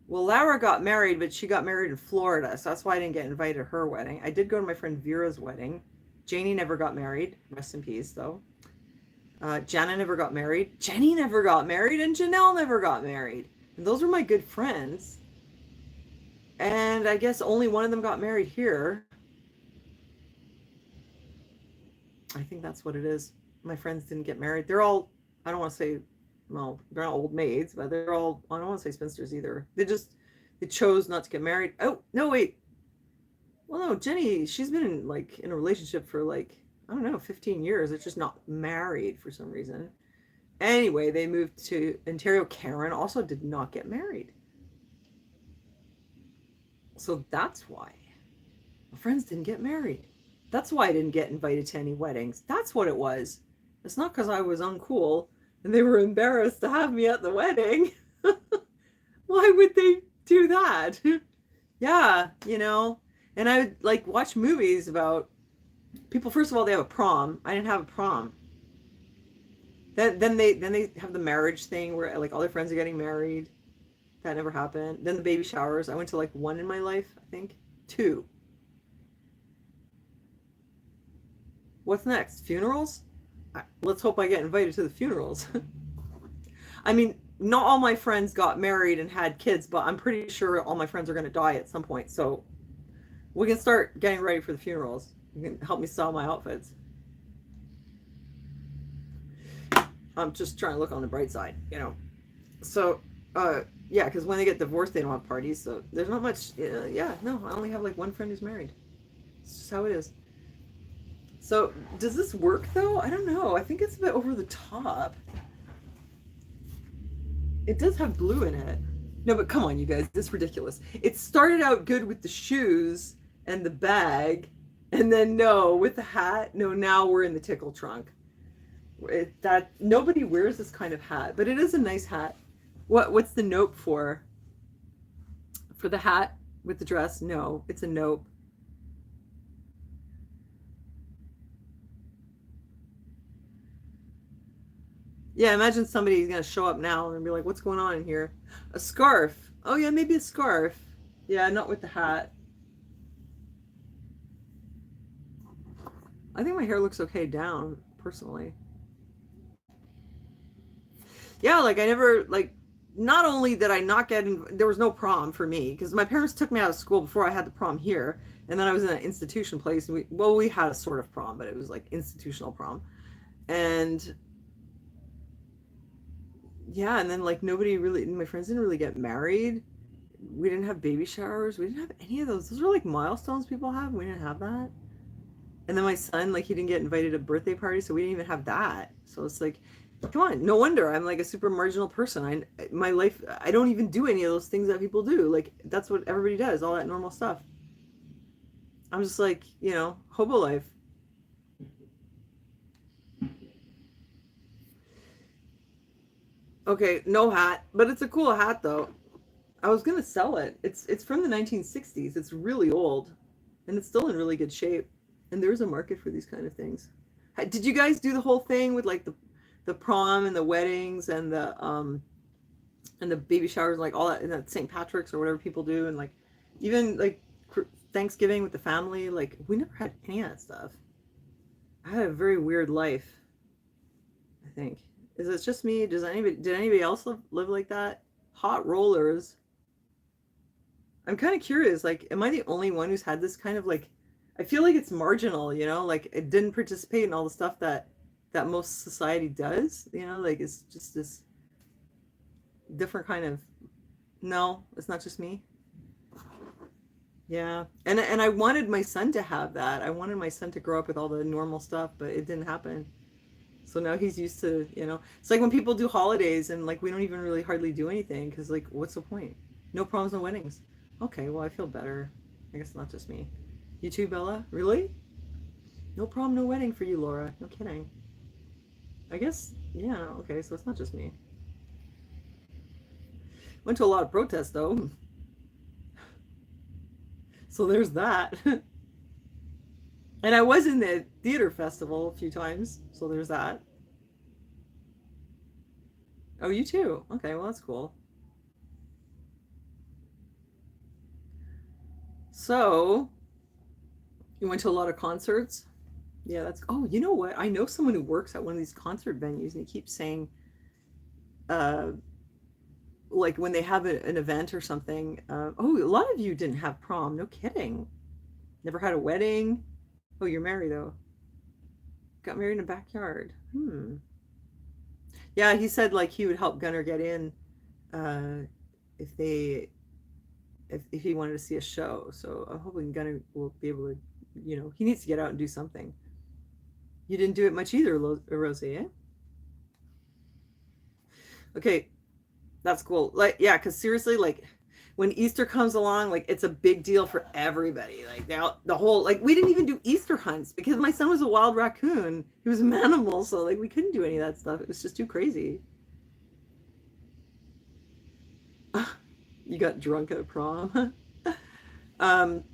well, Laura got married, but she got married in Florida, so that's why I didn't get invited to her wedding. I did go to my friend Vera's wedding. Janie never got married, rest in peace though. Jana never got married, Jenny never got married, and Janelle never got married, and those were my good friends, and I guess only one of them got married here. I think that's what it is. My friends didn't get married. They're all, I don't want to say, well, they're not old maids, but they're all, I don't want to say spinsters either. They chose not to get married. Oh, no, wait. Well, no, Jenny, she's been in a relationship for like, I don't know, 15 years. It's just not married for some reason. Anyway, they moved to Ontario. Karen also did not get married. So that's why my friends didn't get married. That's why I didn't get invited to any weddings. That's what it was. It's not because I was uncool and they were embarrassed to have me at the wedding. Why would they do that? Yeah, you know. And I would like watch movies about people. First of all, they have a prom. I didn't have a prom. Then they have the marriage thing where like all their friends are getting married. That never happened. Then the baby showers. I went to like one in my life, I think. 2. What's next? Funerals? Let's hope I get invited to the funerals. I mean, not all my friends got married and had kids, but I'm pretty sure all my friends are going to die at some point. So we can start getting ready for the funerals. You can help me sell my outfits. I'm just trying to look on the bright side, you know. So, yeah, because when they get divorced, they don't have parties. So there's not much. Yeah, no, I only have like one friend who's married. It's just how it is. So does this work though? I don't know. I think it's a bit over the top. It does have blue in it. No, but come on, you guys, this is ridiculous. It started out good with the shoes and the bag, and then no, with the hat. No, now we're in the tickle trunk. That nobody wears this kind of hat, but it is a nice hat. What's the nope for? For the hat with the dress? No, it's a nope. Yeah, imagine somebody's gonna show up now and be like, "What's going on in here?" A scarf. Oh yeah, maybe a scarf. Yeah, not with the hat. I think my hair looks okay down, personally. Yeah, like I never like. Not only did I not get in, there was no prom for me because my parents took me out of school before I had the prom here, and then I was in an institution place. And we had a sort of prom, but it was like institutional prom, and yeah, and then like nobody really, my friends didn't really get married. We didn't have baby showers. We didn't have any of those. Those are like milestones people have. We didn't have that. And then my son, like, he didn't get invited to birthday parties, so we didn't even have that. So it's like, come on, no wonder I'm like a super marginal person. My life, I don't even do any of those things that people do. Like, that's what everybody does, all that normal stuff. I'm just like, hobo life. Okay, no hat, but it's a cool hat though. I was gonna sell it. It's from the 1960s. It's really old, and it's still in really good shape. And there's a market for these kind of things. Did you guys do the whole thing with like the prom and the weddings and the baby showers, like all that, and that St. Patrick's or whatever people do, and like even like Thanksgiving with the family? Like we never had any of that stuff. I had a very weird life, I think. Is it just me? Did anybody else live like that? Hot rollers. I'm kind of curious. Like, am I the only one who's had this kind of like? I feel like it's marginal, like it didn't participate in all the stuff that most society does. Like it's just this different kind of. No, it's not just me. Yeah, and I wanted my son to have that. I wanted my son to grow up with all the normal stuff, but it didn't happen. So now he's used to, it's like when people do holidays and like we don't even really hardly do anything because like what's the point? No problems, no weddings. Okay, well I feel better. I guess not just me. You too, Bella? Really? No prom, no wedding for you, Laura. No kidding. I guess, yeah, okay, so it's not just me. Went to a lot of protests though. So there's that. And I was in the theater festival a few times, so there's that. Oh, you too? Okay, well that's cool. So, you went to a lot of concerts? Yeah, that's. Oh, you know what? I know someone who works at one of these concert venues, and he keeps saying, uh, like when they have an event or something. Oh, a lot of you didn't have prom. No kidding. Never had a wedding. Oh, you're married though. Got married in a backyard. Hmm. Yeah, he said like he would help Gunnar get in, uh, if they if he wanted to see a show. So I'm hoping Gunnar will be able to. He needs to get out and do something. You didn't do it much either, Rosie. Eh? Okay, that's cool. Like, yeah, because seriously, like, when Easter comes along, like, it's a big deal for everybody. Like, now the whole, like, we didn't even do Easter hunts because my son was a wild raccoon. He was a manimal, so like, we couldn't do any of that stuff. It was just too crazy. You got drunk at a prom. um,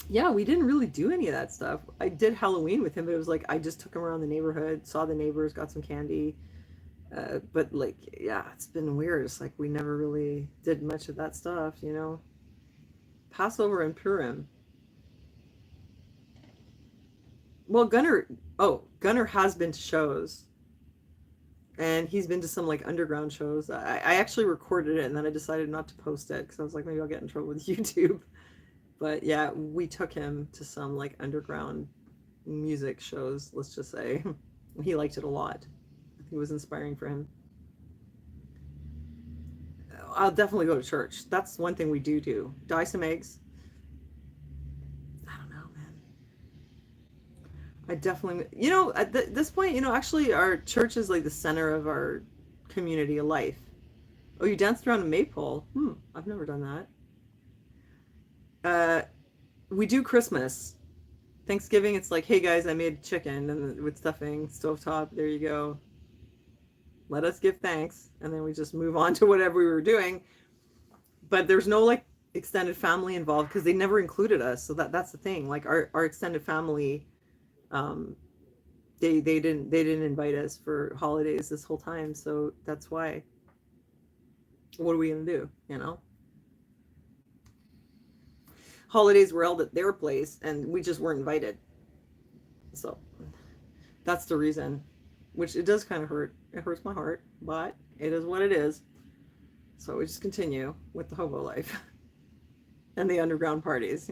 yeah, we didn't really do any of that stuff. I did Halloween with him, but it was like I just took him around the neighborhood, saw the neighbors, got some candy. But like, yeah, it's been weird. It's like we never really did much of that stuff. Passover and Purim. Well, Gunnar has been to shows, and he's been to some like underground shows. I actually recorded it, and then I decided not to post it because I was like, maybe I'll get in trouble with YouTube. But yeah, we took him to some like underground music shows. Let's just say he liked it a lot. It was inspiring for him. I'll definitely go to church. That's one thing we do. Dye some eggs. I don't know, man. I definitely, at this point, actually, our church is like the center of our community of life. Oh, you danced around a maypole. I've never done that. Uh, we do Christmas. Thanksgiving, it's like, hey guys, I made chicken and with stuffing, stovetop. There you go. Let us give thanks, and then we just move on to whatever we were doing. But there's no like extended family involved because they never included us. So that's the thing. Like our extended family, um, They didn't invite us for holidays this whole time, so that's why. What are we gonna do? Holidays were held at their place, and we just weren't invited. So that's the reason. Which it does kind of hurt. It hurts my heart, but it is what it is. So we just continue with the hobo life and the underground parties.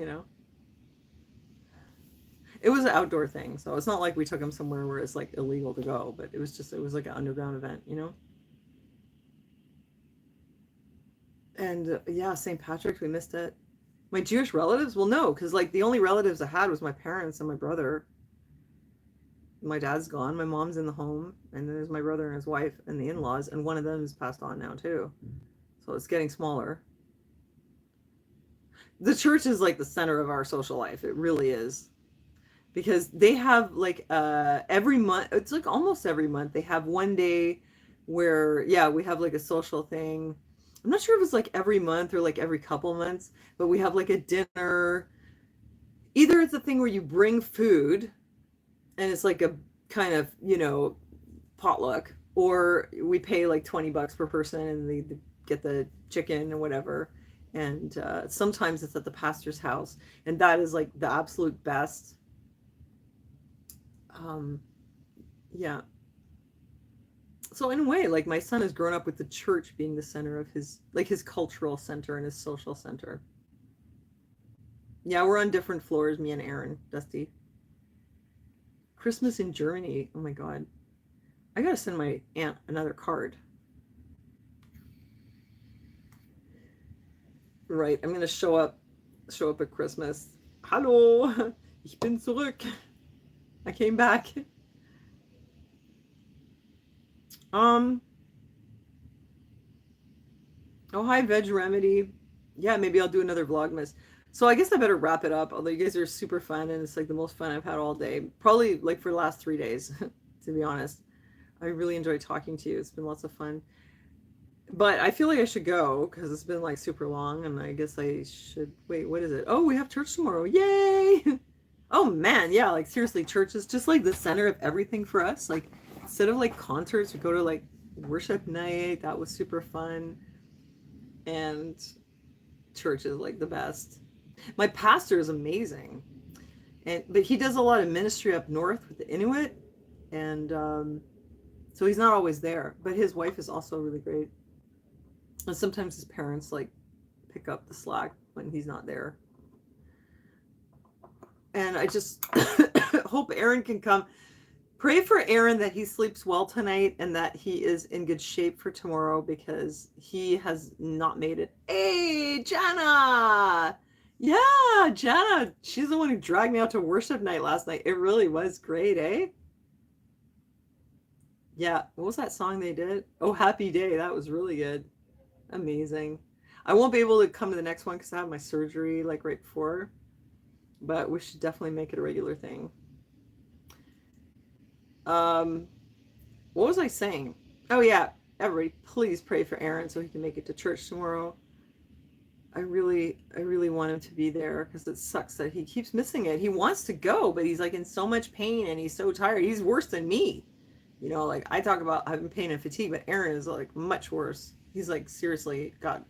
It was an outdoor thing, so it's not like we took them somewhere where it's like illegal to go, but it was like an underground event. And yeah, St. Patrick's, we missed it. My Jewish relatives? Well, no, because like the only relatives I had was my parents and my brother. My dad's gone, my mom's in the home, and then there's my brother and his wife and the in-laws, and one of them is passed on now too. So it's getting smaller. The church is like the center of our social life. It really is. Because they have like every month, it's like almost every month, they have one day where, yeah, we have like a social thing. I'm not sure if it's like every month or like every couple months, but we have like a dinner. Either it's a thing where you bring food and it's like a kind of, potluck, or we pay like $20 per person and they get the chicken or whatever. And sometimes it's at the pastor's house, and that is like the absolute best. Yeah. So in a way, like my son has grown up with the church being the center of his cultural center and his social center. Yeah, we're on different floors, me and Aaron, Dusty. Christmas in Germany. Oh my God. I gotta send my aunt another card. Right, I'm gonna show up at Christmas. Hallo, ich bin zurück. I came back. Oh, hi, Veg Remedy. Yeah, maybe I'll do another Vlogmas. So I guess I better wrap it up, although you guys are super fun, and it's like the most fun I've had all day. Probably like for the last 3 days, to be honest. I really enjoyed talking to you. It's been lots of fun. But I feel like I should go because it's been like super long, and I guess I should wait. What is it? Oh, we have church tomorrow. Yay! Oh man, yeah, like seriously, church is just like the center of everything for us. Like instead of like concerts, we go to like worship night. That was super fun. And church is like the best. My pastor is amazing. But he does a lot of ministry up north with the Inuit, and so he's not always there. But his wife is also really great. And sometimes his parents like pick up the slack when he's not there. And I just hope Aaron can come. Pray for Aaron that he sleeps well tonight and that he is in good shape for tomorrow, because he has not made it. Hey, Jana! Yeah, Jana. She's the one who dragged me out to worship night last night. It really was great, eh? Yeah, what was that song they did? Oh, Happy Day. That was really good. Amazing. I won't be able to come to the next one because I have my surgery like right before, but we should definitely make it a regular thing. What was I saying? Oh yeah, everybody, please pray for Aaron so he can make it to church tomorrow. I really want him to be there because it sucks that he keeps missing it. He wants to go, but he's like in so much pain and he's so tired. He's worse than me. Like I talk about having pain and fatigue, but Aaron is like much worse. He's like seriously got,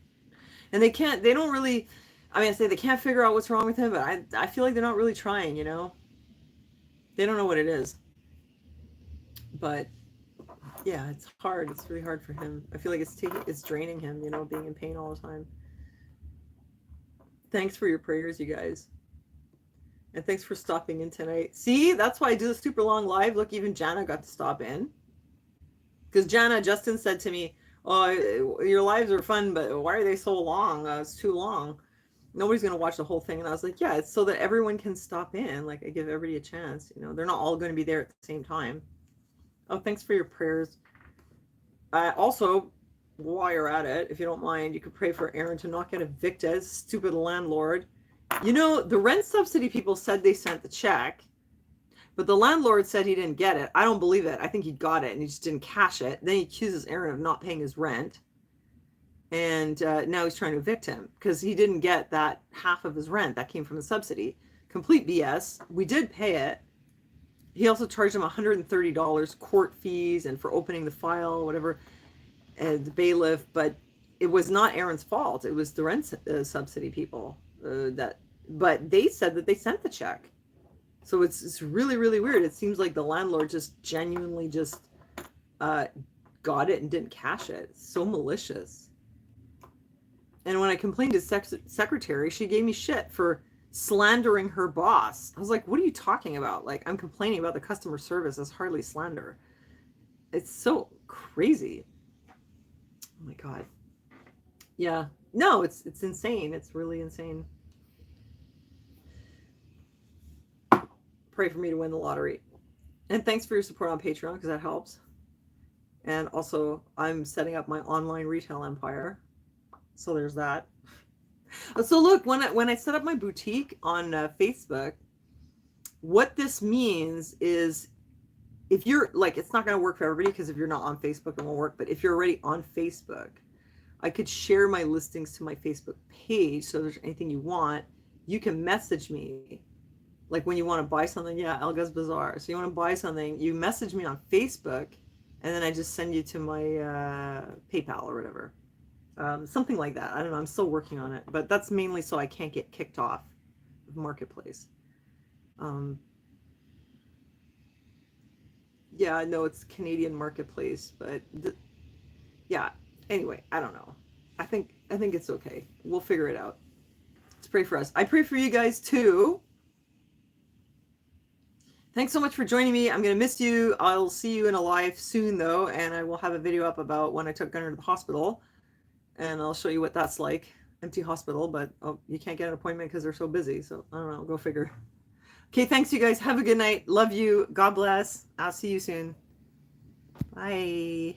and they don't really, I say they can't figure out what's wrong with him, but I feel like they're not really trying, They don't know what it is. But yeah, it's hard. It's really hard for him. I feel like it's draining him, being in pain all the time. Thanks for your prayers, you guys. And thanks for stopping in tonight. See, that's why I do the super long live. Look, even Jana got to stop in. Because Justin said to me, oh, your lives are fun, but why are they so long? It's too long. Nobody's going to watch the whole thing. And I was like, yeah, it's so that everyone can stop in. Like, I give everybody a chance. They're not all going to be there at the same time. Oh, thanks for your prayers. Also, while you're at it, if you don't mind, you could pray for Aaron to not get evicted. Stupid landlord. The rent subsidy people said they sent the check, but the landlord said he didn't get it. I don't believe it. I think he got it and he just didn't cash it. Then he accuses Aaron of not paying his rent. And now he's trying to evict him because he didn't get that half of his rent that came from the subsidy. Complete BS. We did pay it. He also charged him $130 court fees and for opening the file, whatever, and the bailiff. But it was not Aaron's fault. It was the rent subsidy people that. But they said that they sent the check. So it's really, really weird. It seems like the landlord just genuinely just got it and didn't cash it. It's so malicious. And when I complained to secretary, she gave me shit for slandering her boss. I was like, what are you talking about? Like, I'm complaining about the customer service. That's hardly slander. It's so crazy. Oh my God. Yeah. No, it's insane. It's really insane. Pray for me to win the lottery. And thanks for your support on Patreon, because that helps. And also, I'm setting up my online retail empire. So there's that. So look, when I set up my boutique on Facebook, what this means is, if you're like, it's not going to work for everybody, because if you're not on Facebook, it won't work. But if you're already on Facebook, I could share my listings to my Facebook page. So if there's anything you want, you can message me. Like when you want to buy something, yeah, Elga's Bazaar. So you want to buy something, you message me on Facebook, and then I just send you to my PayPal or whatever. Something like that. I don't know. I'm still working on it, but that's mainly so I can't get kicked off of Marketplace. Yeah, I know it's Canadian Marketplace, but yeah. Anyway, I don't know. I think it's okay. We'll figure it out. Let's pray for us. I pray for you guys too. Thanks so much for joining me. I'm going to miss you. I'll see you in a live soon, though, and I will have a video up about when I took Gunnar to the hospital, and I'll show you what that's like. Empty hospital, but you can't get an appointment because they're so busy, so I don't know. Go figure. Okay, thanks, you guys. Have a good night. Love you. God bless. I'll see you soon. Bye.